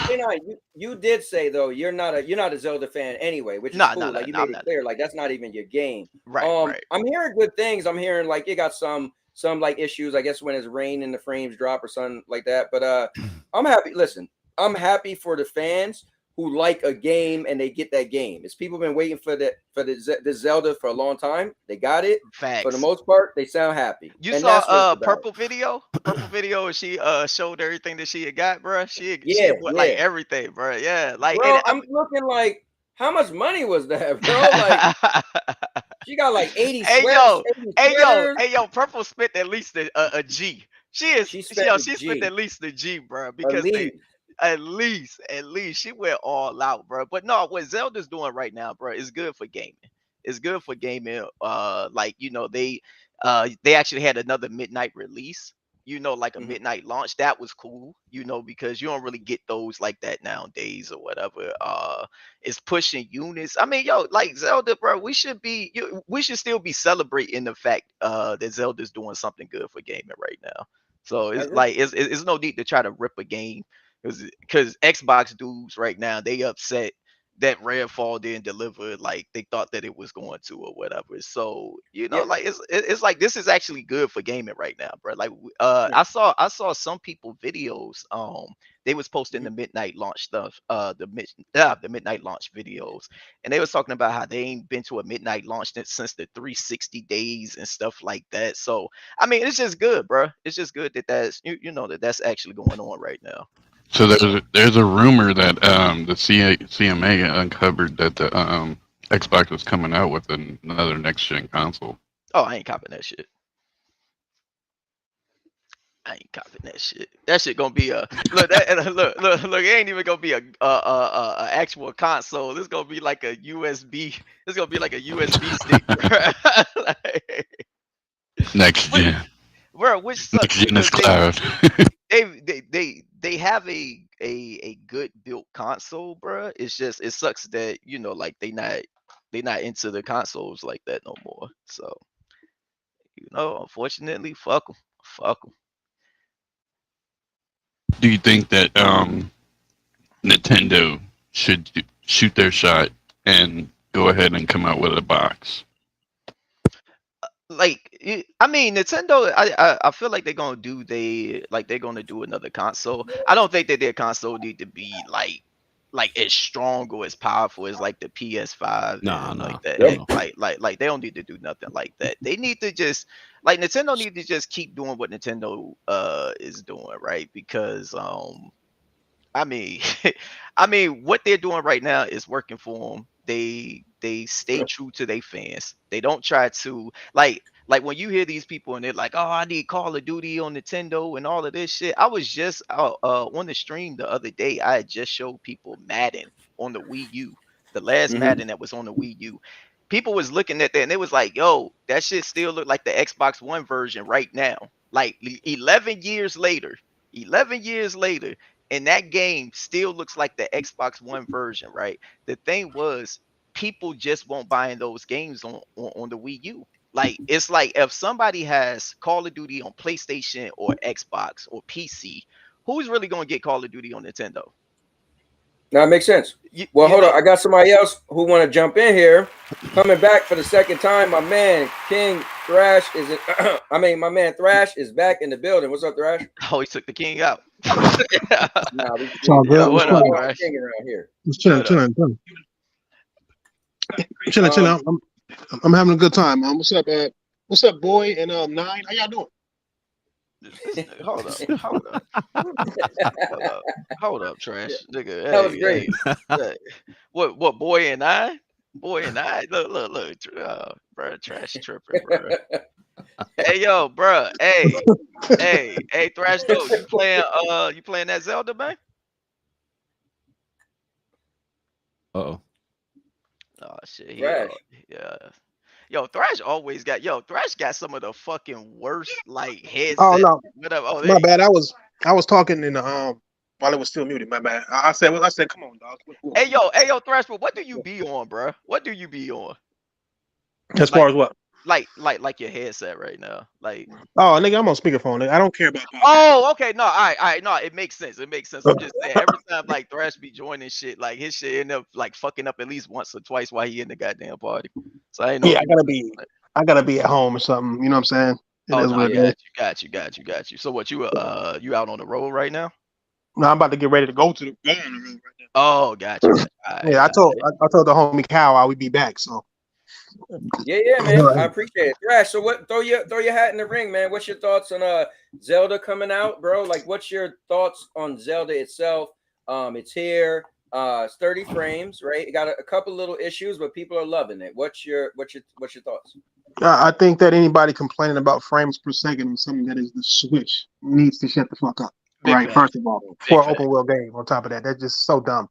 So, you did say though you're not a Zelda fan anyway, which is cool. Like you made it clear, like that's not even your game. Right. I'm hearing good things. I'm hearing like it got some like issues. I guess when it's rain and the frames drop or something like that. But I'm happy. Listen. I'm happy for the fans who like a game and they get that game. It's people been waiting for the Zelda for a long time. They got it. Facts. For the most part, they sound happy. You saw Purple video? Purple video, and she showed everything that she had got, bro. She had put like everything, bro. Yeah, like bro, I'm looking like how much money was that, bro? Like she got like 80 sweaters. Hey yo, Purple spent at least a G. She spent at least a G, bro, because at least she went all out, bro. But no, what Zelda's doing right now, bro, is good for gaming. It's good for gaming. They actually had another midnight release, like a midnight launch. That was cool, because you don't really get those like that nowadays or whatever. It's pushing units. I mean, like Zelda, bro, we should still be celebrating the fact that Zelda's doing something good for gaming right now. So it's like it's no need to try to rip a game because Xbox dudes right now, they upset that Redfall didn't deliver like they thought that it was going to or whatever. So like it's like this is actually good for gaming right now, bro. Like I saw some people videos they was posting the midnight launch stuff, the midnight launch videos, and they was talking about how they ain't been to a midnight launch since the 360 days and stuff like that. So I mean, it's just good, bro. It's just good that that's actually going on right now. So there's a rumor that the CMA uncovered that the Xbox was coming out with another next gen console. Oh, I ain't copying that shit. That shit gonna be a look. It ain't even gonna be a actual console. This gonna be like a USB. This gonna be like a USB stick. Next gen. Bro, which sucks. Next gen is cloud. They have a good built console, bro. It's just it sucks that like they not into the consoles like that no more. So unfortunately, fuck them. Do you think that Nintendo should shoot their shot and go ahead and come out with a box? I mean, Nintendo. I feel like they're gonna do another console. I don't think that their console need to be like as strong or as powerful as like the PS5. Like that. Like they don't need to do nothing like that. They need to just Nintendo need to just keep doing what Nintendo is doing, right? Because I mean, what they're doing right now is working for them. They stay true to their fans. They don't try to like when you hear these people and they're like, oh, I need Call of Duty on Nintendo and all of this shit. I was just on the stream the other day. I had just showed people Madden on the Wii U, the last Madden that was on the Wii U. people was looking at that and it was like, yo, that shit still look like the Xbox One version right now. Like 11 years later, and that game still looks like the Xbox One version, right? The thing was, people just won't buy in those games on the Wii U. Like, it's like if somebody has Call of Duty on PlayStation or Xbox or PC, who's really gonna get Call of Duty on Nintendo? Now it makes sense. Well, hold on. I got somebody else who want to jump in here. Coming back for the second time, my man King Thrash is in, my man Thrash is back in the building. What's up, Thrash? Oh, he took the king out. Nah, it's all good. What up, Thrash? King around here. Just chilling. I'm having a good time, man. What's up, boy? And 9, how y'all doing? Hold up, Trash, nigga. That was great. Hey. What, boy and I? Look, bro, Trash tripping, bro. Hey, yo, bro. Hey, Thrash, though, you playing that Zelda, man? Uh-oh. Oh shit, Thrash. yeah. Thrash always got Thrash got some of the fucking worst like headsets. Oh no, whatever. Oh, my bad. I was talking in the while it was still muted. My bad. I said, come on, dog. Hey yo, Thrash, but what do you be on, bro? What do you be on? As far as what? Like your headset right now, like. Oh, nigga, I'm on speakerphone. Nigga. I don't care about. Oh, okay, no, all right, no, it makes sense. I'm just saying, every time like Thrash be joining shit, like his shit end up like fucking up at least once or twice while he in the goddamn party. So I ain't know. Yeah, I gotta be at home or something. You know what I'm saying? Got you. So what, you out on the road right now? No, I'm about to get ready to go on the road right now. Oh, gotcha. Yeah, I told the homie Cal I would be back. So. Yeah, man. I appreciate it. Thrash, so what, throw your hat in the ring, man. What's your thoughts on Zelda coming out, bro? Like, what's your thoughts on Zelda itself? It's here. It's 30 frames, right? It got a couple little issues, but people are loving it. What's your thoughts? I think that anybody complaining about frames per second on something that is the Switch needs to shut the fuck up. Right, first of all, for an open world game. On top of that, that's just so dumb.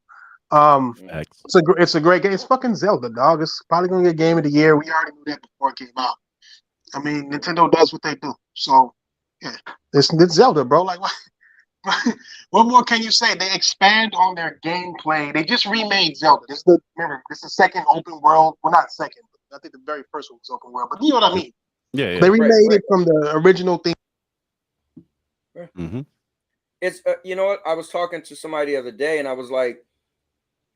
It's a great game. It's fucking Zelda, dog. It's probably gonna get game of the year. We already knew that before it came out. I mean, Nintendo does what they do. So yeah, it's Zelda, bro. Like what more can you say? They expand on their gameplay. They just remade Zelda. This is the second open world. Well, not second, but I think the very first one was open world. But you know what I mean? Yeah. They remade it from the original thing. Mm-hmm. It's you know what? I was talking to somebody the other day, and I was like,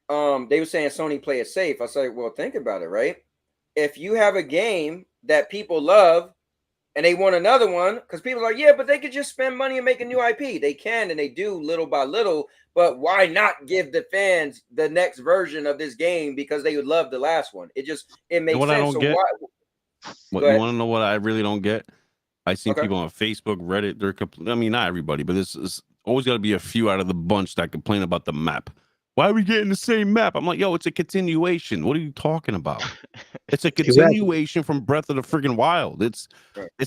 they were saying Sony play it safe. I said, well, think about it, right? If you have a game that people love and they want another one, because people are like, yeah, but they could just spend money and make a new IP. They can, and they do little by little, but why not give the fans the next version of this game because they would love the last one? It makes sense. I don't get? Why? You want to know what I really don't get? I seen people on Facebook, Reddit, I mean, not everybody, but there's always got to be a few out of the bunch that complain about the map. Why are we getting the same map? I'm like, yo, it's a continuation. What are you talking about? It's a continuation from Breath of the Friggin' Wild. It's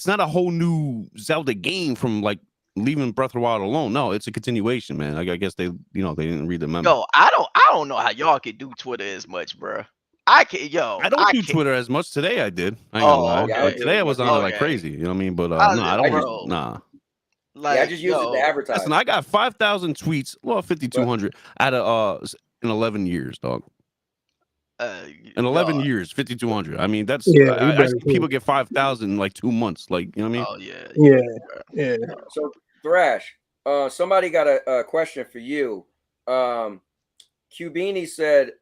not a whole new Zelda game from like leaving Breath of the Wild alone. No, it's a continuation, man. I guess they didn't read the memo. Yo, I don't know how y'all can do Twitter as much, bro. I don't do Twitter as much. Today I did. I ain't gonna lie. Okay. Like, today I was on it like crazy. You know what I mean? But no, I don't. Nah. Like, I just use it to advertise. Listen, I got 5,000 tweets. Well, 5,200 out of in 11 years, dog. In 11 years, 5,200. I mean, that's I see people get 5,000 in like 2 months. Like, you know what I mean? Oh yeah. So Thrash, somebody got a question for you. Cubini said,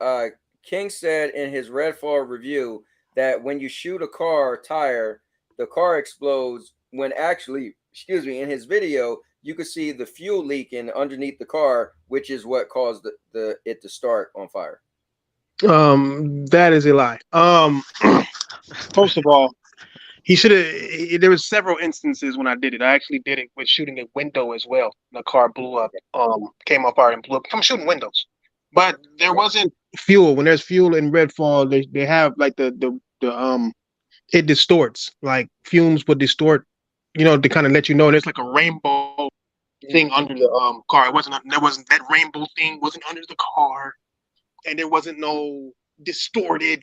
King said in his Redfall review that when you shoot a car tire, the car explodes. When actually, in his video, you could see the fuel leaking underneath the car, which is what caused it to start on fire. That is a lie. First of all, he should have. There was several instances when I did it. I actually did it with shooting a window as well. The car blew up. Came up fire and blew up from shooting windows. But there wasn't fuel. When there's fuel in Redfall, they have like the it distorts. Like fumes would distort. To kind of let you know. There's like a rainbow thing under the car. There wasn't that rainbow thing wasn't under the car, and there wasn't no distorted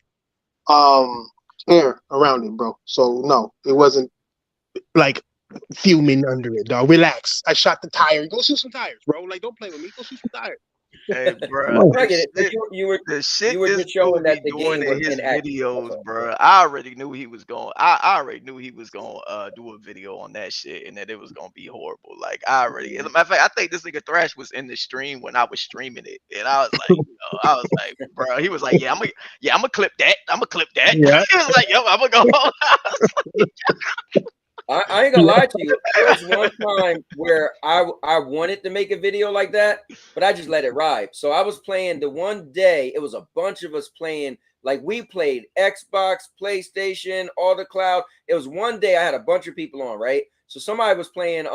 air around it, bro. So no, it wasn't like fuming under it, dog. Relax. I shot the tire. Go shoot some tires, bro. Like, don't play with me. Go shoot some tires. Hey, bro, I get it. But the shit you were this just showing dude be that the doing game in was his inactive. videos, bro. I already knew he was going. I already knew he was going to do a video on that shit, and that it was going to be horrible. Like I already. As a matter of fact, I think this nigga Thrash was in the stream when I was streaming it, and I was like, I was like, bro. He was like, I'm gonna clip that. I'm gonna clip that. Yeah. He was like, yo, I'm gonna go. I ain't gonna lie to you. There was one time where I wanted to make a video like that, but I just let it ride. So I was playing the one day, it was a bunch of us playing, like we played Xbox, PlayStation, all the cloud. It was one day I had a bunch of people on, right? So somebody was playing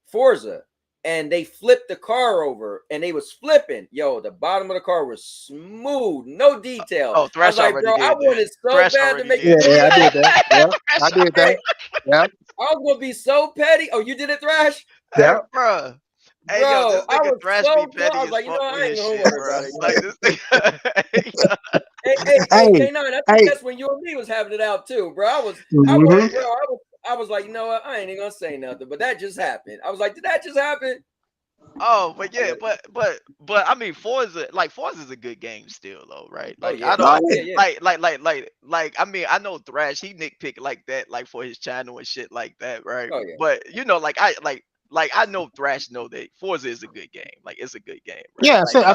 Forza and they flipped the car over and they was flipping. Yo, the bottom of the car was smooth, no detail. Oh, Thrash I was like, bro, I wanted so Thrash bad to make Yeah, I did that. Yeah, I did that. Yeah. I was gonna be so petty. Oh, you did it, Thrash? Yeah. Hey, bro. Hey, Bro, yo, this I nigga was Thrash so be close. petty I was as like, you fuck know, I with ain't his gonna shit, worry bro. about it. Like this nigga. Hey, K9, I think that's when you and me was having it out too, bro. I was, I was like, you know what? I ain't even gonna say nothing, but that just happened. I was like, did that just happen? Oh, but yeah, but I mean, Forza is a good game still, though, right? Like yeah. I don't Yeah. like. I mean, I know Thrash, he nitpick like that, like for his channel and shit like that, right? Oh, yeah. But you know, like I know Thrash know that Forza is a good game. Like it's a good game, right? Yeah, Like, I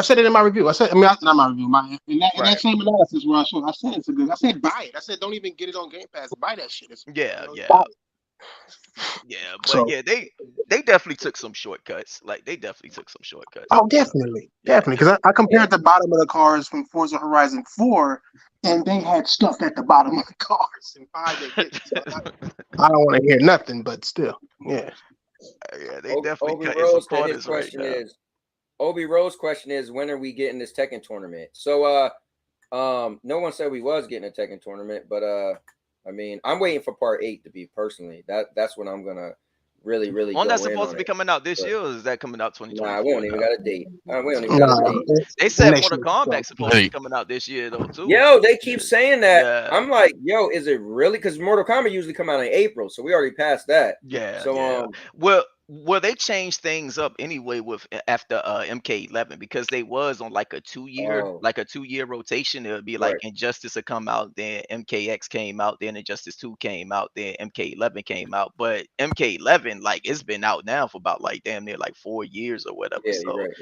said it in my review. Not my review. In that same analysis where I said it's a good. I said buy it. I said don't even get it on Game Pass. Buy that shit. Yeah. But So, yeah, they definitely took some shortcuts. Like they definitely took some shortcuts. Oh, definitely. Because I compared the bottom of the cars from Forza Horizon 4, and they had stuff at the bottom of the cars. In 5 they didn't. So I don't want to hear nothing, but still, yeah. Yeah, they definitely Obi cutting some Rose, corners his question right now. is, Obi Rose question is, when are we getting this Tekken tournament? So no one said we was getting a Tekken tournament, but I mean, I'm waiting for part 8 to be personally. That's when I'm gonna really go That's in supposed on to be coming out this year, or is that coming out 2024? Nah, we don't even got a date. We don't even got a date. They said Mortal Kombat's supposed to be coming out this year though too. Yo, they keep saying that. Yeah. I'm like, yo, is it really? Because Mortal Kombat usually come out in April, so we already passed that. Yeah. So well, they changed things up anyway with after MK11 because they was on like a 2-year rotation. It would be like Injustice would come out, then MKX came out, then Injustice 2 came out, then MK11 came out. But MK11, like it's been out now for about like damn near like 4 years or whatever. Yeah, so, you're right,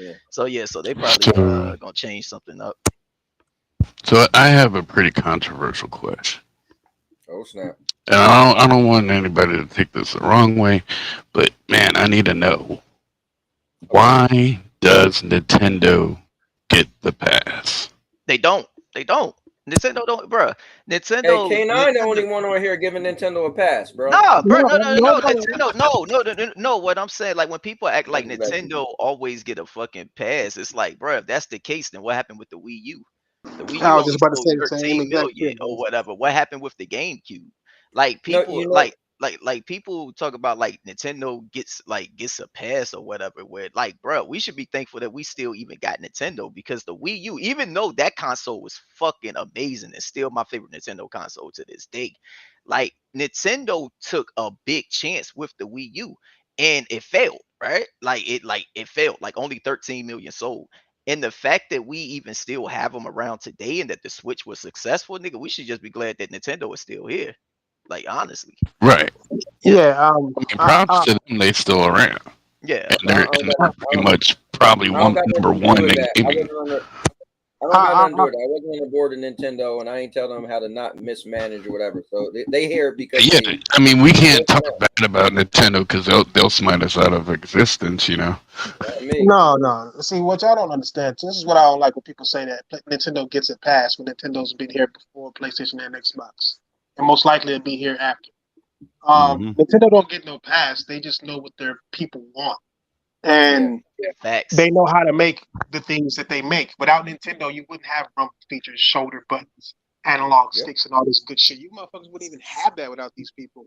yeah. So they probably gonna change something up. So I have a pretty controversial question. Oh snap! And I don't want anybody to take this the wrong way, but man, I need to know, why does Nintendo get the pass? They don't. Nintendo don't, bro. Nintendo. Hey, K9 the only one on here giving Nintendo a pass, bro. Nah, bro. No. Nintendo. No. What I'm saying, like when people act like Nintendo always get a fucking pass, it's like, bro, if that's the case, then what happened with the Wii U? The Wii U I was just about to sold say the same 13 exact million thing. or whatever. What happened with the GameCube? Like people, like people talk about like Nintendo gets a pass or whatever. Where like, bro, we should be thankful that we still even got Nintendo, because the Wii U, even though that console was fucking amazing, and still my favorite Nintendo console to this day, like Nintendo took a big chance with the Wii U and it failed, right? Like it failed, like only 13 million sold. And the fact that we even still have them around today and that the Switch was successful, nigga, we should just be glad that Nintendo is still here. Like, honestly. Right. Yeah. Props to them, they still around. Yeah. And they're pretty much probably number one in gaming. I don't got nothing to do with that. I wasn't on the board of Nintendo, and I ain't tell them how to not mismanage or whatever. So they hear it because I mean, we can't talk bad about Nintendo because they'll smite us out of existence, you know. No. See, what y'all don't understand. This is what I don't like when people say that Nintendo gets a pass when Nintendo's been here before PlayStation and Xbox, and most likely it'll be here after. Nintendo don't get no pass. They just know what their people want. And they know how to make the things that they make. Without Nintendo, you wouldn't have rumble features, shoulder buttons, analog sticks, and all this good shit. You motherfuckers wouldn't even have that without these people.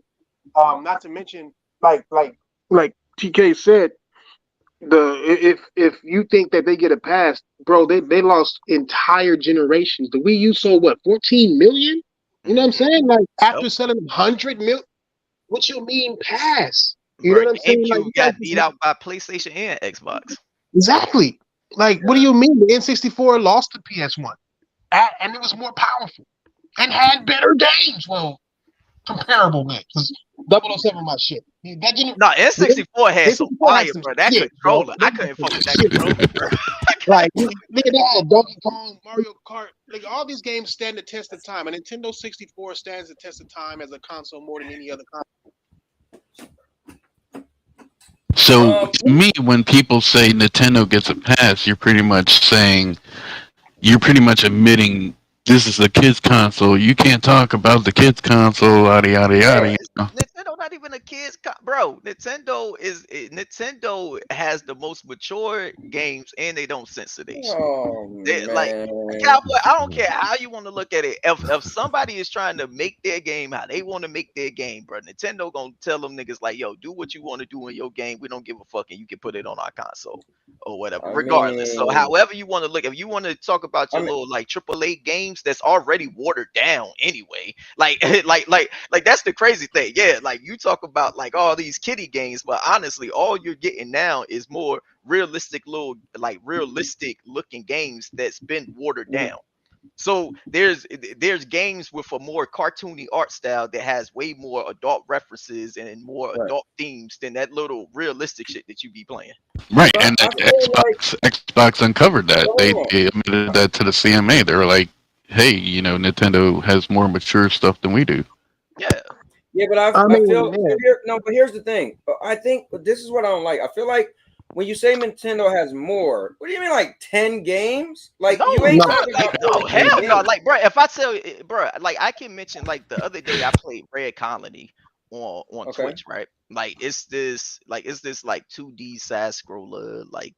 Not to mention, like TK said, if you think that they get a pass, bro, they lost entire generations. The Wii U sold what, 14 million? You know what I'm saying? Like after selling 100 million, what you mean pass? You know what I'm saying? Like GameCube got beat out by PlayStation and Xbox. exactly. Like what do you mean? The N64 lost to PS1, and it was more powerful and had better games. Well, comparable games. 007 my shit. That No, N64 had some fire, bro. That shit, controller, I couldn't fuck with that controller, bro. Like, nigga, they had Donkey Kong, Mario Kart. Like, all these games stand the test of time. And Nintendo 64 stands the test of time as a console more than any other console. So, to me, when people say Nintendo gets a pass, you're pretty much admitting this is a kid's console. You can't talk about the kid's console, yada yada yada. You know? Nintendo not even a kid's bro. Nintendo has the most mature games and they don't censor these. Like Cowboy, I don't care how you want to look at it. If somebody is trying to make their game how they want to make their game, bro, Nintendo gonna tell them niggas like, yo, do what you want to do in your game. We don't give a fuck, and you can put it on our console or whatever. Regardless. So however you want to look, if you want to talk about your little like AAA games that's already watered down anyway, like that's the crazy thing. Yeah, like you talk about like all these kiddie games, but honestly, all you're getting now is more realistic looking games that's been watered down. So there's games with a more cartoony art style that has way more adult references and more adult themes than that little realistic shit that you be playing. Right, and Xbox uncovered that. They admitted that to the CMA. They were like, "Hey, you know, Nintendo has more mature stuff than we do." Yeah, but I feel but here's the thing. I think this is what I don't like. I feel like when you say Nintendo has more, what do you mean, like 10 games? Like you ain't talking about hell no. Like, bro, if I tell you, bro, like I can mention like the other day I played Red Colony on Twitch, right? Like it's this like 2D side scroller, like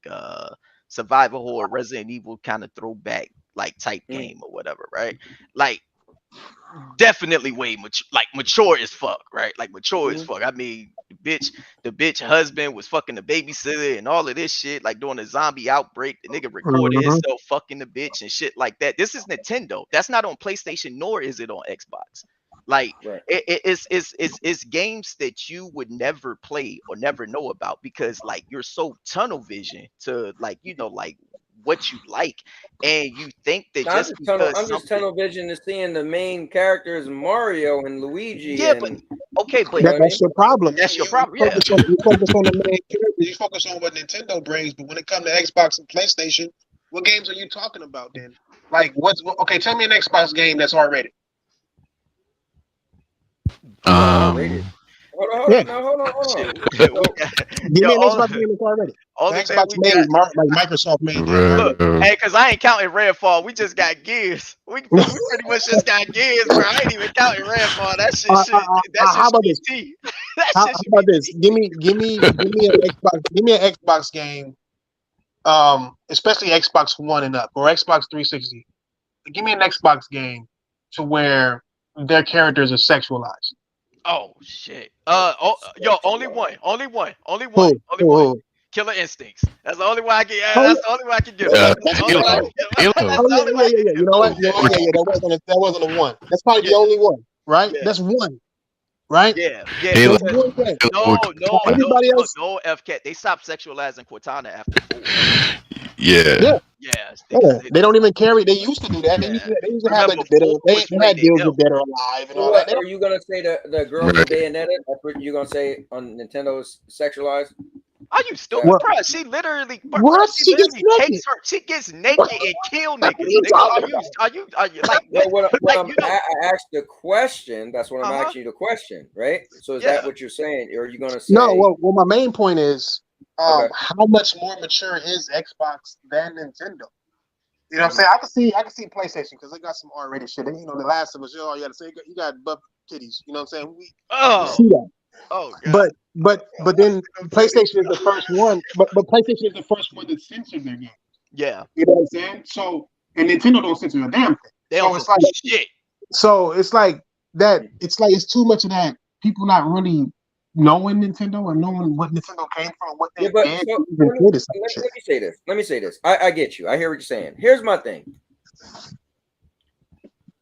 survival horror Resident Evil kind of throwback like type game or whatever, right? Like definitely way mature as fuck, right? Like mature as fuck. I mean, the bitch husband was fucking the babysitter and all of this shit, like during a zombie outbreak. The nigga recorded himself fucking the bitch and shit like that. This is Nintendo. That's not on PlayStation, nor is it on Xbox. Like it's games that you would never play or never know about because like you're so tunnel vision to like, you know, like what you like, and you think that I'm just tunnel vision to seeing the main characters Mario and Luigi. Yeah, but that's your problem. That's your problem. Yeah, you focus on the main characters. You focus on what Nintendo brings, but when it comes to Xbox and PlayStation, what games are you talking about then? Like okay? Tell me an Xbox game that's R-rated. Hold on. Give me an Xbox game that's R-rated. Xbox made, like Microsoft made. Hey, because I ain't counting Redfall. We just got Gears. We pretty much just got Gears, bro. I ain't even counting Redfall. That shit. How about this? How about this? Give me an Xbox game, especially Xbox One and up or Xbox 360. Give me an Xbox game to where their characters are sexualized. Oh shit. Only one. Killer Instincts. That's the only one I can. That's the only one I can give. You know what? That wasn't a one. That's probably the only one, right? Yeah. That's one, right? Yeah. Halo. No. Everybody else. No, FCAT. They stopped sexualizing Cortana after 4. Yeah. They don't even carry. They used to do that. They used to have like they had deals with Dead or Alive and all that. Are you gonna say the girl with Bayonetta? That's what you're gonna say on Nintendo's sexualized? Are you stupid, bro? She literally. What? She gets naked and kill niggas. Are you like? I asked the question. That's what I'm asking you the question, right? So is that what you're saying? Or are you gonna say? No. Well, my main point is. How much more mature is Xbox than Nintendo? You know what I'm saying? I can see PlayStation because they got some R-rated shit. And, you know, The Last of Us, all you got to say, you got buff titties. You know what I'm saying? We see that. Oh, God. But then PlayStation is the first one. But PlayStation is the first one that censored their game. Yeah. You know what I'm saying? So, and Nintendo don't censor a damn thing. So it's like shit. So it's like that. It's too much of that. People not really knowing Nintendo and knowing what Nintendo came from, what they but did, so, even let me say this. Let me say this. I get you. I hear what you're saying. Here's my thing.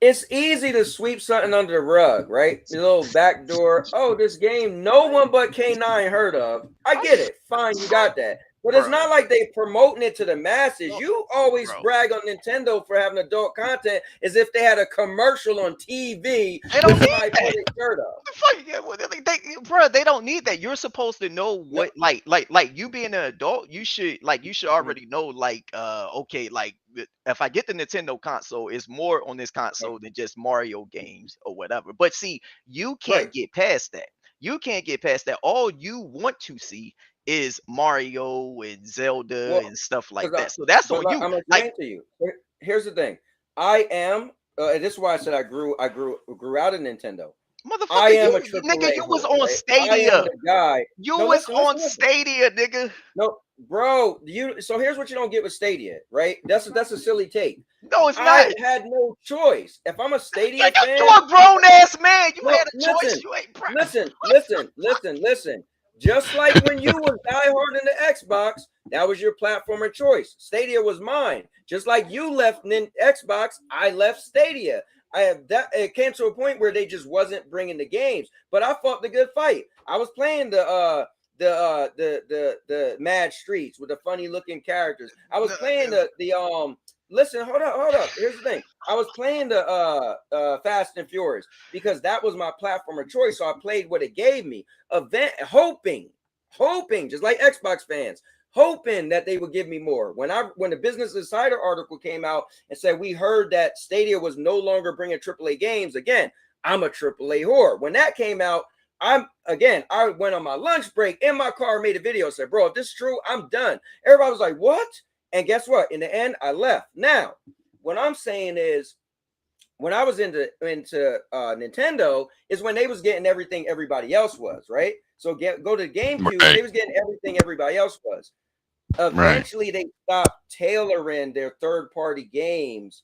It's easy to sweep something under the rug, right? The little backdoor. Oh, this game no one but K9 heard of. I get it. Fine, you got that. But it's not like they promoting it to the masses. You always brag on Nintendo for having adult content as if they had a commercial on TV. They don't need that. Heard of. Bro, they don't need that. You're supposed to know what, like you being an adult, you should already know, like, okay, like if I get the Nintendo console, it's more on this console than just Mario games or whatever. But see, you can't get past that. You can't get past that. All you want to see is Mario and Zelda and stuff like that. So that's on you. I'm explaining to you. Here's the thing. I am. This is why I said I grew out of Nintendo. Motherfucker, I am nigga, you was on Stadia. Guy. You was on Stadia, nigga. No, bro. So here's what you don't get with Stadia, right? That's a silly take. No, it's not. I had no choice. If I'm a Stadia fan, you're a grown ass man. You had a choice. You ain't listen. Just like when you was diehard in the Xbox, that was your platform of choice. Stadia was mine. Just like you left Xbox, I left Stadia. It came to a point where they just wasn't bringing the games, but I fought the good fight. I was playing the Mad Streets with the funny looking characters. I was playing listen, hold up. Here's the thing. I was playing the Fast and Furious because that was my platform of choice. So I played what it gave me. Hoping, just like Xbox fans, hoping that they would give me more. When the Business Insider article came out and said we heard that Stadia was no longer bringing AAA games, again, I'm a AAA whore. When that came out, I went on my lunch break in my car, made a video, said, bro, if this is true, I'm done. Everybody was like, what? And guess what? In the end, I left. Now, what I'm saying is, when I was into Nintendo, is when they was getting everything everybody else was, right? So go to GameCube, they was getting everything everybody else was. Eventually, they stopped tailoring their third-party games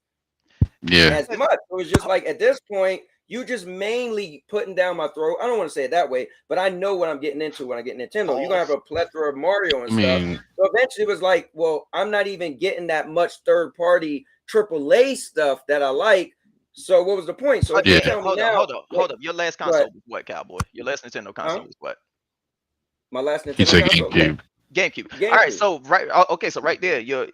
as much. It was just like, at this point, you just mainly putting down my throat. I don't want to say it that way, but I know what I'm getting into when I get Nintendo. You're gonna have a plethora of Mario and stuff. So eventually it was like, well, I'm not even getting that much third-party AAA stuff that I like. So what was the point? So hold up. Your last console was what, Cowboy? Your last Nintendo console was what? My last Nintendo console. GameCube. All right, so so right there, you're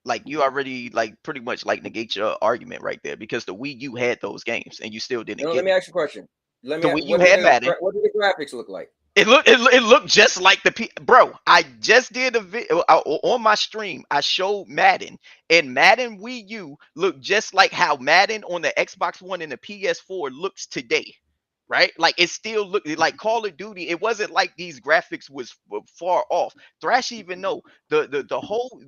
like you already pretty much negate your argument right there, because the Wii U had those games and you still didn't. Let me ask you a question. The Wii U had Madden. What did the graphics look like? It looked just like bro. I just did a video on my stream. I showed Madden, and Madden Wii U looked just like how Madden on the Xbox One and the PS4 looks today. Right, like it still looked like Call of Duty. It wasn't like these graphics were far off. Thrash even know the whole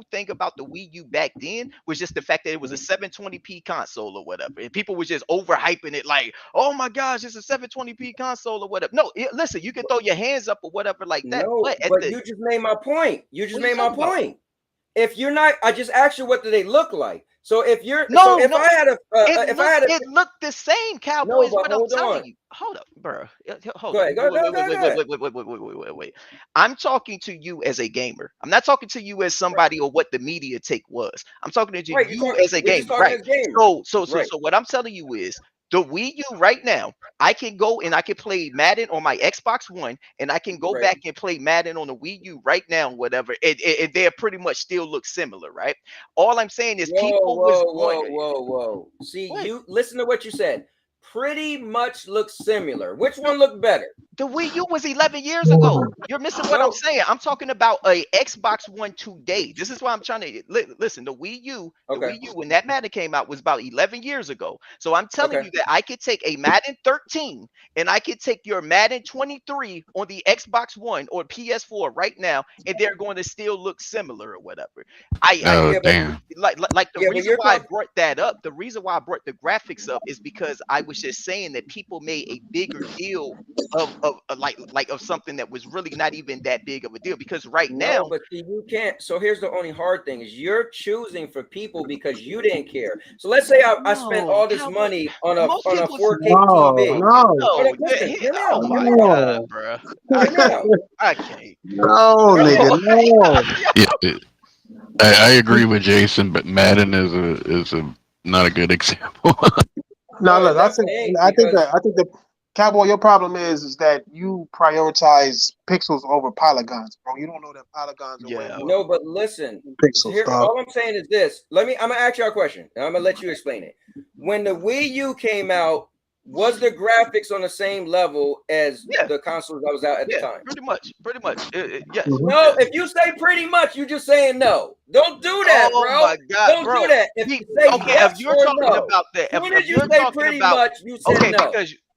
thing about the Wii U back then was just the fact that it was a 720p console or whatever, and people was just overhyping it like, oh my gosh, it's a 720p console or whatever. No, listen, you can throw your hands up or whatever like that. No, but you just made my point. If you're not, I just asked you, what do they look like? So if you're it looked the same, Cowboy. Is what I'm telling you. Hold up, bro. Hold on. Wait. I'm talking to you as a gamer. I'm not talking to you as somebody or what the media take was. I'm talking to you as a gamer, right? So what I'm telling you is, the Wii U right now, I can go and I can play Madden on my Xbox One, and I can go back and play Madden on the Wii U right now, whatever. They pretty much still look similar, right? All I'm saying is whoa. See, you listen to what you said. Pretty much looks similar. Which one looked better? The Wii U was 11 years ago. You're missing what I'm saying. I'm talking about a Xbox One today. This is why I'm trying to listen. The Wii U, when that Madden came out, was about 11 years ago. So I'm telling you that I could take a Madden 13 and I could take your Madden 23 on the Xbox One or PS4 right now, and they're going to still look similar or whatever. Damn. Like the reason why I brought that up, the reason why I brought the graphics up is because I was just saying that people made a bigger deal of of something that was really not even that big of a deal. Because right No, now, but see, you can't. So here's the only hard thing is you're choosing for people because you didn't care. So let's say I spent all this money on a 4K TV. Listen, hear me out. my Hear me out. God, bro. I can't. No, nigga, no. Yeah, I agree with Jason, but Madden is a not a good example. No, look, I think that Cowboy, your problem is that you prioritize pixels over polygons, bro. You don't know that polygons are way more. No, but listen, pixels. All I'm saying is this. I'm gonna ask you a question, and I'm gonna let you explain it. When the Wii U came out, was the graphics on the same level as the consoles that was out at the time? Pretty much. Yes. No, if you say pretty much, you just saying no. Don't do that, bro. Oh my God, Don't bro. do that. If you say yes if you're or talking no. about that, As soon as you say pretty much, you said no.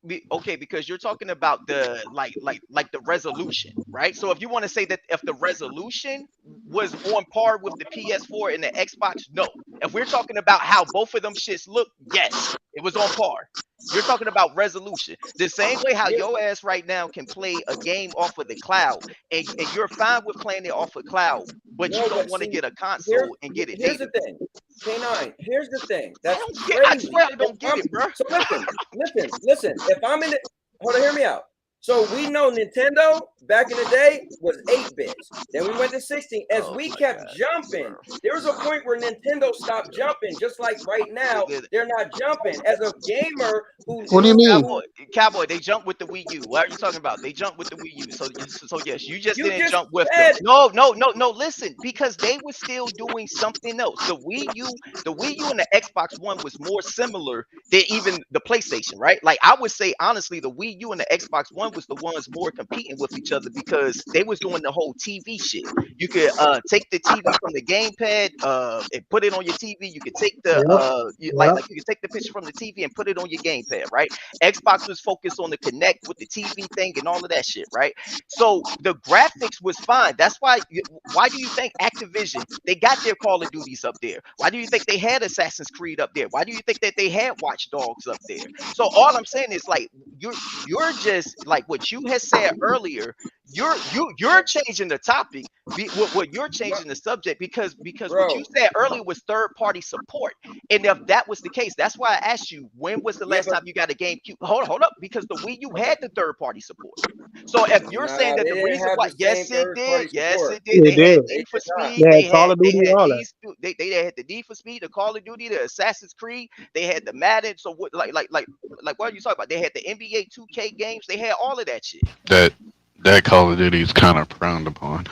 Because you're talking about the like the resolution, right? So if you want to say that if the resolution was on par with the PS4 and the Xbox, no. If we're talking about how both of them shits look, yes, it was on par. You're talking about resolution. The same way how your ass right now can play a game off of the cloud, and you're fine with playing it off of cloud, but you don't want to get a console and get it. Here's the thing, K9. Here's the thing. That's crazy. I swear I don't get it, bro. So listen. If I'm in it, hold on, hear me out. So we know Nintendo back in the day was 8 bits. Then we went to 16. As we kept jumping, there was a point where Nintendo stopped jumping. Just like right now, they're not jumping. As a gamer who, what do you mean, Cowboy? They jumped with the Wii U. What are you talking about? They jumped with the Wii U. So yes, you didn't jump with them. No. Listen, because they were still doing something else. The Wii U and the Xbox One was more similar than even the PlayStation, right? Like I would say honestly, the Wii U and the Xbox One was the ones more competing with each other because they was doing the whole TV shit. You could take the TV from the gamepad and put it on your TV. You could take the you could take the picture from the TV and put it on your gamepad, right? Xbox was focused on the Connect with the TV thing and all of that shit, right? So the graphics was fine. That's why do you think Activision, they got their Call of Duties up there? Why do you think they had Assassin's Creed up there? Why do you think that they had Watch Dogs up there? So all I'm saying is like you're just like what you had said earlier, you're changing the topic. What you're changing the subject because what you said earlier was third-party support. And if that was the case, that's why I asked you when was the last time you got a GameCube. Hold up, because the Wii U had the third-party support. So if you're saying that the reason why, yes it did. They had Need for Speed, they had the Need for Speed, the Call of Duty, the Assassin's Creed, they had the Madden. So what like what are you talking about? They had the NBA 2K games, they had all of that shit. That Call of Duty is kind of frowned upon.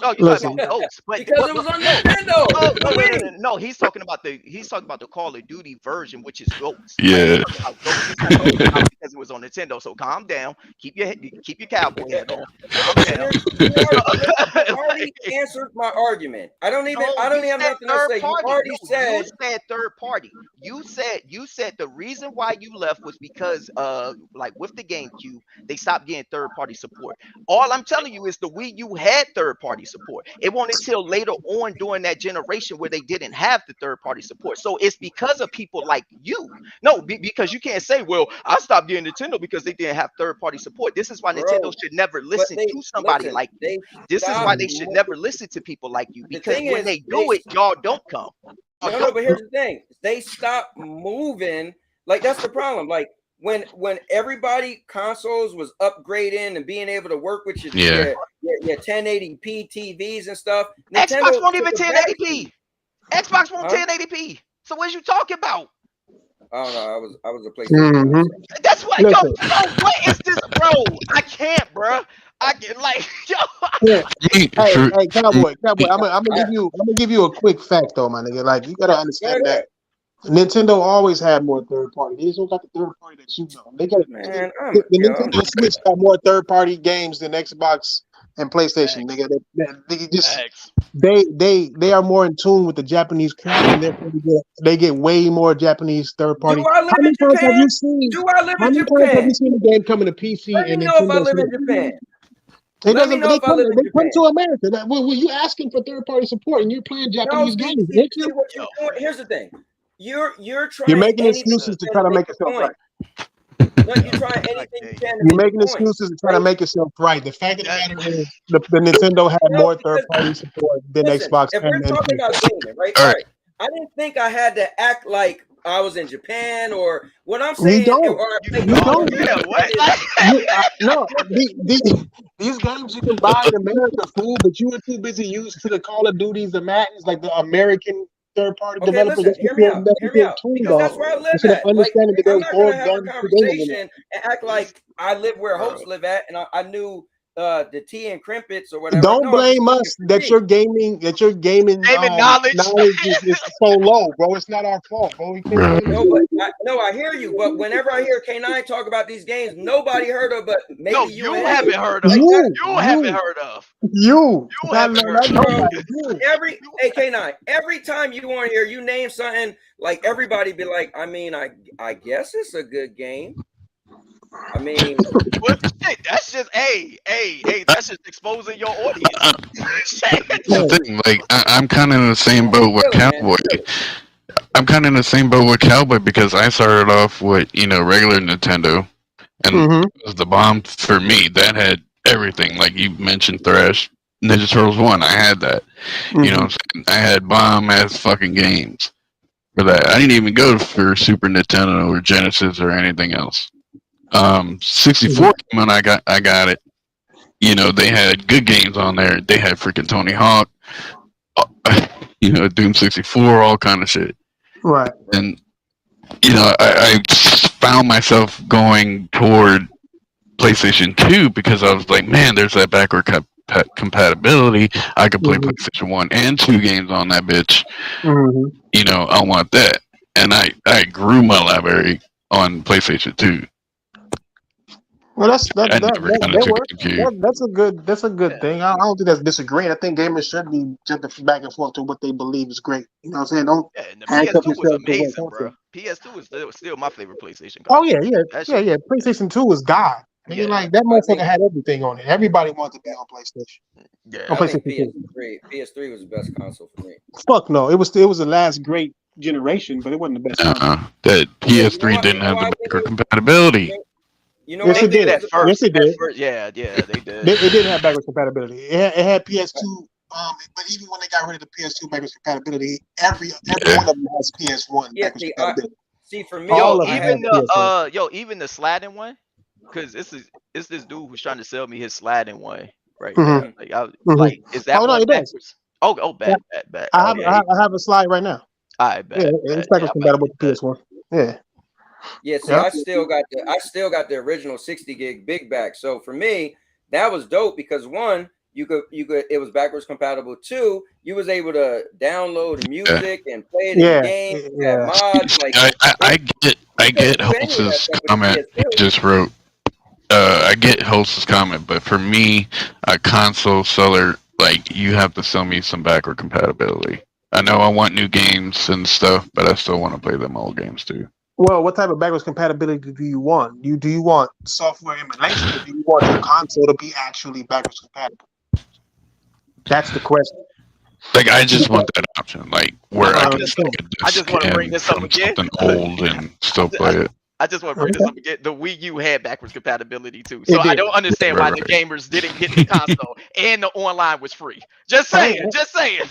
Oh, you talking about those? Because it was on Nintendo. No, he's talking about the Call of Duty version, which is Ghosts. Yeah. Because it was on Nintendo. So calm down. Keep your cowboy hat on. Calm down. You already answered my argument. I don't even have nothing to say. You already said. You said third party. You said the reason why you left was because like with the GameCube, they stopped getting third party support. All I'm telling you is the Wii U had third party support. It wasn't until later on during that generation where they didn't have the third party support. So it's because of people like you. No, because you can't say, well, I stopped getting Nintendo because they didn't have third party support. This is why Nintendo should never listen to somebody like you. This is why they should never listen to people like you, because when they do it, y'all don't come. No, but here's the thing. They stop moving. Like that's the problem. Like when everybody consoles was upgrading and being able to work with your 1080p TVs and stuff. Xbox won't even 1080p. Xbox won't 1080p. So what you talking about? I don't know. I was a PlayStation. That's what what is this, bro? I can't, bro. I get like Hey, Cowboy, I'm gonna give you a quick fact though, my nigga. Like you gotta understand that Nintendo always had more third party. They just don't got the third party that you know. They got the Nintendo Switch got more third party games than Xbox and PlayStation. They are more in tune with the Japanese crowd, and therefore they get way more Japanese third party. Do I live in Japan? Have you seen a game coming to PC? Let me know if I live in Japan. They come to America. Well, you asking for third party support, and you're playing Japanese games. Here's the thing. You're trying. You're making excuses to try to make yourself right. No, you try anything you can. You're making excuses and trying to make yourself right. The fact of the matter is, the Nintendo had more third-party support than Xbox. If we're talking about gaming, right? All right. I didn't think I had to act like I was in Japan or what I'm saying. You don't. No, these games you can buy in America, fool, but you were too busy used to the Call of Duties, the Madden's, like the American third-party developers. Listen, hear me out. Because that's where I live at. Like, I'm not going to have a conversation and act like I live where hosts live at, and I knew the tea and crimpets or whatever. Don't blame us that your gaming knowledge is so low, bro. It's not our fault, bro. We can't I hear you, but whenever I hear K9 talk about these games, nobody heard of, but maybe you haven't heard of. You haven't heard of. You haven't heard of. Hey K9, every time you on here, you name something like everybody be like, I mean, I guess it's a good game. I mean, that's just that's just exposing your audience. The thing, like I'm kind of in the same boat with Cowboy. I'm kind of in the same boat with Cowboy because I started off with regular Nintendo, and it was the bomb for me. That had everything, like you mentioned, Thrash, Ninja Turtles 1. I had that. You know what I'm saying? I had bomb ass fucking games for that. I didn't even go for Super Nintendo or Genesis or anything else. 64 came out, I got it. They had good games on there. They had freaking Tony Hawk, Doom 64, all kind of shit. Right. And I found myself going toward PlayStation 2 because I was like, man, there's that backward compatibility. I could play PlayStation 1 and 2 games on that bitch. I want that. And I grew my library on PlayStation 2. Well, that's a good thing. I don't think that's disagreeing. I think gamers should be jumping back and forth to what they believe is great. You know what I'm saying? Don't handcuff yourself to amazing, bro. PS2 is still my favorite PlayStation. Oh yeah. PlayStation 2 is God. Like that motherfucker had everything on it. Everybody wanted to be on PlayStation. Yeah, I think PS3 was the best console for me. Fuck no, it was the last great generation, but it wasn't the best. That PS3 didn't have the backward compatibility. Yes, it did at first. Yes, it did. Yeah, they did. It did have backwards compatibility. It had PS2. But even when they got rid of the PS2 backwards compatibility, every one of them has PS1 backwards compatibility. See, for me, even the sliding one, because it's this dude who's trying to sell me his sliding one right now. Like, is that one backwards? Oh, bad. I have a slide right now. I bet. Yeah, it's backwards compatible with the PS1. Yeah. Yeah, see, I still got the original 60 gig big back. So for me, that was dope because one, you could it was backwards compatible. Two, you was able to download music and play the game. Mods, like I get Host's comment. He just wrote. I get Host's comment, but for me, a console seller, like you have to sell me some backward compatibility. I know I want new games and stuff, but I still want to play them old games too. Well, what type of backwards compatibility do you want? Do you want software emulation, or do you want your console to be actually backwards compatible? That's the question. Like, I just want that option, like where I can stick a I just want to bring this up again. Something old and still play it. I just want to bring this up again. The Wii U had backwards compatibility too, so I don't understand why the gamers didn't get the console and the online was free. Just saying. Hey,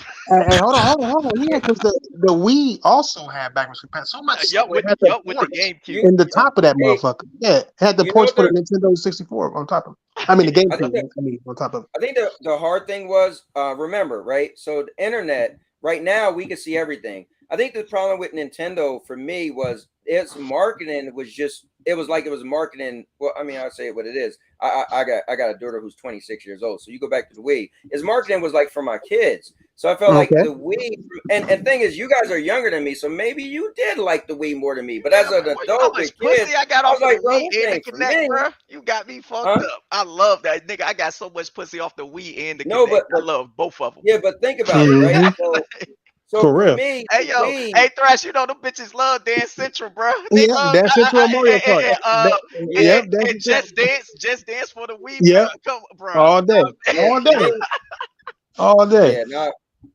hold on. Yeah, because the Wii also had backwards compatibility. So much. With the GameCube in the top of that motherfucker. Yeah, it had the ports for the Nintendo 64 on top of it. I mean, the GameCube. On top of it. I think the hard thing was remember, right? So the internet right now we can see everything. I think the problem with Nintendo for me was its marketing was just it was marketing. Well, I mean, I'll say it what it is. I got a daughter who's 26 years old. So you go back to the Wii. Its marketing was like for my kids. So I felt like the Wii and thing is, you guys are younger than me, so maybe you did like the Wii more than me. But as an adult with kids, I got off the Wii and the Kinect, bro. You got me fucked up. I love that, nigga. I got so much pussy off the Wii and the Kinect. But I love both of them. Yeah, but think about it, right? So for real. Me, hey Thrash, you know them bitches love Dance Central, bro. They love Dance Central and Mario Kart. And Just Dance for the Wii. Yeah, come, bro. All day. Yeah,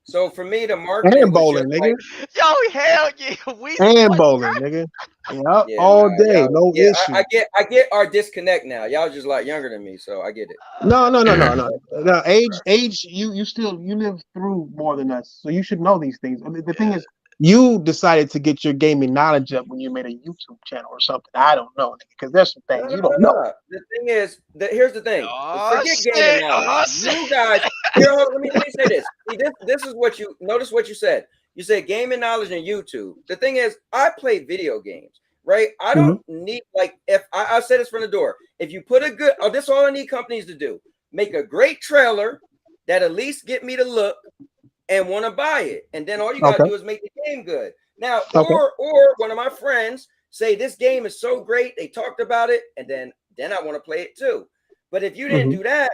So for me, the marketing And was bowling, just nigga. like, Yo, hell yeah, we And support bowling, Thrash. nigga. Yep, yeah, all nah, day, y'all, no yeah, issue. I get our disconnect now. Y'all just a lot younger than me, so I get it. No. Yeah. No, age. You still live through more than us, so you should know these things. I mean, the thing is, you decided to get your gaming knowledge up when you made a YouTube channel or something. I don't know, because there's some things you don't know. The thing is, here's the thing. Oh, Forget shit. gaming knowledge. Oh, shit. You guys, here, hold on, let me say this. See, this is what you notice. What you said. You said gaming knowledge and YouTube. The thing is, I play video games, right? I don't need, like, if I said this from the door. If you put a good, this is all I need companies to do. Make a great trailer that at least get me to look and want to buy it, and then all you gotta do is make the game good. Now, or one of my friends say this game is so great, they talked about it, and then I want to play it too. But if you didn't do that,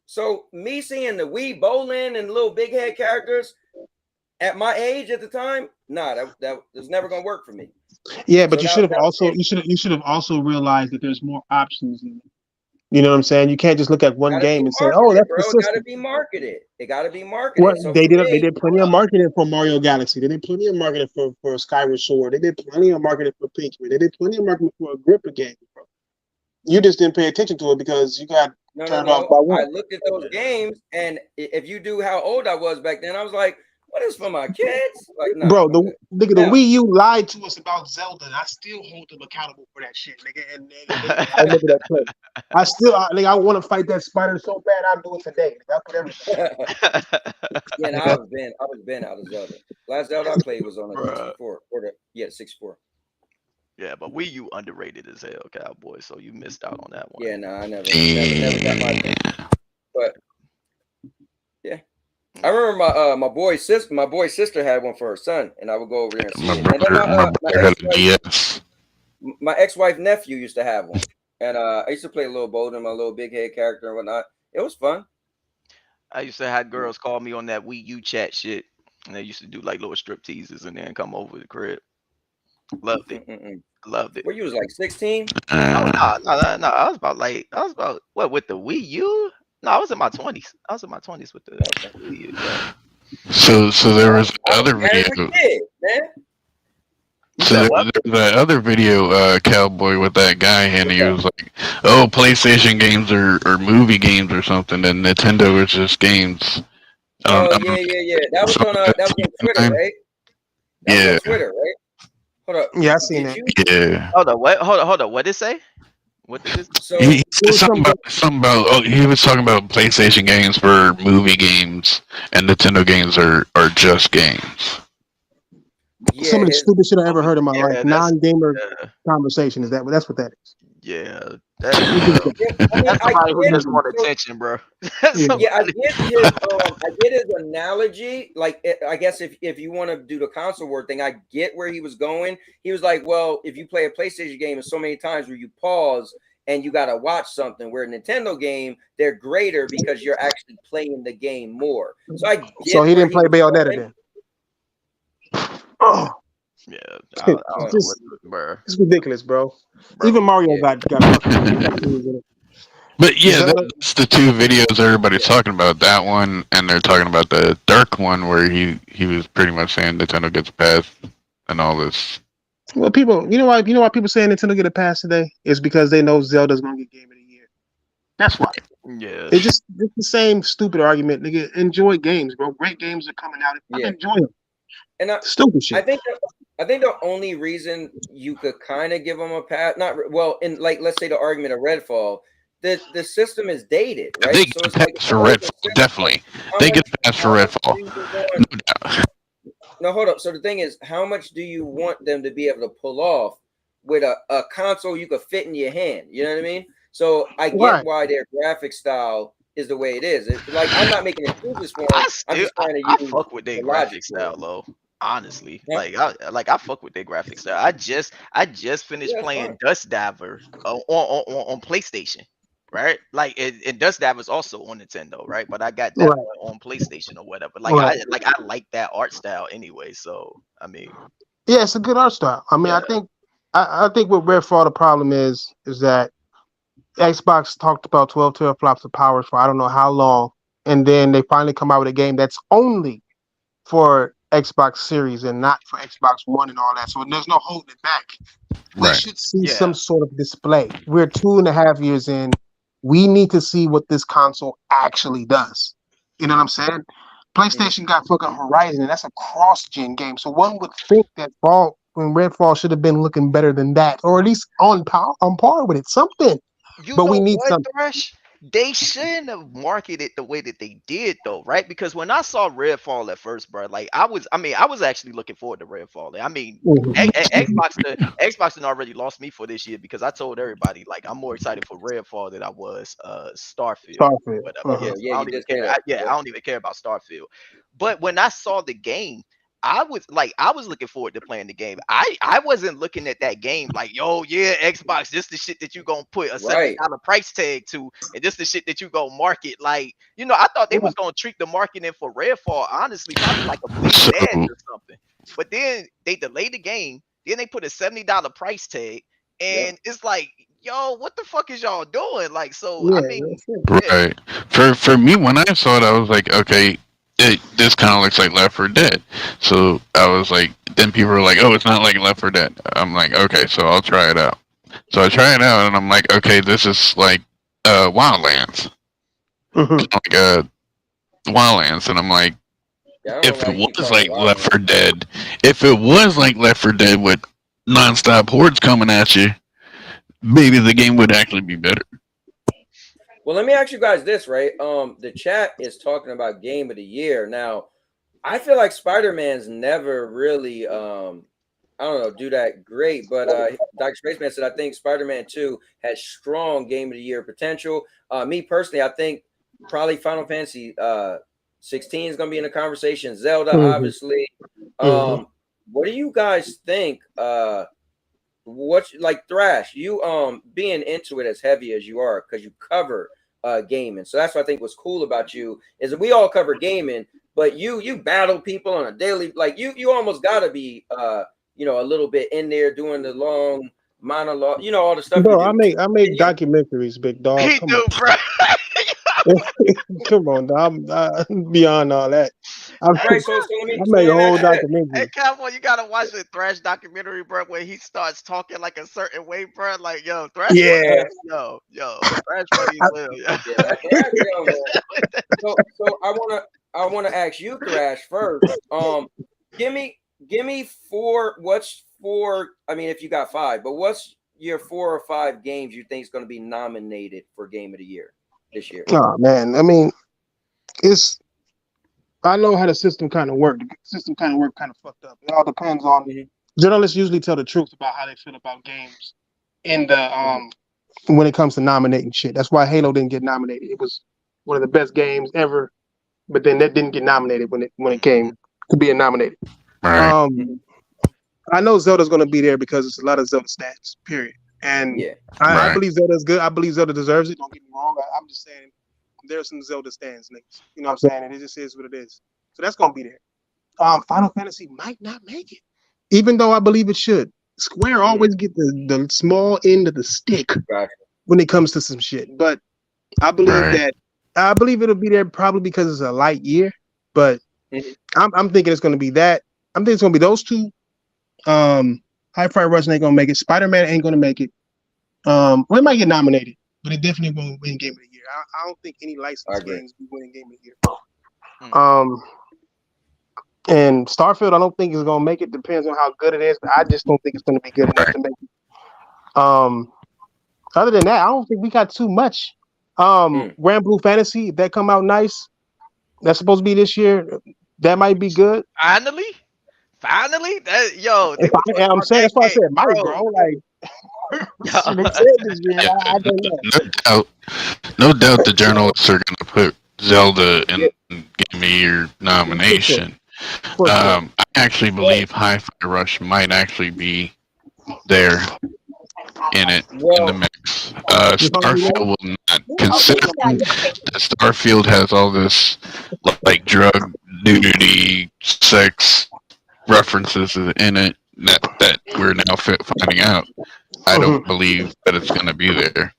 so me seeing the Wii bowling and little big head characters at my age at the time, that was never gonna work for me. Yeah, but you should have also realized that there's more options in it. You know what I'm saying? You can't just look at one game and say, "Oh, that's the system." It gotta be marketed. It gotta be marketed. Well, so they did plenty of marketing for Mario Galaxy. They did plenty of marketing for Skyward Sword. They did plenty of marketing for Pikmin. They did plenty of marketing for a grip of games, bro. You just didn't pay attention to it because you got turned off by one. I looked at those games, and if you do how old I was back then, I was like, "What is for my kids?" Like, nah, bro, the Wii U lied to us about Zelda, and I still hold them accountable for that shit, nigga. And I remember that clip. I want to fight that spider so bad. I'll do it today. I'll put everything. Yeah, I was been out of Zelda. Last Zelda I played was on a 64 or 64. Yeah, but Wii U underrated as hell, Cowboy. So you missed out on that one. Yeah, I never got my thing. But yeah, I remember my boy's sister had one for her son, and I would go over there and see it. And then my ex-wife nephew used to have one, and I used to play a little bowling, my little big head character and whatnot. It was fun. I used to have girls call me on that Wii U chat shit, and they used to do like little strip teases and then come over to the crib. Loved it. Loved it. What, you was like 16? No. I was about what, with the Wii U? No, I was in my 20s. I was in my 20s with the Wii U. Yeah. So there was another video. So there was that other video, Cowboy, with that guy, and he was like, "Oh, PlayStation games or movie games or something, and Nintendo is just games." Yeah. That was on Twitter, right? Yeah. On Twitter, right? Hold up. Yeah, I seen it. Yeah. Hold on. What? Hold on. What did it say? What did this? So he said something about. Oh, he was talking about PlayStation games for movie games, and Nintendo games are just games. Yeah, some of the stupidest shit I ever heard in my life. Non-gamer conversation. That's what that is. Yeah. That's somebody who just want attention, bro. I get his analogy. Like, I guess if you want to do the console word thing, I get where he was going. He was like, well, if you play a PlayStation game, there's so many times where you pause and you got to watch something, where a Nintendo game, they're greater because you're actually playing the game more. So he didn't play Bayonetta then. Oh. Yeah, it's ridiculous, bro. Even Mario got fucking. But yeah, that's the two videos everybody's talking about. That one, and they're talking about the Dirk one where he was pretty much saying Nintendo gets a pass and all this. Well, people, you know why people saying Nintendo get a pass today is because they know Zelda's gonna get Game of the Year. That's why. Yeah, it's the same stupid argument, nigga. Enjoy games, bro. Great games are coming out. Enjoy them. And stupid shit. I think the only reason you could kind of give them a pass, in like, let's say the argument of Redfall, the system is dated, right? They get a pass for Redfall, definitely. They get a pass for Redfall. No, hold up. So the thing is, how much do you want them to be able to pull off with a console you could fit in your hand? You know what I mean? So I get why their graphic style is the way it is. It's like, I'm not making excuses for them. I'm just trying to use fuck with their graphic style, though. Honestly, I fuck with their graphics style. I just finished playing Dust Diver on PlayStation, right? Like, and Dust Diver is also on Nintendo, right? But I got that on PlayStation or whatever. Like, I like that art style anyway. So I mean, yeah, it's a good art style. I mean, I think with Redfall the problem is that Xbox talked about 12 teraflops of power for I don't know how long, and then they finally come out with a game that's only for Xbox Series and not for Xbox One and all that. So there's no holding it back. We should see some sort of display. We're 2.5 years in. We need to see what this console actually does. You know what I'm saying? PlayStation got fucking Horizon, and that's a cross-gen game. So one would think that Redfall should have been looking better than that, or at least on par with it. Something. But we need something. Thrash? They shouldn't have marketed the way that they did, though, right? Because when I saw Redfall at first, bro, like I was actually looking forward to Redfall. I mean, Xbox had already lost me for this year because I told everybody like I'm more excited for Redfall than I was Starfield. But, I don't even care about Starfield. But when I saw the game, I was looking forward to playing the game. I wasn't looking at that game like, yo, yeah, Xbox, this the shit that you gonna put a $70 price tag to, and this the shit that you gonna market. Like, you know, I thought they was gonna treat the marketing for Redfall honestly probably like a bleeding edge or something. But then they delayed the game, then they put a $70 price tag, and it's like, yo, what the fuck is y'all doing? Like, so I mean, right. For me, when I saw it, I was like, okay. This kind of looks like Left 4 Dead. So I was like, then people were like, oh, it's not like Left 4 Dead. I'm like, okay, so I'll try it out. So I try it out, and I'm like, okay, this is like Wildlands. Like Wildlands, and I'm like, if it was like Left 4 Dead, with nonstop hordes coming at you, maybe the game would actually be better. Well, let me ask you guys this, right? The chat is talking about game of the year. Now, I feel like Spider-Man's never really, I don't know, do that great. But Dr. Spaceman said, I think Spider-Man 2 has strong game of the year potential. Me personally, I think probably Final Fantasy 16 is going to be in the conversation. Zelda, obviously. What do you guys think? What, like Thrash, you being into it as heavy as you are because you cover gaming, so that's what I think was cool about you is that we all cover gaming, but you battle people on a daily, like you almost got to be you know, a little bit in there doing the long monologue, you know, all the stuff. Bro, I make documentaries, big dog. Come on, bro. Come on, dog. I'm beyond all that. I make a whole documentary. Hey, Cowboy, you gotta watch the Thrash documentary, bro, where he starts talking like a certain way, bro. Like, yo, Thrash, Thrash funny as well, So I wanna ask you, Thrash, first. Give me four. What's four? I mean, if you got five, but what's your 4 or 5 games you think is going to be nominated for Game of the Year this year? Oh man, I mean, I know how the system kind of worked. The system kind of fucked up. It all depends on journalists usually tell the truth about how they feel about games in the when it comes to nominating shit. That's why Halo didn't get nominated. It was one of the best games ever, but then that didn't get nominated when it came to being nominated. Right. I know Zelda's going to be there because it's a lot of Zelda stats, period. And I believe Zelda's good. I believe Zelda deserves it. Don't get me wrong. I'm just saying there's some Zelda stands, niggas. You know what I'm saying? And it just is what it is. So that's going to be there. Final Fantasy might not make it, even though I believe it should. Square always get the small end of the stick when it comes to some shit. But I believe I believe it'll be there probably because it's a light year. But I'm thinking it's going to be that. I'm thinking it's going to be those two. Hi-Fi Rush ain't going to make it. Spider-Man ain't going to make it. Well, it might get nominated, but it definitely won't win Game of the Year. I don't think any licensed games will win Game of the Year. And Starfield, I don't think is going to make it. Depends on how good it is, but I just don't think it's going to be good enough to make it. Other than that, I don't think we got too much. Grand Blue Fantasy, if that come out nice, that's supposed to be this year. That might be good. Finally, that I'm saying that's why I said might, bro. Like, no doubt the journalists are going to put Zelda in Game of the Year nomination. I actually believe Hi-Fi Rush might actually be there in the mix. Starfield will not, considering that Starfield has all this like drug, nudity, sex references in it that we're now finding out. I don't believe that it's going to be there.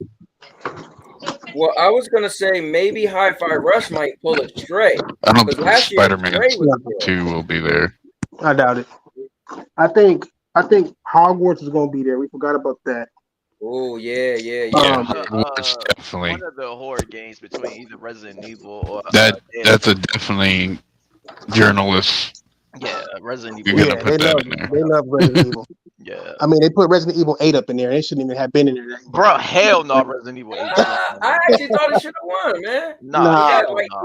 Well, I was gonna say maybe Hi-Fi Rush might pull it straight. I don't Because think last year Spider-Man Stray was good. 2 will be there. I doubt it. I think Hogwarts is gonna be there. We forgot about that. Oh yeah. It's definitely one of the horror games between either Resident Evil or that's a definitely journalist. Yeah, Resident You're Evil. gonna put that in there. They love Resident Evil. Yeah. I mean, they put Resident Evil 8 up in there. They shouldn't even have been in there. Bro, hell no, Resident Evil 8. I actually thought it should have won, man.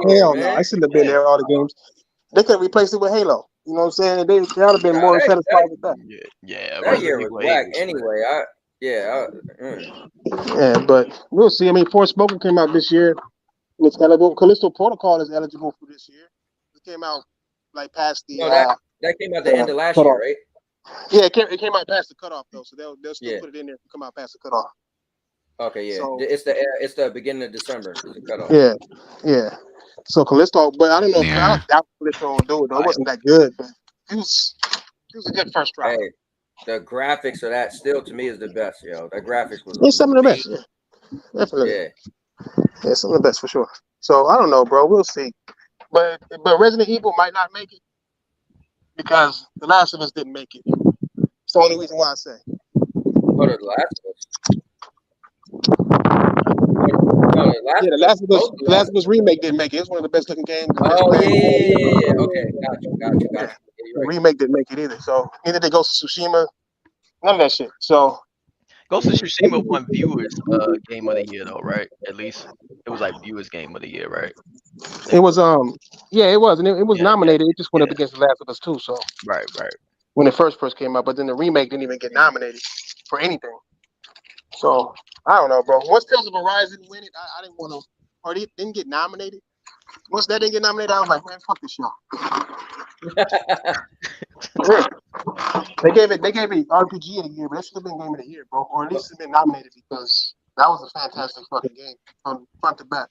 Hell no. I shouldn't have been there all the games. They could replace it with Halo. You know what I'm saying? They ought to have been more satisfied with that. Yeah, that year was whack. Anyway, Yeah, but we'll see. I mean, Forspoken came out this year. It's eligible. Callisto Protocol is eligible for this year. It came out like past the. No, that came out the end of last year, right? Yeah, it came out past the cutoff though, so they'll still put it in there to come out past the cutoff. Okay, yeah, So, it's the beginning of December. The cutoff. Yeah. So Callisto, but I don't know. I don't doubt Callisto will do it though. It wasn't that good, but it was a good first try. Hey, the graphics of that still to me is the best, yo. That graphics was. It's some of the best. Yeah, definitely. Yeah, some of the best for sure. So I don't know, bro. We'll see. But Resident Evil might not make it because The Last of Us didn't make it. It's the only reason why I say. Oh, The Last of Us. The Last of Us remake didn't make it. It's one of the best looking games. Oh yeah. Okay, gotcha. Yeah, the remake didn't make it either. So neither did Ghost of Tsushima. None of that shit. So Ghost of Tsushima won viewers game of the year though, right? At least it was like viewers game of the year, right? It was it was, and it was nominated. It just went up against The Last of Us 2. So right. When it first came out, but then the remake didn't even get nominated for anything. So I don't know, bro. Once Tales of Horizon win it, I didn't want to, or they didn't get nominated. Once that didn't get nominated, I was like, man, fuck this show. They gave it RPG of the year, but it should have been game of the year, bro, or at least it's been nominated because that was a fantastic fucking game from front to back.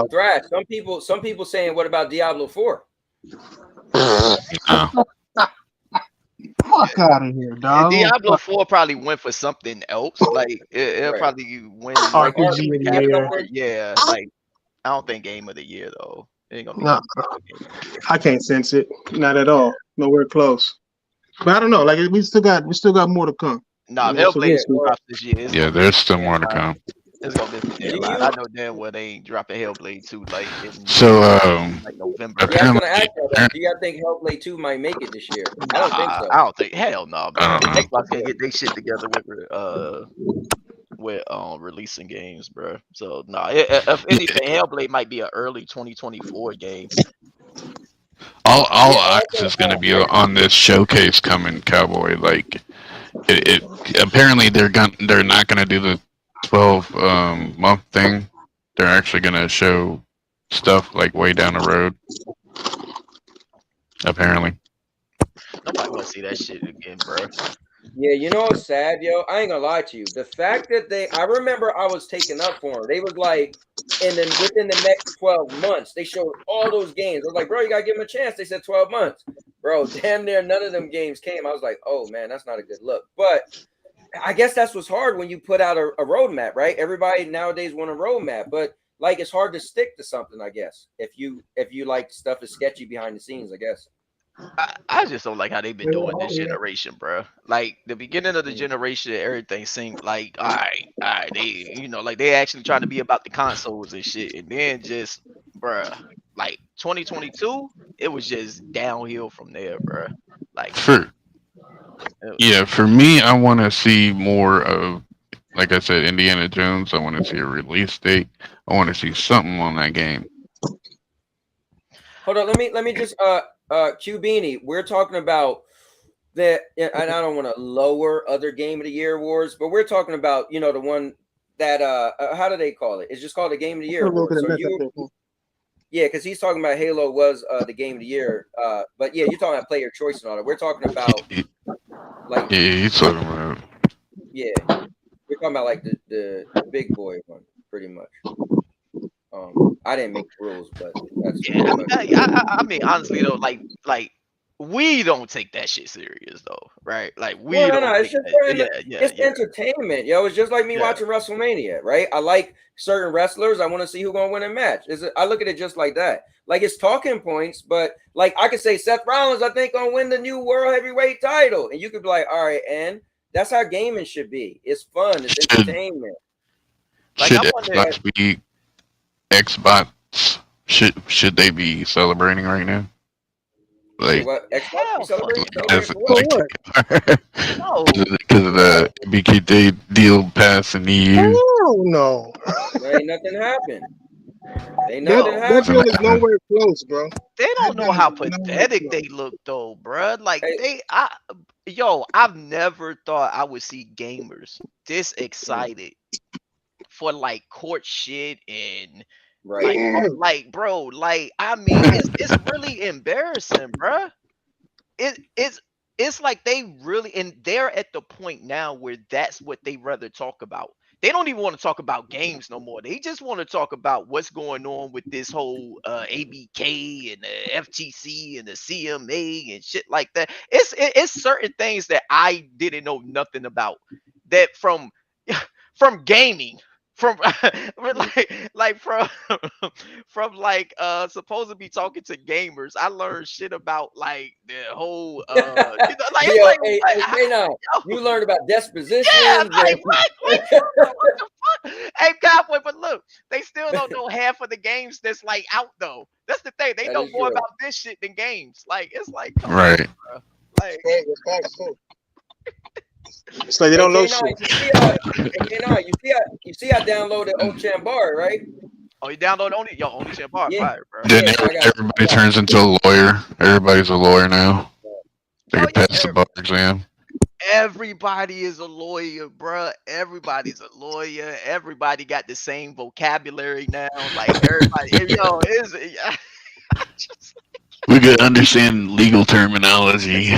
Thrash. Some people saying, what about Diablo 4? Fuck out of here, dog. Diablo 4 probably went for something else. Like it'll probably win RPG of the year. Yeah, like I don't think game of the year though. It ain't gonna be I can't sense it. Not at all. Nowhere close. But I don't know. Like we still got more to come. Nah, they'll play drops this year. Yeah, there's still more to come. It's gonna be I know damn well they ain't dropping Hellblade 2 like so like November. Yeah, I was gonna ask you, do y'all think Hellblade 2 might make it this year? I don't think so. I don't think hell no, man. Xbox can get their shit together with releasing games, bro. So if anything, Hellblade might be an early 2024 game. All eyes is gonna be on this showcase coming, Cowboy. Like it apparently they're not gonna do the 12 month thing. They're actually gonna show stuff like way down the road. Apparently. Nobody wanna see that shit again, bro. Yeah, you know what's sad, yo? I ain't gonna lie to you. The fact that I remember I was taken up for them. They was like, within the next 12 months, they showed all those games. I was like, bro, you gotta give them a chance. They said 12 months. Bro, damn near none of them games came. I was like, oh man, that's not a good look. But I guess that's what's hard when you put out a roadmap, right? Everybody nowadays want a roadmap, but like it's hard to stick to something, I guess. If you like stuff is sketchy behind the scenes, I guess. I just don't like how they've been doing this generation, bro. Like the beginning of the generation, everything seemed like, all right, they, like they actually trying to be about the consoles and shit, and then just, bro, like 2022, it was just downhill from there, bro. Like, for me, I want to see more of, like I said, Indiana Jones. I want to see a release date. I want to see something on that game. Hold on, let me just Q Beanie, we're talking about that, and I don't want to lower other game of the year awards, but we're talking about the one that how do they call it? It's just called the game of the year award. So yeah, because he's talking about Halo was the game of the year, but yeah, you're talking about player choice and all that. We're talking about like he's talking about we're talking about like the big boy one, pretty much. I didn't make the rules, but that's I mean, honestly though, like we don't take that shit serious though, right? Like we Well, don't it's take just that. it's entertainment, yo. It's just like me Yeah. watching WrestleMania, right? I like certain wrestlers. I want to see who's gonna win a match. I look at it just like that. Like it's talking points, but like I could say Seth Rollins, I think, gonna win the new world heavyweight title, and you could be like, all right, and that's how gaming should be. It's fun. It's entertainment. Like, should Xbox be Xbox? Should they be celebrating right now? Like, what Xbox be celebrating? No, because of the ABK deal passing the year. Oh no, ain't nothing happened. Ain't that nothing happened. deal is nowhere close, bro. They don't know how pathetic they look though, bruh. Like I've never thought I would see gamers this excited for like court shit and like bro, like I mean it's really embarrassing, bruh. It's like they really, and they're at the point now where that's what they rather talk about. They don't even want to talk about games no more. They just want to talk about what's going on with this whole ABK and the FTC and the CMA and shit like that. It's certain things that I didn't know nothing about that from gaming. From like from like supposed to be talking to gamers, I learned shit about like the whole like, yo, you learned about dispositions. Yeah, like what the fuck? Hey, Cowboy, but look, they still don't know half of the games that's like out though. That's the thing. They know more about this shit than games. Like it's like right. On, bro. Like it's like they don't know shit. You see, I downloaded Ochan Bar, right? Oh, you download only Ochan Bar, right, bro? Then everybody turns into a lawyer. Everybody's a lawyer now. They can pass the bar exam. Everybody is a lawyer, bro. Everybody's a lawyer. Everybody got the same vocabulary now. Like everybody, we could understand legal terminology.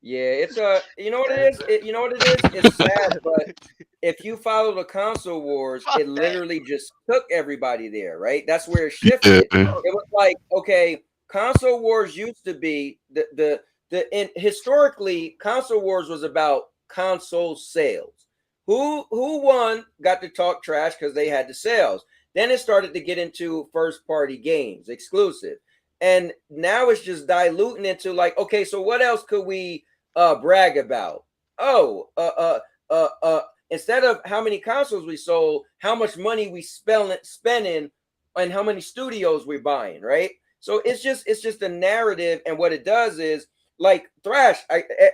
Yeah, it's you know what it is? It's sad, but if you follow the console wars, it literally just took everybody there, right? That's where it shifted. It was like, okay, console wars used to be historically console wars was about console sales. Who won got to talk trash because they had the sales. Then it started to get into first party games, exclusive. And now it's just diluting into like, okay, so what else could we brag about? Instead of how many consoles we sold, how much money we spending and how many studios we're buying, right? So it's just a narrative, and what it does is like Thrash.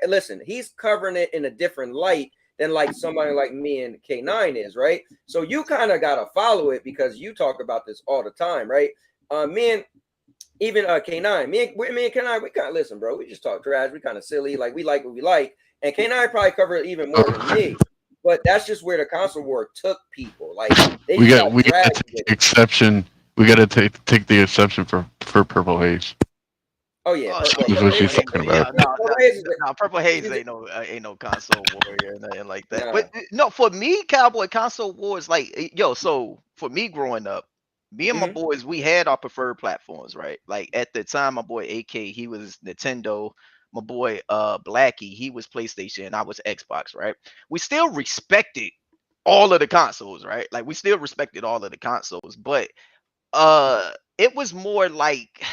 Listen, he's covering it in a different light than like somebody like me and K9 is, right? So you kind of gotta follow it because you talk about this all the time, right? Me and even K9, me and K9, we kind of listen, bro. We just talk trash. We kind of silly, like we like what we like, and K9 probably cover it even more than me. But that's just where the console war took people. Like we got to take exception. We got to take the exception for Purple Haze. Oh yeah, that's what she's talking about. No, Purple Haze ain't no console warrior or nothing like that. But no, for me, Cowboy, console wars like so for me growing up, me and my boys, we had our preferred platforms, right? Like at the time, my boy AK, he was Nintendo. My boy Blackie, he was PlayStation, and I was Xbox, right? We still respected all of the consoles, right? Like we still respected all of the consoles, but it was more like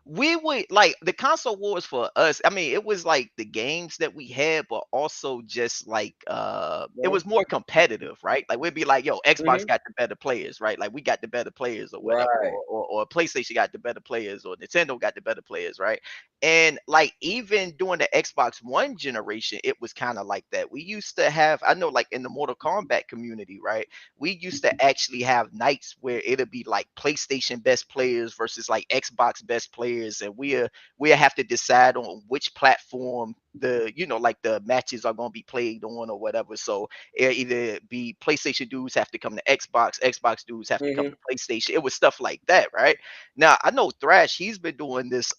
we would like the console wars for us. I mean, it was like the games that we had, but also just like it was more competitive, right? Like we'd be like, yo, Xbox got the better players, right? Like we got the better players or whatever, or PlayStation got the better players, or Nintendo got the better players, right? And like even during the Xbox One generation, it was kind of like that. We used to have, I know, like in the Mortal Kombat community, right? We used to actually have nights where it'll be like PlayStation best players versus like Xbox best players, and we'll have to decide on which platform the like the matches are going to be played on or whatever. So it either be PlayStation dudes have to come to Xbox dudes have to come to PlayStation. It was stuff like that, right? Now I know Thrash, he's been doing this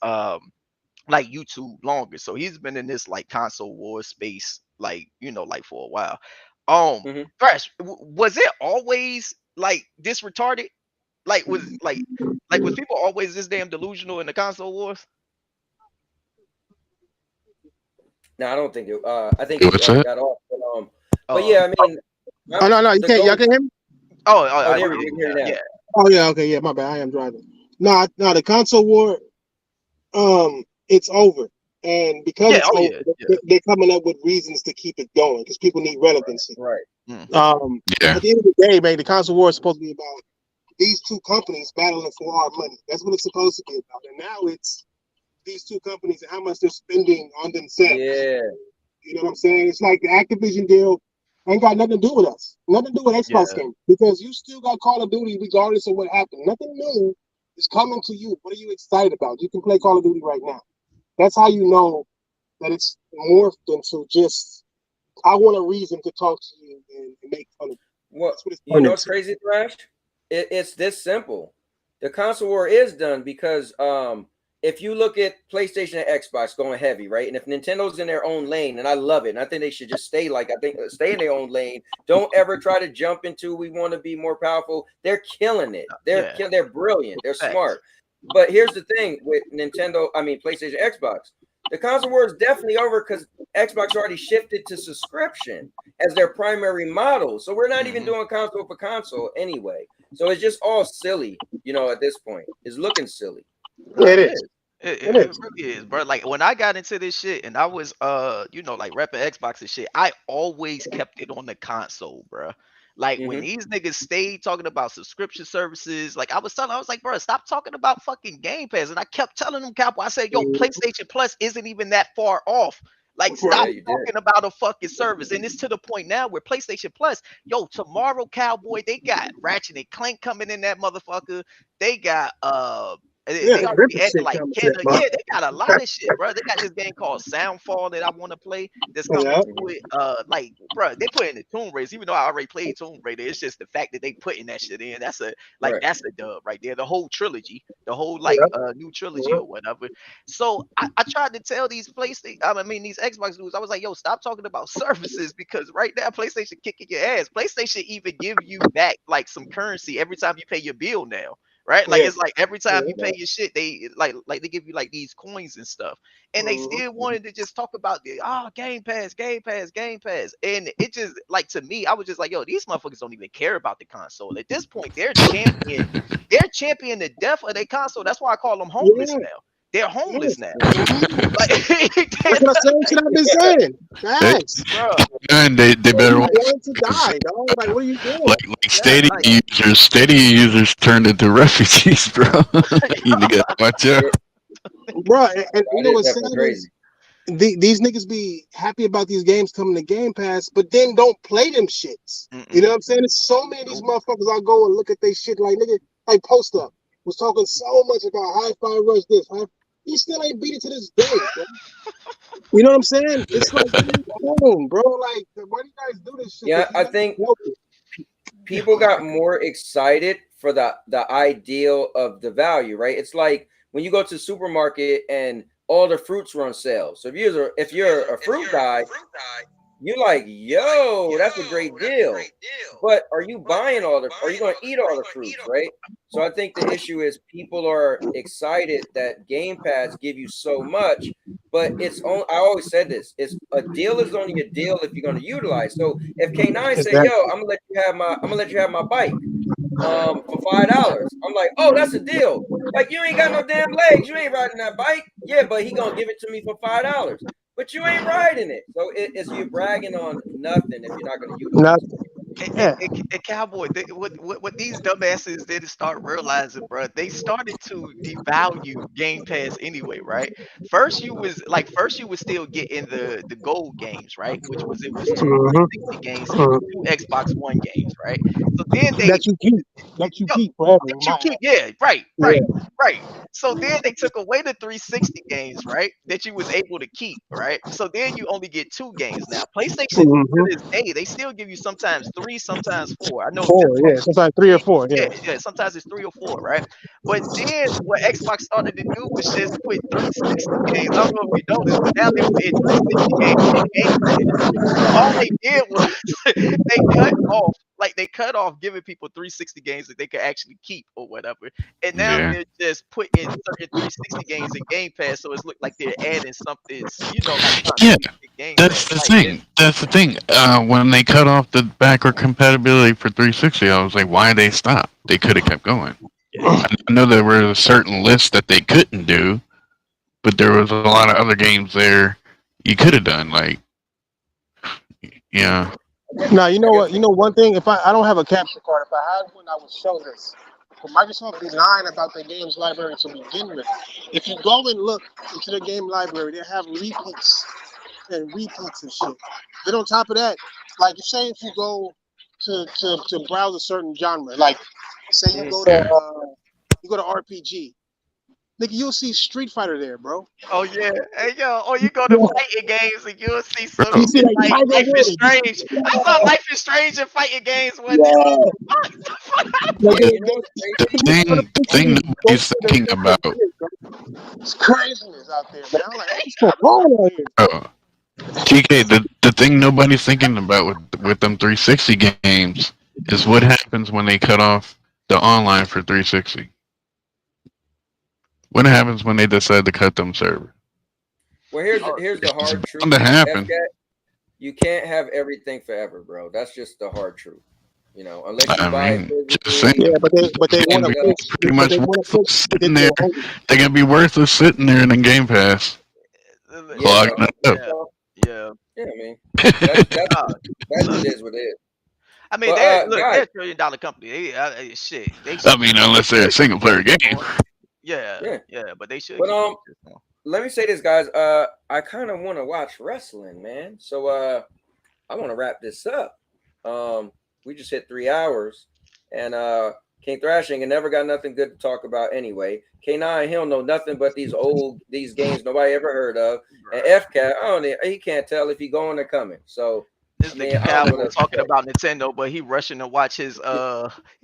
like YouTube longer, so he's been in this like console war space like like for a while. Thrash, was it always like this retarded? Like was people always this damn delusional in the console wars? No, I don't think it. I think it What's that? got off. But yeah, I mean, Oh no, you can't. Y'all can hear me? There we go. Yeah. Oh yeah, okay, yeah. My bad. I am driving. No, the console war, it's over, and because it's over, they're coming up with reasons to keep it going because people need relevancy. Right. At the end of the day, man, the console war is supposed to be about these two companies battling for our money. That's what it's supposed to be about. And now it's these two companies and how much they're spending on themselves. Yeah. You know what I'm saying? It's like the Activision deal ain't got nothing to do with us. Nothing to do with Xbox games. Because you still got Call of Duty regardless of what happened. Nothing new is coming to you. What are you excited about? You can play Call of Duty right now. That's how you know that it's morphed into just, I want a reason to talk to you and make fun of you. Well, you know what's crazy, Thrash? It's this simple. The console war is done because if you look at PlayStation and Xbox going heavy, right? And if Nintendo's in their own lane, and I love it, and I think they should just stay in their own lane. Don't ever try to jump into we want to be more powerful. They're killing it. They're brilliant. They're smart. But here's the thing with PlayStation, Xbox. The console war is definitely over because Xbox already shifted to subscription as their primary model. So we're not even doing console for console anyway. So it's just all silly, at this point. It's looking silly. It is. It really is, bro. Like when I got into this shit and I was like repping Xbox and shit, I always kept it on the console, bro. Like when these niggas stayed talking about subscription services, like I was like, bro, stop talking about fucking Game Pass. And I kept telling them, Capo, I said, yo, PlayStation Plus isn't even that far off. Like, stop talking about a fucking service. And it's to the point now where PlayStation Plus, tomorrow, Cowboy, they got Ratchet and Clank coming in that motherfucker. They got they already added like Canada. Yeah, they got a lot of shit, bro. They got this game called Soundfall that I want to play. That's coming to it. Like, bro, they put in the Tomb Raider. Even though I already played Tomb Raider, it's just the fact that they putting that shit in. That's a dub right there. The whole trilogy, the whole new trilogy or whatever. So I tried to tell these these Xbox dudes, I was like, yo, stop talking about services because right now PlayStation kicking your ass. PlayStation even give you back like some currency every time you pay your bill now. Right, like it's like every time you pay your shit, they like they give you like these coins and stuff, and they still wanted to just talk about the Game Pass, and it just like to me, I was just like, yo, these motherfuckers don't even care about the console at this point. They're champion the death of their console. That's why I call them homeless now. They're homeless now. Like, that's what I've been saying. Thanks, bro. And they better want to die, dog. Like, what are you doing? Like Stadia users turned into refugees, bro. You gotta watch out, bro. And you know what's sad is these niggas be happy about these games coming to Game Pass, but then don't play them shits. You know what I'm saying? There's so many of these motherfuckers. I'll go and look at they shit like nigga, like Post Up was talking so much about Hi-Fi Rush this. He still ain't beat it to this day, bro. You know what I'm saying? It's like, boom, bro. Like, why do you guys do this shit? Yeah, I think people got more excited for the ideal of the value, right? It's like when you go to the supermarket and all the fruits are on sale. So if you're a fruit guy, you're like, yo, that's a great deal. But are you buying are you going to eat all the fruits, right? So I think the issue is people are excited that Game Pass give you so much, but it's only, I always said this, it's a deal is only a deal if you're going to utilize. So if K9 say, yo, I'm gonna let you have my bike for $5, I'm like, oh, that's a deal. Like, you ain't got no damn legs, you ain't riding that bike. Yeah, but he gonna give it to me for $5. But you ain't riding it. So it's you bragging on nothing if you're not going to use it. Nothing. And Cowboy, what these dumbasses didn't start realizing, bro, they started to devalue Game Pass anyway, right? First you was still getting the gold games, right? Which was two 360 games, two Xbox One games, right? So then that you keep forever. Yeah, right. So then they took away the 360 games, right? That you was able to keep, right? So then you only get 2 games now. PlayStation to this day, they still give you sometimes 3, sometimes 4. I know 4, sometimes 3 or 4. Yeah, sometimes it's 3 or 4, right? But then what Xbox started to do was just put 360 games. I don't know if you noticed, but now they put 360 games in Game Pass. So all they did was they cut off Like they cut off giving people 360 games that they could actually keep or whatever, and now they're just putting certain 360 games in Game Pass, so it's look like they're adding something, like Game that's Pass. the thing. That's the thing. When they cut off the backward compatibility for 360, I was like, why they stop? They could have kept going. I know there were a certain list that they couldn't do, but there was a lot of other games there you could have done. Like, yeah. Now you know what? You know one thing. If I don't have a capture card, if I had one, I would show this. But Microsoft be lying about their games library to begin with. If you go and look into their game library, they have repeats and shit. Then on top of that, like you say, if you go to browse a certain genre, like say you go to RPG. Nigga, you'll see Street Fighter there, bro. Oh yeah, hey yo, or you go to fighting games and you'll see some shit like Life is Strange. I saw Life is Strange and fighting games one day. The thing nobody's thinking about. It's craziness out there, man. I'm like, what's going on here? Oh, TK, the thing nobody's thinking about with them 360 games is what happens when they cut off the online for 360. What happens when they decide to cut them server? Well, here's the hard truth. Bound to happen. You can't have everything forever, bro. That's just the hard truth. You know, unless you buy it. Just saying. Yeah, but they want to pretty much worthless sitting there. They're gonna be worthless sitting there in the Game Pass. Clogging it up. Yeah. I mean, that is what it is. I mean, they're a $1 trillion company. Shit. I mean, unless they're a single player game. Yeah, but they should. But let me say this, guys. I kind of want to watch wrestling, man. So I want to wrap this up. We just hit 3 hours, and King Thrash ain't never got nothing good to talk about anyway. K9, he don't know nothing but these games nobody ever heard of. And FCat, he can't tell if he going or coming. So. This nigga Cal was talking about Nintendo, but he rushing to watch his he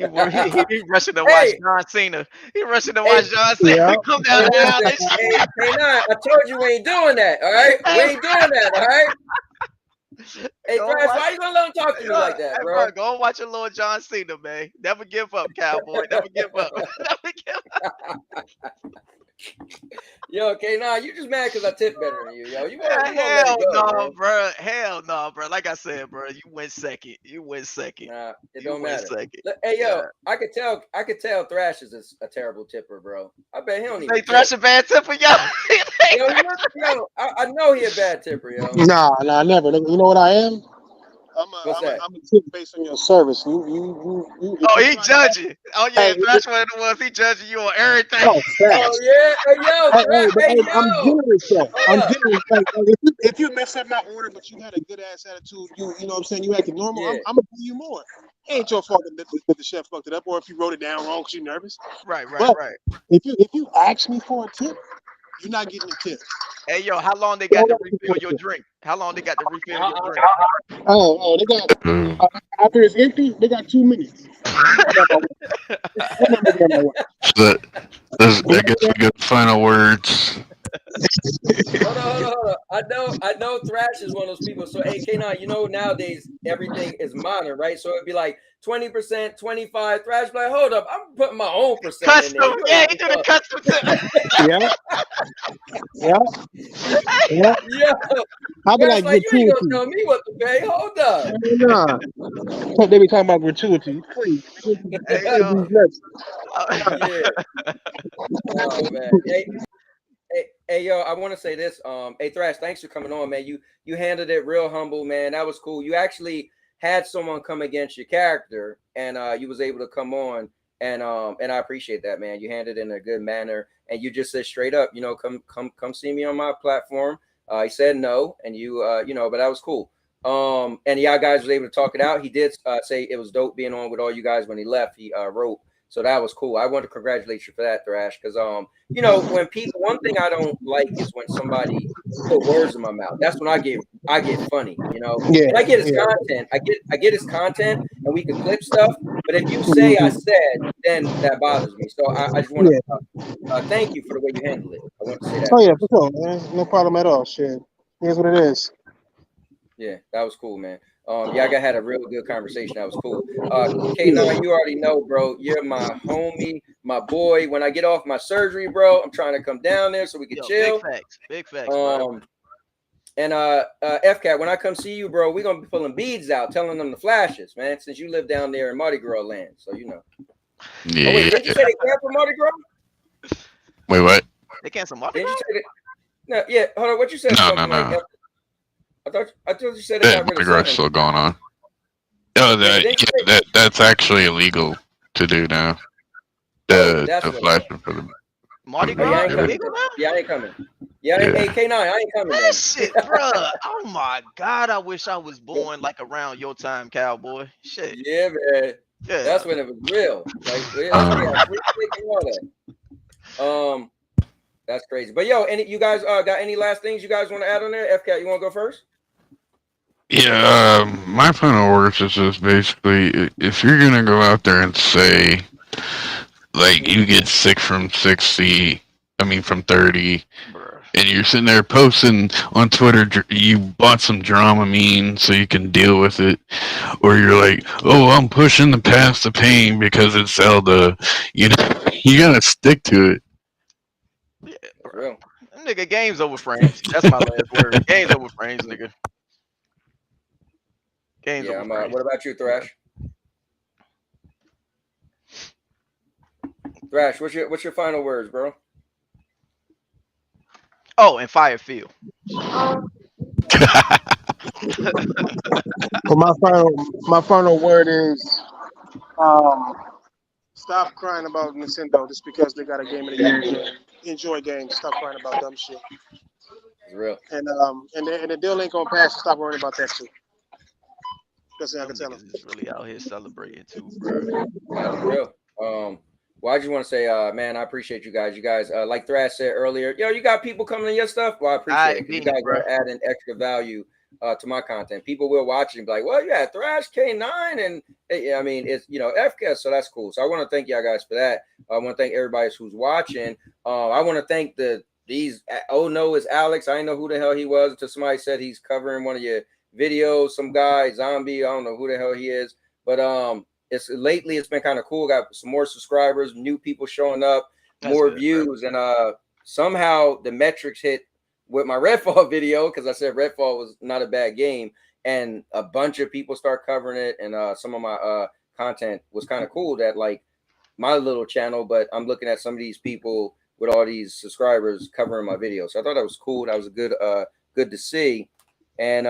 rushing to watch John Cena. He rushing to watch John Cena come down the aisle. Hey, I told you we ain't doing that, all right? We ain't doing that, all right? Hey, Thrash, why you gonna let him talk to me like that, bro? Go watch a little John Cena, man. Never give up, cowboy. Never give up. Never give up. Yo, K9, you just mad because I tip better than you, yo. Hell no, bro. Hell no, bro. Like I said, bro, you went second. Nah, it don't matter. Hey, yo, I could tell Thrash is a terrible tipper, bro. I bet he don't even. Hey, Thrash a bad tipper, yo. Yo, I know he a bad tipper, yo. Nah, never. You know what I am? I'm a tip based on your service. You he judging. Oh yeah, Thrash one of the ones he judging you on everything. Oh yeah, hey, yo, I'm generous, though. I'm generous. Like, if you mess up my order, but you had a good ass attitude, you know what I'm saying, you acted normal. I'm gonna do you more. It ain't your fault that the chef fucked it up, or if you wrote it down wrong because you're nervous. Right. If you ask me for a tip, you're not getting a tip. Hey yo, how long they got to refill your drink? They got? Oh, they got after it's empty, they got 2 minutes. I guess we got final words. Hold on. I know Thrash is one of those people. So K9, you know nowadays everything is modern, right? So it'd be like 20%, 25. Thrash be like, hold up, I'm putting my own percent custom. in there. Yeah, he did a custom. Yeah. I'll be like, you ain't gonna tell me what to pay. Hold up. Nah. They be talking about gratuity. Please. Oh man. Hey, yo, I want to say this. Hey, Thrash, thanks for coming on, man. You handled it real humble, man. That was cool. You actually had someone come against your character, and you was able to come on, and I appreciate that, man. You handled it in a good manner, and you just said straight up, come see me on my platform. He said no, and but that was cool. And y'all guys was able to talk it out. He did say it was dope being on with all you guys when he left. He wrote. So that was cool. I want to congratulate you for that, Thrash, because when people, one thing I don't like is when somebody put words in my mouth. That's when I get funny, Yeah, I get his content. I get his content, and we can clip stuff. But if you say I said, then that bothers me. So I just want to thank you for the way you handled it. I want to say that. Oh yeah, for sure, man. No problem at all. Shit, here's what it is. Yeah, that was cool, man. Yeah, I had a real good conversation. That was cool. K9, you already know, bro. You're my homie, my boy. When I get off my surgery, bro, I'm trying to come down there so we can chill. Big facts, bro. And FCAT, when I come see you, bro, we're gonna be pulling beads out, telling them the flashes, man. Since you live down there in Mardi Gras land, so you know. Yeah. Oh wait, did you say they cancel Mardi Gras? Wait, what? They cancel Mardi Gras? No, yeah. Hold on, what you said? No. I thought you said it got rid Mardi of Gras something. still going on. Oh, that's actually illegal to do now. The flashing for the Mardi Gras illegal now? Yeah, I ain't coming. Yeah, hey K9, I ain't coming. That shit, bro. Oh my God, I wish I was born like around your time, cowboy. Shit. Yeah, man. Yeah. That's when it was real. Like that's crazy. But yo, you guys got any last things you guys want to add on there? FCAT, you want to go first? Yeah, my final words is just basically, if you're gonna go out there and say, like, you get sick from 60, from 30, and you're sitting there posting on Twitter, you bought some Dramamine so you can deal with it, or you're like, oh, I'm pushing past the pain because it's Zelda, you gotta stick to it. Yeah, bro. Nigga, game's over frames. That's my last word. Game's over frames, nigga. Game's over frames. What about you, Thrash? Thrash, what's your final words, bro? Oh, and fire field. Well, my final word is stop crying about Nintendo just because they got a game of the year. Enjoy games. Stop crying about dumb shit. It's real. And the deal ain't gonna pass. So stop worrying about that too. That's what I can tell them. Is really out here celebrating too, bro. That's real. Well, I just want to say, man, I appreciate you guys. You guys, like Thrash said earlier, you got people coming in your stuff. Well, I appreciate it. You guys are adding extra value to my content. People will watch and be like, well, yeah, Thrash, K9, and it's FCAS, so that's cool. So I want to thank y'all guys for that. I want to thank everybody who's watching. I want to thank no, it's Alex. I didn't know who the hell he was until somebody said he's covering one of your videos. Some guy, zombie, I don't know who the hell he is, but lately it's been kind of cool. Got some more subscribers, new people showing up, more views, and somehow the metrics hit with my Redfall video because I said Redfall was not a bad game, and a bunch of people start covering it, and some of my content was kind of cool. That like my little channel, but I'm looking at some of these people with all these subscribers covering my video, so I thought that was cool. That was good to see. And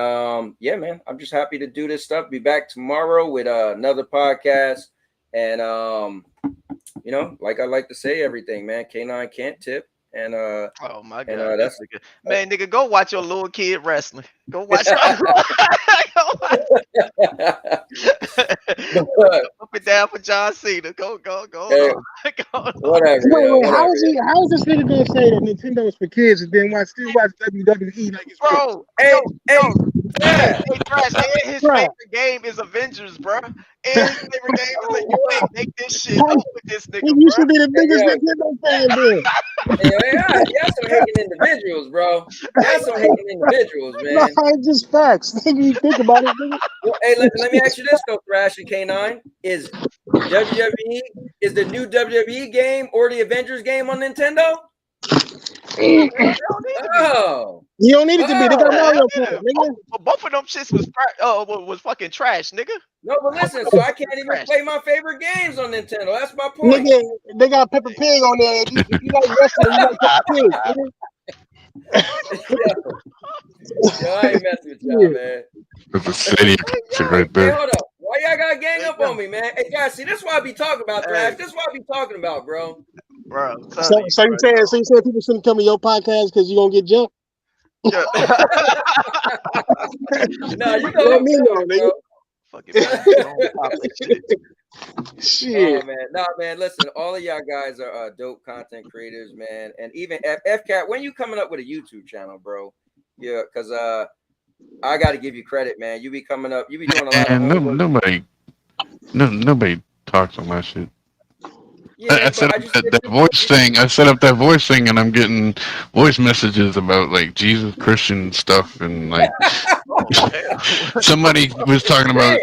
yeah, man, I'm just happy to do this stuff. Be back tomorrow with another podcast. And like I like to say everything, man. K9 can't tip. And oh my God, that's man, nigga, go watch your little kid wrestling. Go watch. Up and down for John Cena. Go. Hey, whatever. Wait, how is this nigga gonna say that Nintendo is for kids and then still watch WWE like it's bro? Hey, Thrash, his favorite game is Avengers, bro. And his favorite game is like, you ain't make this shit up with this nigga. You should be the biggest Nintendo fan, dude. Yeah, some hating individuals, bro. That's some hating individuals, man. No, it's just facts. You think about it, nigga. Well, hey, let me ask you this though, Thrash and K9. Is WWE the new WWE game or the Avengers game on Nintendo? Oh, you don't need it to be. They got Mario Kart, nigga. Both of them shits was fucking trash, nigga. No, but listen, so I can't even play my favorite games on Nintendo. That's my point. Nigga, they got Peppa Pig on there. If you like wrestling, you like Peppa Pig. Yo, I ain't messing with y'all, man. There's a city right there. Hey, hold up. Why y'all gotta gang up on me, man? Hey, guys, see, this is what I be talking about, Thrash. This is what I be talking about, bro. Bro, so you saying people shouldn't come to your podcast because you gonna get jumped? Yeah. No, you know me, bro. Fucking shit. Oh, man. Nah, man, listen, all of y'all guys are dope content creators, man. And even FCAT, when you coming up with a YouTube channel, bro? Yeah, because I got to give you credit, man. You be coming up, you be doing a lot of nobody talks on my shit. I set up that voice thing. I set up that voice thing, and I'm getting voice messages about like Jesus Christian stuff, and like somebody was talking about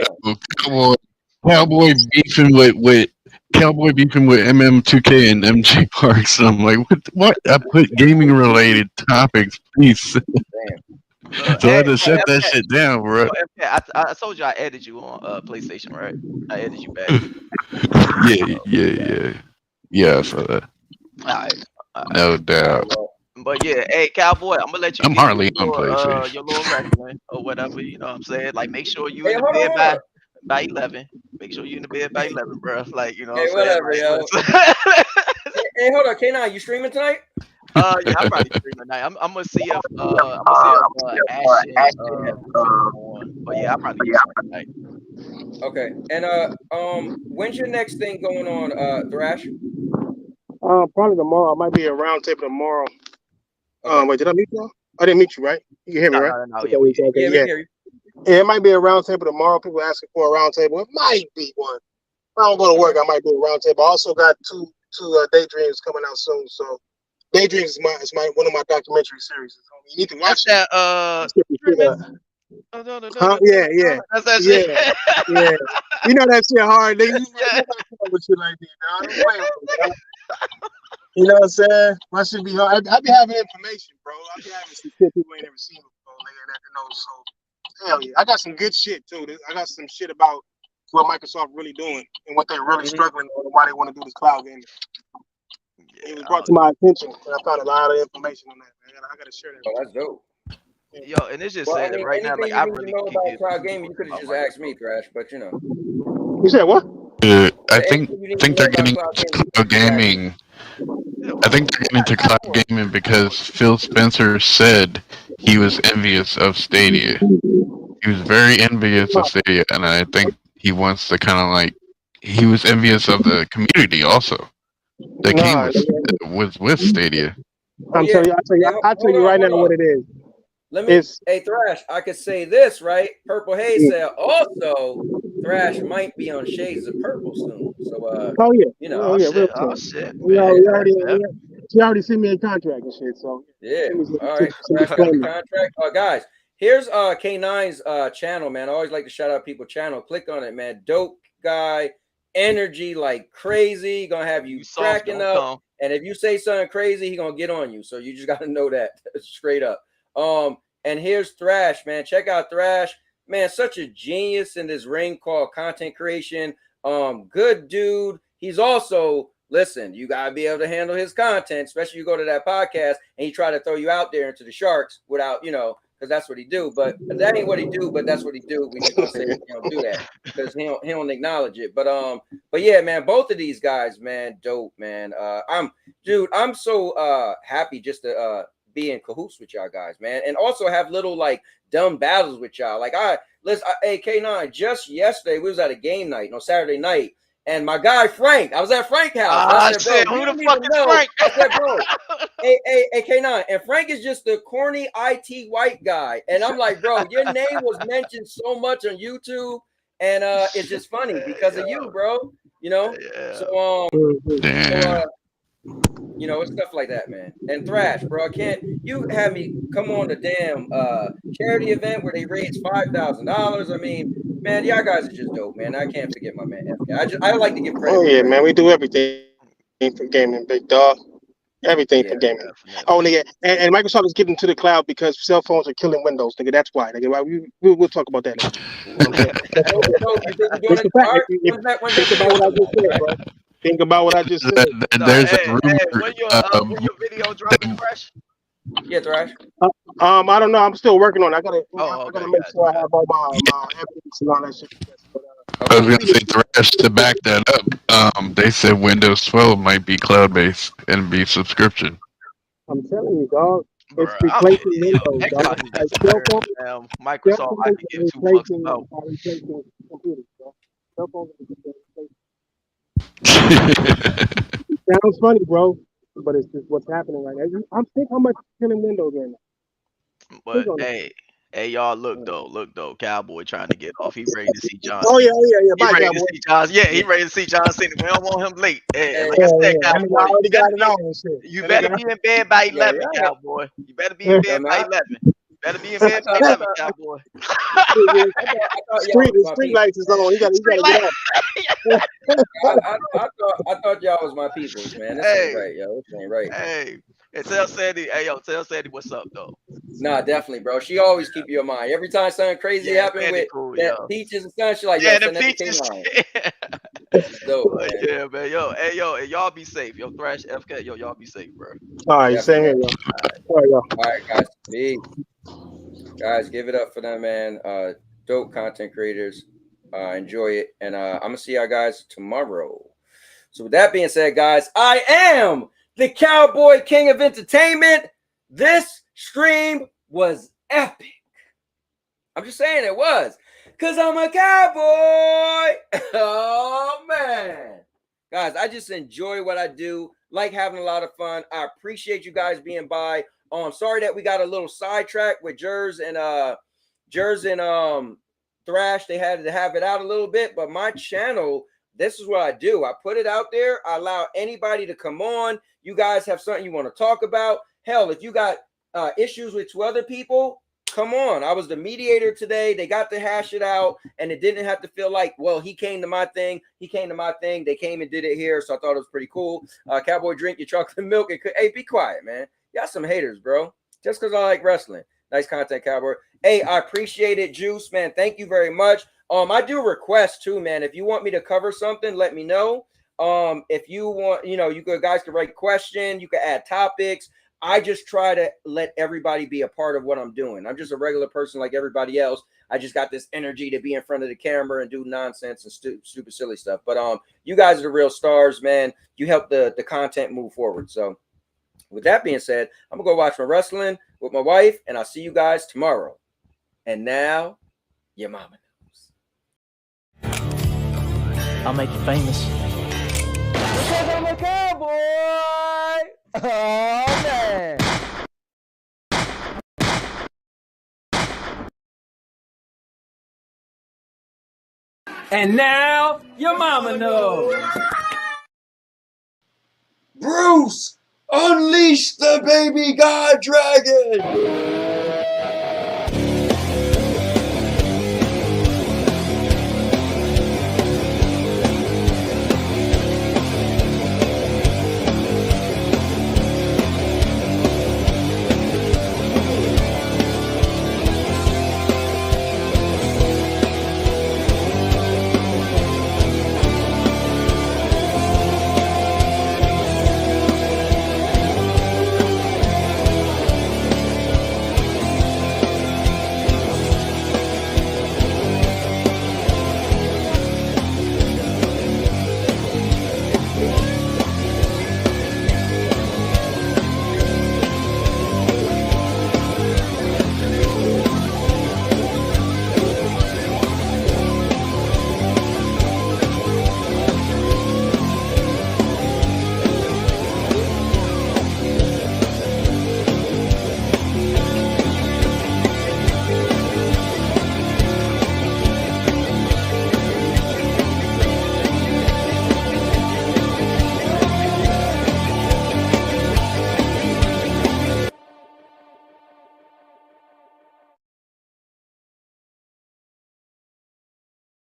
cowboy beefing with cowboy beefing with MM2K and MJ Parks. And I'm like, what? I put gaming related topics, please. So I had to shut that shit down, bro. I told you I added you on PlayStation, right? I added you back. Yeah. I saw that. All right. No doubt. But yeah, hey Cowboy, I'm gonna let you. I'm hardly on PlayStation. Your little wrestling or whatever. You know what I'm saying? Like, make sure you in the bed by 11. Make sure you in the bed by 11, bro. Like, you know what I'm whatever, saying? yo. Hey, hold on, K9, you streaming tonight? Yeah, I'm probably streaming tonight. I'm gonna see if Ashton on. But yeah, I'll probably be streaming tonight. Okay. And when's your next thing going on, Thrash? Probably tomorrow. Might be a round table tomorrow. Wait, did I meet you? I didn't meet you, right? You can hear me, right? No, yeah, we hear you. Yeah, it might be a round table tomorrow. People asking for a round table. It might be one. If I don't go to work, I might do a round table. I also got two Daydreams coming out soon. So Daydreams is one of my documentary series. You need to watch that. Yeah. That's that shit. Yeah. You know that shit hard, nigga. With shit like that, dog. You know what I'm saying? My shit be hard. I be having information, bro. I be having some shit people ain't never seen before, nigga. That knows. So hell yeah, I got some good shit too. I got some shit about what Microsoft really doing and what they're really struggling with and why they want to do this cloud gaming. It was brought to my attention, and I found a lot of information on that. Man. I gotta share that. Oh, that's dope. Yo, and it's just saying that right now, like I really know about cloud gaming. You could have just asked me, Thrash, but you know. You said what? I think they're getting into cloud gaming. I think they're getting into cloud gaming because Phil Spencer said he was envious of Stadia. He was very envious of Stadia, and I think he wants to kind of like he was envious of the community also that came with Stadia. I'll tell you right now what it is. Hey Thrash, I could say this, right? Purple Haze said also Thrash might be on Shades of Purple soon. So you know, shit. She already sent me a contract and shit. So yeah. All right. Thrash got the contract. Guys, here's K9's channel, man. I always like to shout out people's channel. Click on it, man. Dope guy, energy like crazy. Gonna have you cracking up. And if you say something crazy, he gonna get on you. So you just gotta know that straight up. And here's Thrash, man. Check out Thrash, man. Such a genius in this ring called content creation. Good dude. He's also, listen, you gotta be able to handle his content, especially you go to that podcast and he try to throw you out there into the sharks without, you know, because that's what he do. But that ain't what he do, but that's what he do. We just gonna say he don't do that because he don't acknowledge it. But yeah, man, both of these guys, man, dope, man. I'm so happy just to be in cahoots with y'all guys, man, and also have little like dumb battles with y'all. Like hey K9, just yesterday we was at a game night on Saturday night, and my guy Frank, I was at Frank's house. I said, bro, who the fuck is Frank? I said, bro, hey K9, and Frank is just the corny IT white guy, and I'm like, bro, your name was mentioned so much on YouTube, and it's just funny because of you, bro. You know, you know, it's stuff like that, man. And Thrash, bro, you have me come on the damn charity event where they raised $5,000. I mean, man, y'all guys are just dope, man. I can't forget my man FK. I like to give credit. Oh yeah, man, we do everything for gaming, big dog. Everything for gaming. Definitely. Oh nigga, and Microsoft is getting to the cloud because cell phones are killing Windows, nigga. That's why, nigga. We'll talk about that. Think about what I just said, bro. There's a rumor. When your video dropping, Thrash? Yeah, Thrash. I don't know. I'm still working on it. I gotta make sure I have all my evidence and all that shit. I was gonna say Thrash to back that up. They said Windows 12 might be cloud-based and be subscription. I'm telling you, dog. It's replacing Windows, dog. Microsoft might be getting $2 out. Replacing computers, dog. Cell phones are replacing. It sounds funny, bro, but it's just what's happening right now. I'm thinking how much is killing Windows right now. But hey, Hey y'all, look though, Cowboy trying to get off. He ready to see John. Oh yeah. He Bye, ready Cowboy. to see John. Yeah, he ready to see John Cena. We don't want him late. Hey, like I Yeah, said, yeah. I mean, I Cowboy, already got it on and shit. you better be in bed by 11, yeah. Cowboy. You better be in bed by 11. Better be in bed by 11, Cowboy. I thought y'all was my Street people. lights is on. He got to get off. I thought y'all was my peoples, man. This ain't right, yo. This ain't right. Hey, and tell Sandy, tell Sandy what's up though. Nah, definitely, bro. She always keep you in mind. Every time something crazy happen with cool, that peaches and stuff, she like, yo, send that to K-Line. It's dope, man. Yeah, man. Yo, y'all be safe. Yo, Thrash, FK, y'all be safe, bro. All right, same here, yo. All right, guys. Peace. Guys, give it up for them, man. Dope content creators. Enjoy it. And I'm going to see y'all guys tomorrow. So with that being said, guys, I am the Cowboy King of Entertainment. This stream was epic. I'm just saying it was. Because I'm a cowboy. Oh, man. Guys, I just enjoy what I do. Like having a lot of fun. I appreciate you guys being by. I'm sorry that we got a little sidetracked with Jers and Thrash. They had to have it out a little bit. But my channel, this is what I do. I put it out there. I allow anybody to come on. You guys have something you want to talk about. Hell, if you got issues with two other people, come on. I was the mediator today. They got to hash it out, and it didn't have to feel like, well, he came to my thing. He came to my thing. They came and did it here, so I thought it was pretty cool. Cowboy, drink your chocolate milk. Hey, be quiet, man. Y'all some haters, bro. Just because I like wrestling. Nice content, Cowboy. Hey, I appreciate it, Juice, man. Thank you very much. I do requests too, man. If you want me to cover something, let me know. If you want, you guys can write questions. You can add topics. I just try to let everybody be a part of what I'm doing. I'm just a regular person like everybody else. I just got this energy to be in front of the camera and do nonsense and stupid, silly stuff. But you guys are the real stars, man. You help the content move forward. So with that being said, I'm going to go watch my wrestling with my wife, and I'll see you guys tomorrow. And now, your mama knows. I'll make you famous. Because I'm a cowboy! Oh, man! And now, your mama knows. Bruce, unleash the baby god dragon!